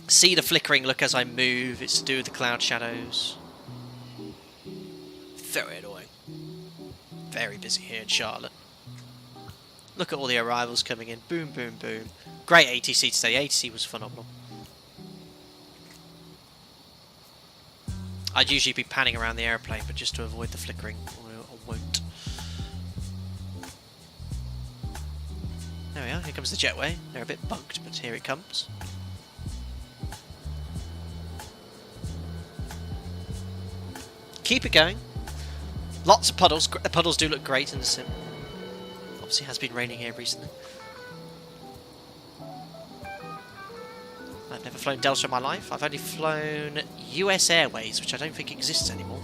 see the flickering look as I move. It's to do with the cloud shadows. Very annoying. Very busy here in Charlotte. Look at all the arrivals coming in. Boom, boom, boom. Great ATC today. ATC was phenomenal. I'd usually be panning around the airplane, but just to avoid the flickering, I won't. There we are, here comes the jetway. They're a bit bunked, but here it comes. Keep it going. Lots of puddles. The puddles do look great in the sim. Obviously it has been raining here recently. I've never flown Delta in my life. I've only flown US Airways, which I don't think exists anymore.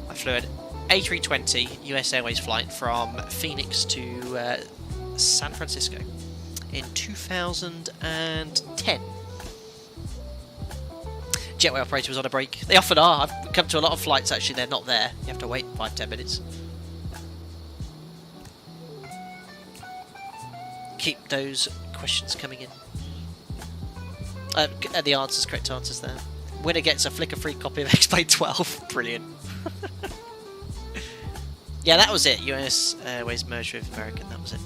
I flew an A320 US Airways flight from Phoenix to San Francisco in 2010. Jetway operator was on a break. They often are. I've come to a lot of flights actually, they're not there. You have to wait 5-10 minutes. Keep those questions coming in. The answers, correct answers there. Winner gets a flicker-free copy of X-Plane 12. Brilliant. Yeah, that was it. US Airways merged with American, that was it.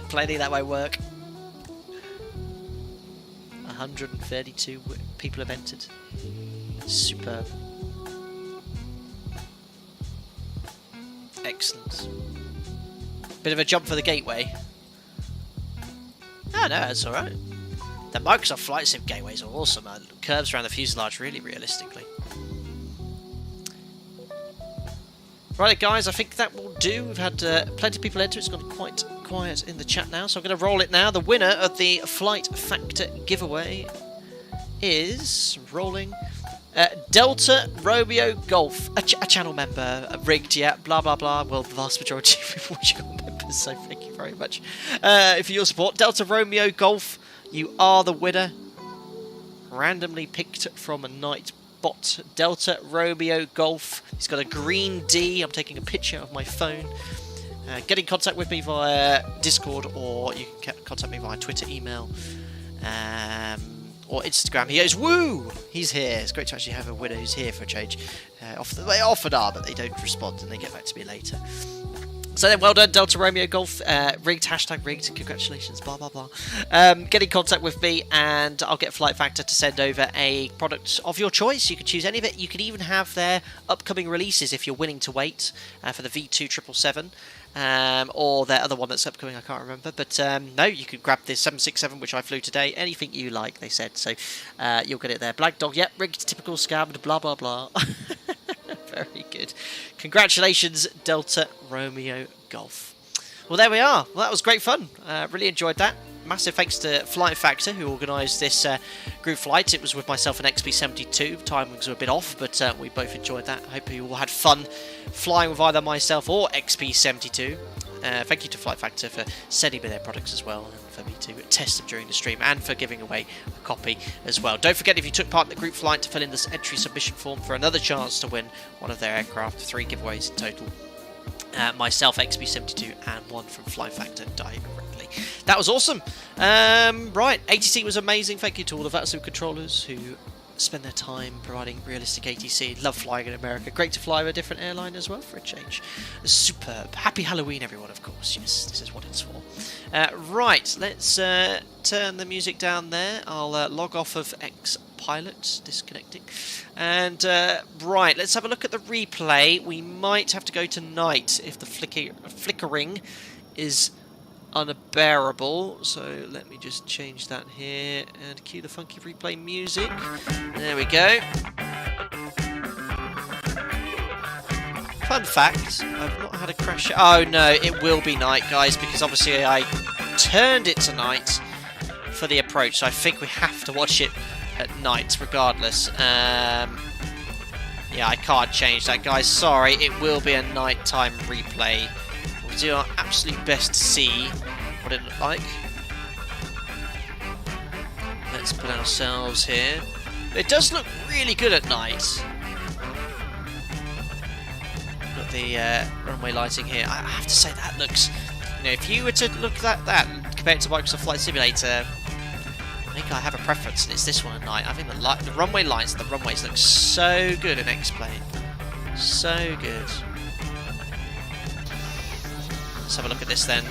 Plenty that way work. 132 people have entered. Superb. Excellent. Bit of a jump for the gateway. Oh no, that's alright. The Microsoft Flight Sim gateways are awesome. Curves around the fuselage really realistically. Right guys, I think that will do. We've had plenty of people enter. It's gone quite quiet in the chat now, so I'm going to roll it now. The winner of the Flight Factor giveaway is rolling Delta Romeo Golf, a channel member, rigged, yeah, blah blah blah. Well, the vast majority of people are channel members, so thank you very much for your support. Delta Romeo Golf, you are the winner. Randomly picked from a night bot. Delta Romeo Golf. He's got a green D. I'm taking a picture of my phone. Get in contact with me via Discord, or you can contact me via Twitter, email, or Instagram. He goes, woo! He's here. It's great to actually have a winner who's here for a change. They often are, but they don't respond and they get back to me later. So then, well done, Delta Romeo Golf. Rigged, hashtag rigged. Congratulations, blah, blah, blah. Get in contact with me and I'll get Flight Factor to send over a product of your choice. You can choose any of it. You can even have their upcoming releases if you're willing to wait for the V2777. Or their other one that's upcoming, I can't remember. But no, you could grab the 767, which I flew today. Anything you like, they said. So you'll get it there. Black Dog, yep, rigged, typical scammed, blah, blah, blah. Very good. Congratulations, Delta Romeo Golf. Well, there we are. Well, that was great fun. Really enjoyed that. Massive thanks to Flight Factor, who organised this group flight. It was with myself and XP72. Timings were a bit off, but we both enjoyed that. I hope you all had fun flying with either myself or XP72. Thank you to Flight Factor for sending me their products as well, and for me to test them during the stream, and for giving away a copy as well. Don't forget, if you took part in the group flight, to fill in this entry submission form for another chance to win one of their aircraft. 3 giveaways in total. Myself, XP72, and one from Flight Factor directly. That was awesome. Right, ATC was amazing. Thank you to all the VATSU controllers who spend their time providing realistic ATC. Love flying in America. Great to fly with a different airline as well for a change. Superb. Happy Halloween, everyone, of course. Yes, this is what it's for. Right, let's turn the music down there. I'll log off of X-Pilot, disconnecting. And, right, let's have a look at the replay. We might have to go to night if the flickering is unbearable, so let me just change that here and cue the funky replay music. There we go. Fun fact, I've not had a crash. Oh no, it will be night, guys, because obviously I turned it to night for the approach, so I think we have to watch it at night regardless. Yeah, I can't change that, guys. Sorry, it will be a nighttime replay. We'll do our absolute best to see what it looked like. Let's put ourselves here. It does look really good at night. Got the runway lighting here. I have to say that looks, you know, if you were to look at that compared to Microsoft Flight Simulator, I think I have a preference, and it's this one at night. I think the runway lights and the runways look so good in X-Plane. So good. Let's have a look at this then.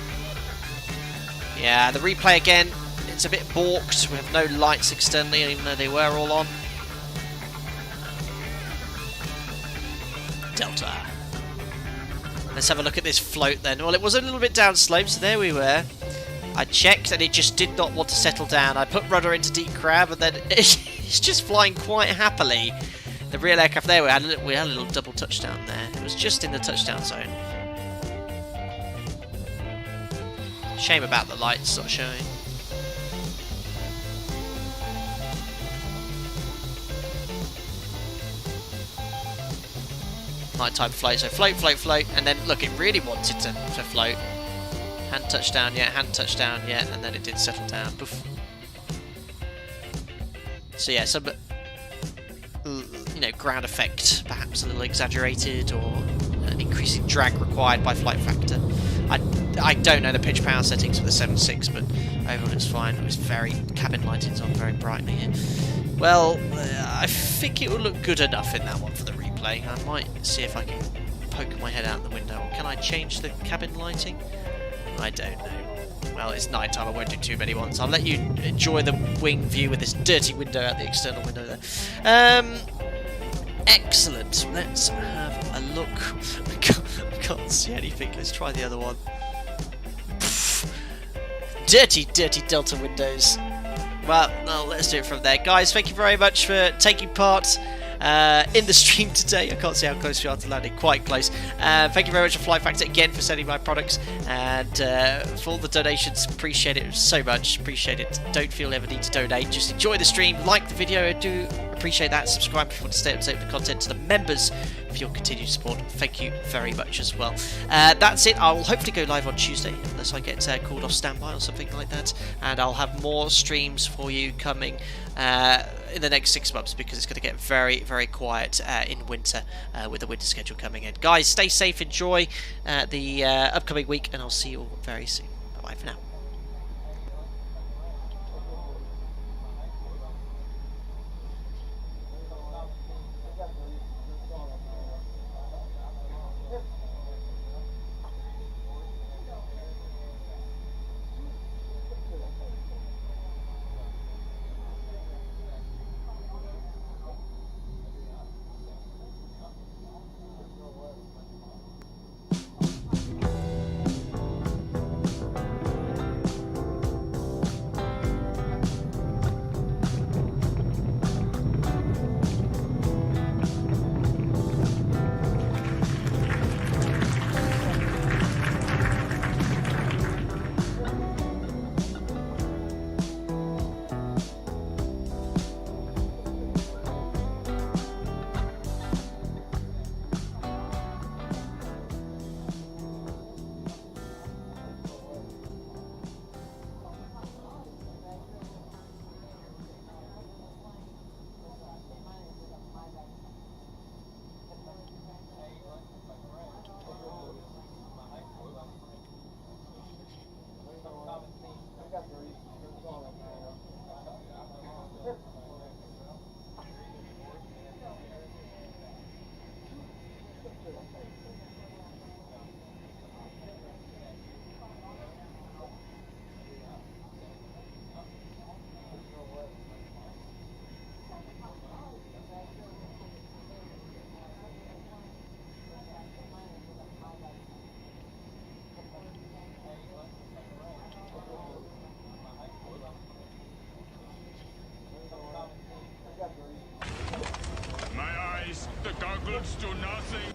Yeah, the replay again, it's a bit balked. We have no lights externally, even though they were all on. Delta. Let's have a look at this float then. Well, it was a little bit downslope, so there we were. I checked and it just did not want to settle down. I put rudder into deep crab and then it's just flying quite happily. The real aircraft there, we had a little double touchdown there. It was just in the touchdown zone. Shame about the lights not showing. Nighttime float, so float, float, float, and then look, it really wanted to float. Hand touchdown yet, and then it did settle down. Poof. So yeah, some ground effect, perhaps a little exaggerated, or an increasing drag required by Flight Factor. I don't know the pitch power settings for the 7.6, but overall it's fine. It was cabin lighting's on very brightly here. Well, I think it will look good enough in that one for the replay. I might see if I can poke my head out the window. Or can I change the cabin lighting? I don't know. Well, it's night time. I won't do too many ones. I'll let you enjoy the wing view with this dirty window out the external window there. Excellent. Let's have a look. I can't see anything. Let's try the other one. Dirty, dirty Delta windows. Well, no, let's do it from there. Guys, thank you very much for taking part in the stream today. I can't see how close we are to landing. Quite close. Thank you very much to Flight Factor again for sending my products and for all the donations. Appreciate it so much. Appreciate it. Don't feel ever need to donate. Just enjoy the stream. Like the video. I do appreciate that. Subscribe if you want to stay up to date with the content. To the members for your continued support, thank you very much as well. That's it. I will hopefully go live on Tuesday unless I get called off standby or something like that, and I'll have more streams for you coming in the next 6 months, because it's going to get very, very quiet in winter with the winter schedule coming in. Guys, stay safe, enjoy the upcoming week, and I'll see you all very soon. Bye bye for now. The goggles do nothing.